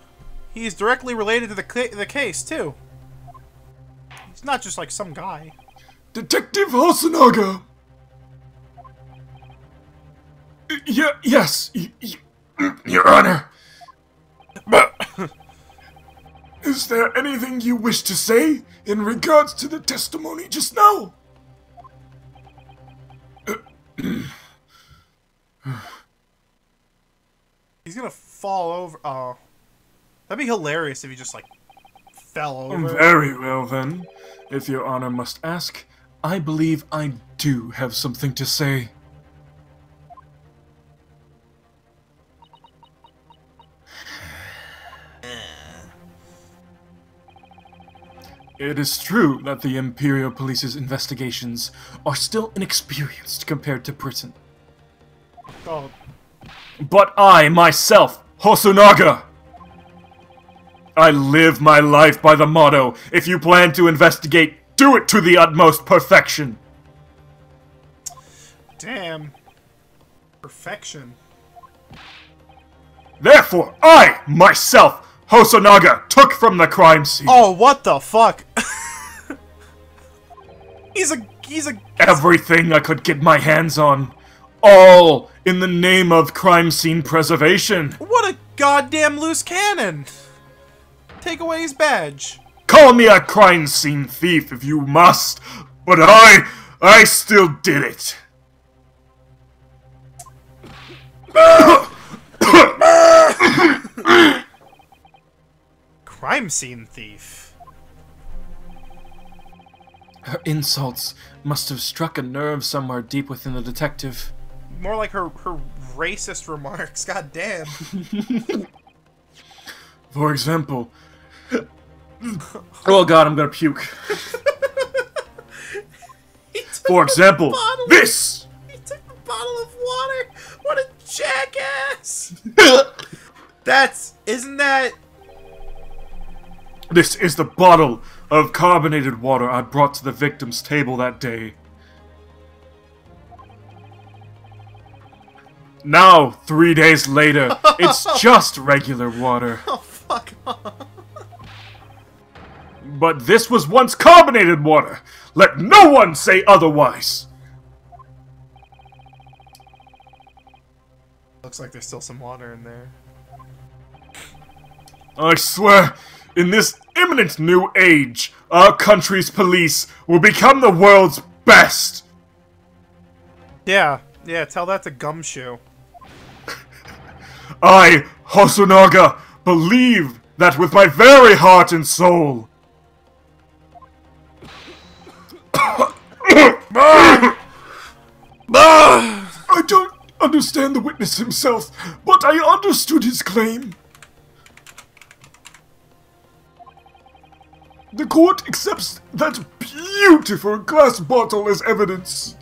he's directly related to the case, too. He's not just like some guy. Detective Hosonaga! Yes, Your Honor. Is there anything you wish to say in regards to the testimony just now? He's gonna fall over. Oh. That'd be hilarious if he just, like, fell over. Very well, then. If Your Honor must ask, I believe I do have something to say. It is true that the Imperial Police's investigations are still inexperienced compared to Britain. Oh. But I, myself, Hosonaga, I live my life by the motto, if you plan to investigate, do it to the utmost perfection. Damn. Perfection. Therefore, I, myself, Hosonaga, took from the crime scene. Oh, what the fuck? he's a... Everything I could get my hands on. All in the name of crime scene preservation. What a goddamn loose cannon! Take away his badge. Call me a crime scene thief if you must, but I still did it. Crime scene thief. Her insults must have struck a nerve somewhere deep within the detective. More like her racist remarks. God damn. For example... Oh god, I'm gonna puke. For example, this! He took the bottle of water! What a jackass! Isn't that... This is the bottle of carbonated water I brought to the victim's table that day. Now, 3 days later, it's just regular water. Oh, fuck off. But this was once carbonated water! Let no one say otherwise! Looks like there's still some water in there. I swear, in this imminent new age, our country's police will become the world's best! Yeah, tell that to Gumshoe. I, Hosonaga, believe that with my very heart and soul. I don't understand the witness himself, but I understood his claim. The court accepts that beautiful glass bottle as evidence.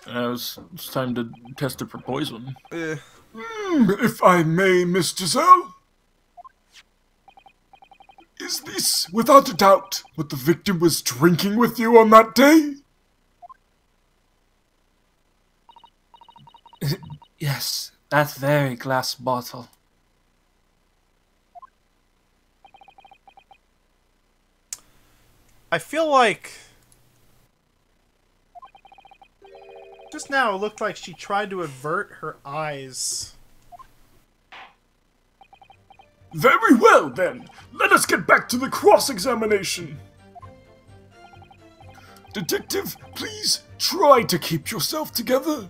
It's time to test it for poison. If I may, Miss Giselle. Is this, without a doubt, what the victim was drinking with you on that day? Yes, that very glass bottle. I feel like... Just now, it looked like she tried to avert her eyes. Very well, then. Let us get back to the cross-examination. Detective, please try to keep yourself together.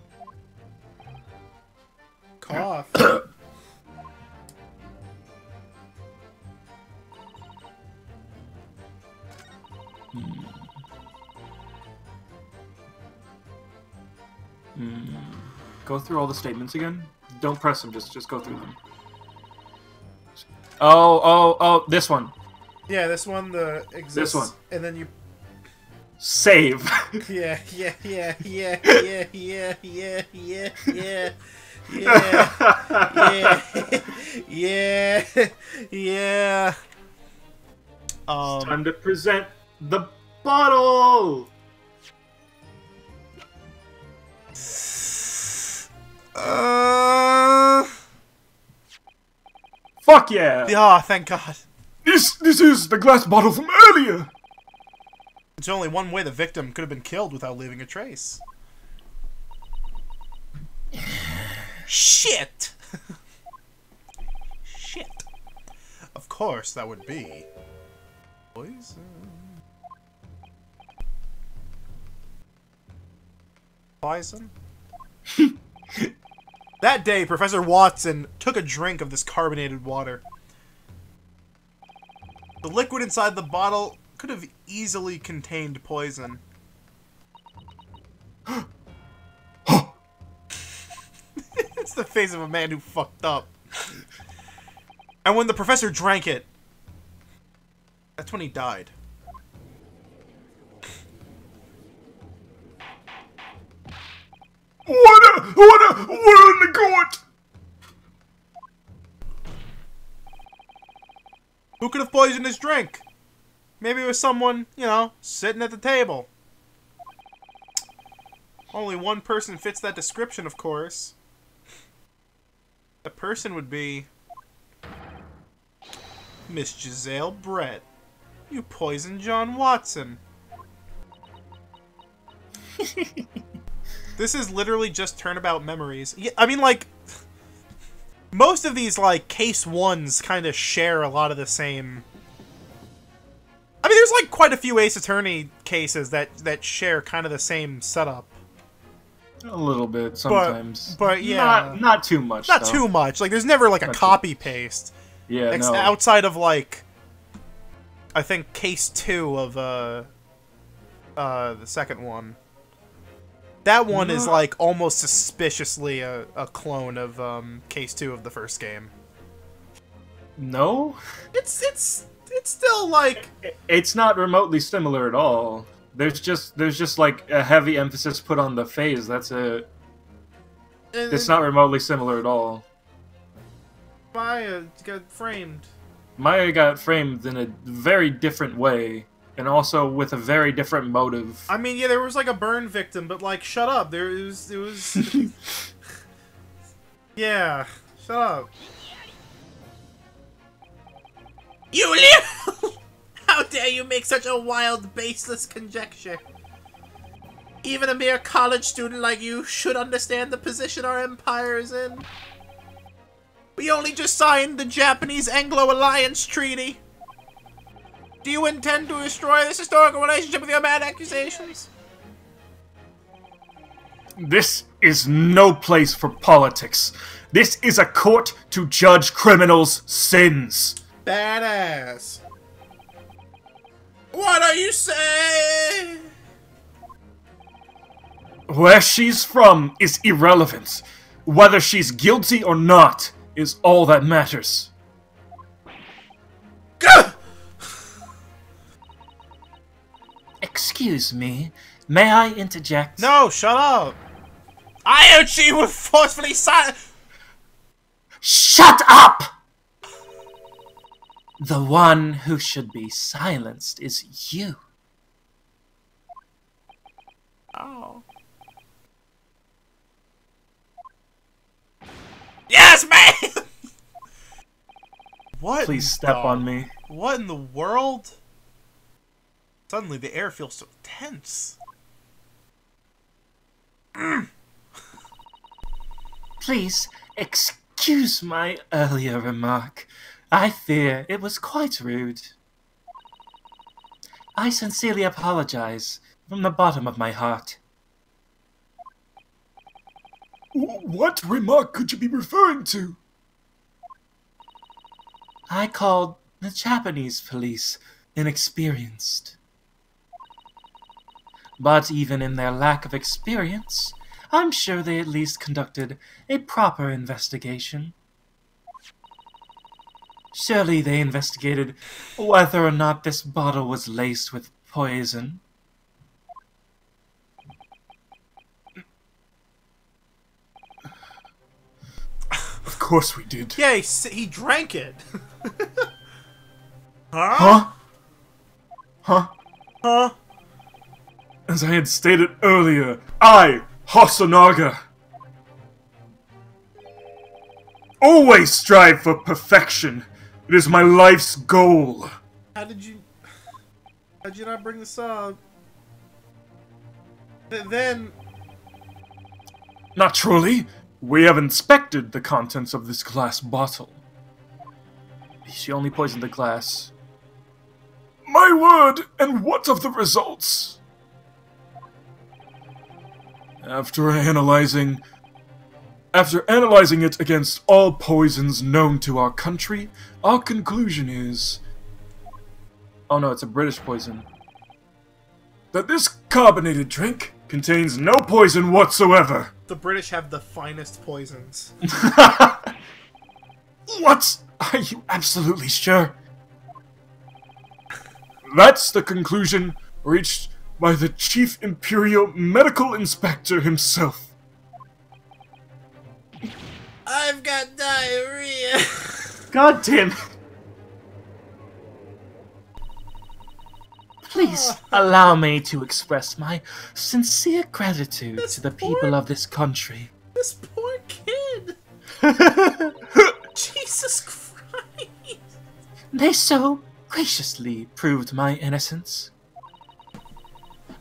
Cough. Go through all the statements again. Don't press them. Just go through them. Oh! This one. Yeah, this one exists. This one. And then you... Save. Yeah. It's time to present the bottle. Fuck yeah! Oh, thank God. This is the glass bottle from earlier. There's only one way the victim could have been killed without leaving a trace. Shit! Shit. Of course, that would be... poison. Poison? That day, Professor Watson took a drink of this carbonated water. The liquid inside the bottle could have easily contained poison. It's the face of a man who fucked up. And when the professor drank it, that's when he died. What in the court? Who could have poisoned his drink? Maybe it was someone, you know, sitting at the table. Only one person fits that description, of course. The person would be... Miss Giselle Brett. You poisoned John Watson. This is literally just Turnabout Memories. Yeah, I mean, like... most of these, like, case ones kind of share a lot of the same... I mean, there's, like, quite a few Ace Attorney cases that share kind of the same setup. A little bit, sometimes. But yeah. Not too much, Not too much. Like, there's never, like, a copy-paste. Yeah, no. Outside of, like... I think case 2 of, the second one. That one is, like, almost suspiciously a clone of, case 2 of the first game. No? It's still, like... It's not remotely similar at all. There's just like a heavy emphasis put on the phase. That's it. It's not remotely similar at all. Maya got framed. Maya got framed in a very different way, and also with a very different motive. I mean, yeah, there was like a burn victim, but like, shut up. It was. Yeah, shut up. You live! How dare you make such a wild, baseless conjecture? Even a mere college student like you should understand the position our empire is in. We only just signed the Japanese Anglo Alliance Treaty. Do you intend to destroy this historical relationship with your mad accusations? This is no place for politics. This is a court to judge criminals' sins. Badass. What are you saying? Where she's from is irrelevant. Whether she's guilty or not is all that matters. Gah! Excuse me, may I interject? No, shut up. I urge you with forcefully silent. Shut up! The one who should be silenced is you. Oh. Yes, man! What? Please step on me. What in the world? Suddenly the air feels so tense. Please excuse my earlier remark. I fear it was quite rude. I sincerely apologize from the bottom of my heart. What remark could you be referring to? I called the Japanese police inexperienced. But even in their lack of experience, I'm sure they at least conducted a proper investigation. Surely they investigated whether or not this bottle was laced with poison. Of course we did. Yeah, he drank it. Huh? Huh? Huh? As I had stated earlier, I, Hosonaga, always strive for perfection. It is my life's goal. How'd you not bring this up? Then... Naturally, we have inspected the contents of this glass bottle. She only poisoned the glass. My word, and what of the results? After analyzing it against all poisons known to our country, our conclusion is... Oh no, it's a British poison. That this carbonated drink Contains no poison whatsoever. The British have the finest poisons. What? Are you absolutely sure? That's the conclusion reached by the Chief Imperial Medical Inspector himself. I've got diarrhea. God damn it. Please allow me to express my sincere gratitude to the people of this country. This poor kid. Jesus Christ. They so graciously proved my innocence.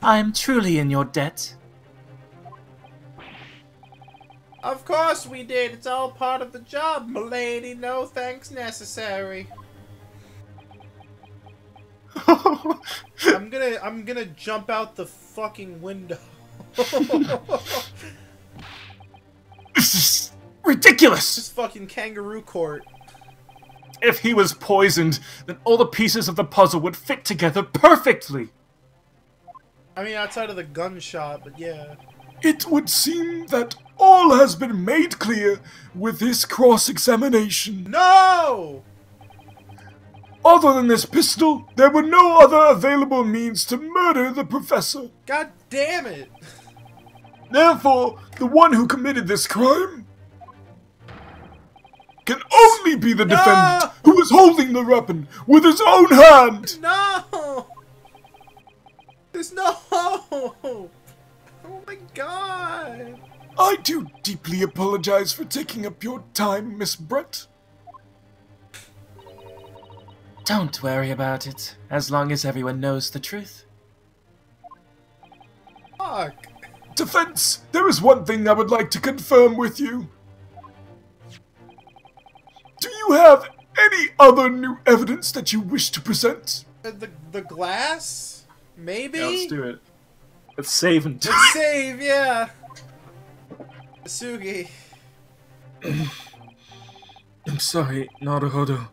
I am truly in your debt. Of course we did. It's all part of the job, milady. No thanks necessary. I'm gonna jump out the fucking window. This is ridiculous! This fucking kangaroo court. If he was poisoned, then all the pieces of the puzzle would fit together perfectly. I mean, outside of the gunshot, but yeah. It would seem that all has been made clear with this cross-examination. No! Other than this pistol, there were no other available means to murder the professor. God damn it! Therefore, the one who committed this crime can only be the defendant who is holding the weapon with his own hand. No! There's no hope! Oh my god! I do deeply apologize for taking up your time, Miss Brett. Don't worry about it, as long as everyone knows the truth. Fuck! Defense, there is one thing I would like to confirm with you. Do you have any other new evidence that you wish to present? The glass? Maybe? Yeah, let's do it. Let's save and do Let's save, yeah! Sugi. I'm sorry, Naruhodō.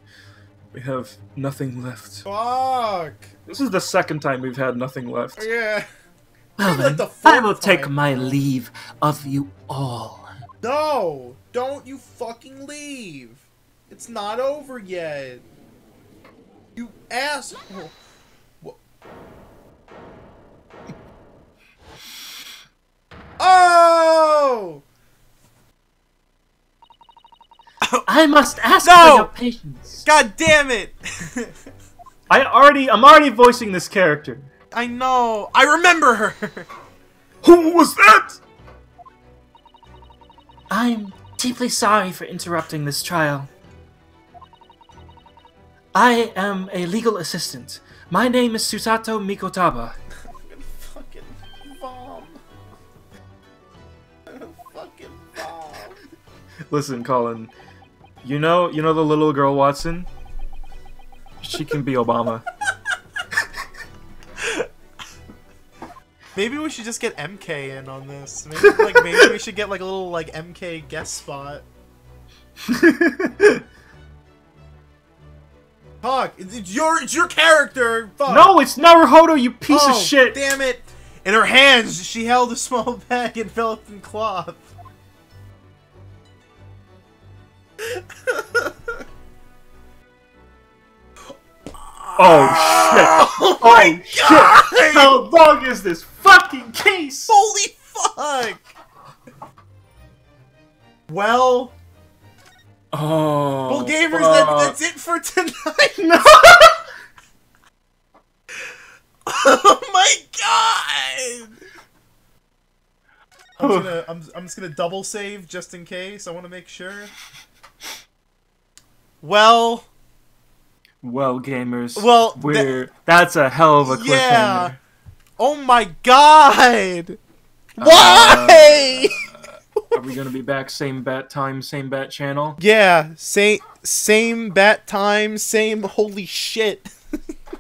We have nothing left. Fuck! This is the second time we've had nothing left. Yeah. Well Like then, the I will fourth take time. my leave of you all. No! Don't you fucking leave! It's not over yet! You asshole! Oh! I I must ask No! for your patience. God damn it! I'm already voicing this character. I know. I remember her. Who was that? I'm deeply sorry for interrupting this trial. I am a legal assistant. My name is Susato Mikotaba. Fucking bomb. Fucking bomb. Listen, Colin. You know the little girl Watson? She can be Obama. Maybe we should just get MK in on this. Maybe we should get like a little like MK guest spot. Fuck! It's your character. Fuck. No, it's Naruhodō, you piece Oh, of shit. damn it! In her hands, she held a small bag enveloped in cloth. Oh shit! Oh Shit! How long is this fucking case? Holy fuck! Well, Oh. gamers, that's it for tonight. No. Oh my god! I'm just gonna double save just in case. I want to make sure. Well, gamers. Well, that's a hell of a cliffhanger. yeah. Oh my god! Why? Are we gonna be back same bat time, same bat channel? Yeah, same bat time, same holy shit.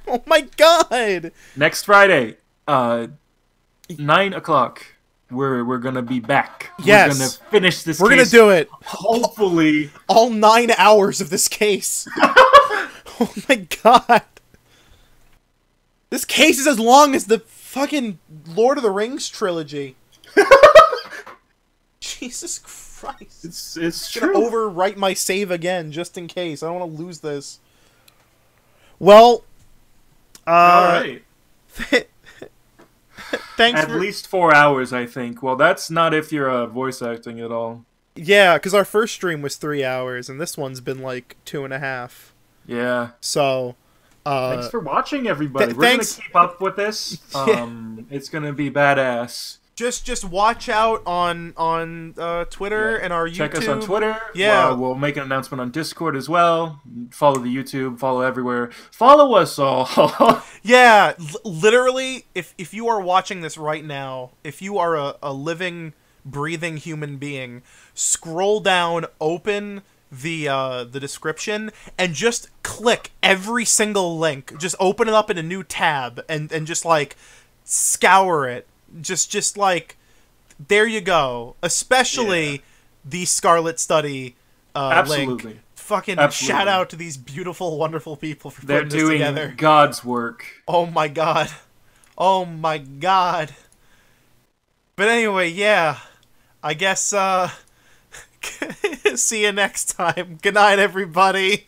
Oh my god! Next Friday, 9 o'clock. We're gonna be back. Yes. We're gonna finish this. We're case. gonna do it. Hopefully, All 9 hours of this case. Oh my god. This case is as long as the fucking Lord of the Rings trilogy. Jesus Christ. it's I'm gonna true. overwrite my save again just in case. I don't want to lose this. Well, All right. Thanks At for... least 4 hours, I think. Well, that's not if you're voice acting at all. Yeah, because our first stream was 3 hours, and this one's been like 2.5. Yeah. So, Thanks for watching, everybody. We're thanks. gonna keep up with this. It's gonna be badass. Just watch out on Twitter and our YouTube. Check us on Twitter. Yeah. We'll make an announcement on Discord as well. Follow the YouTube. Follow everywhere. Follow us all. Yeah, literally, if you are watching this right now, if you are a living, breathing human being, scroll down, open the description, and just click every single link. Just open it up in a new tab and just like scour it. Just like, there you go. Especially the Scarlet study Absolutely. link. Fucking Absolutely. shout out to these beautiful, wonderful people for They're putting this doing together. God's work. Oh my god. Oh my god. But anyway, yeah. I guess, see you next time. Good night, everybody.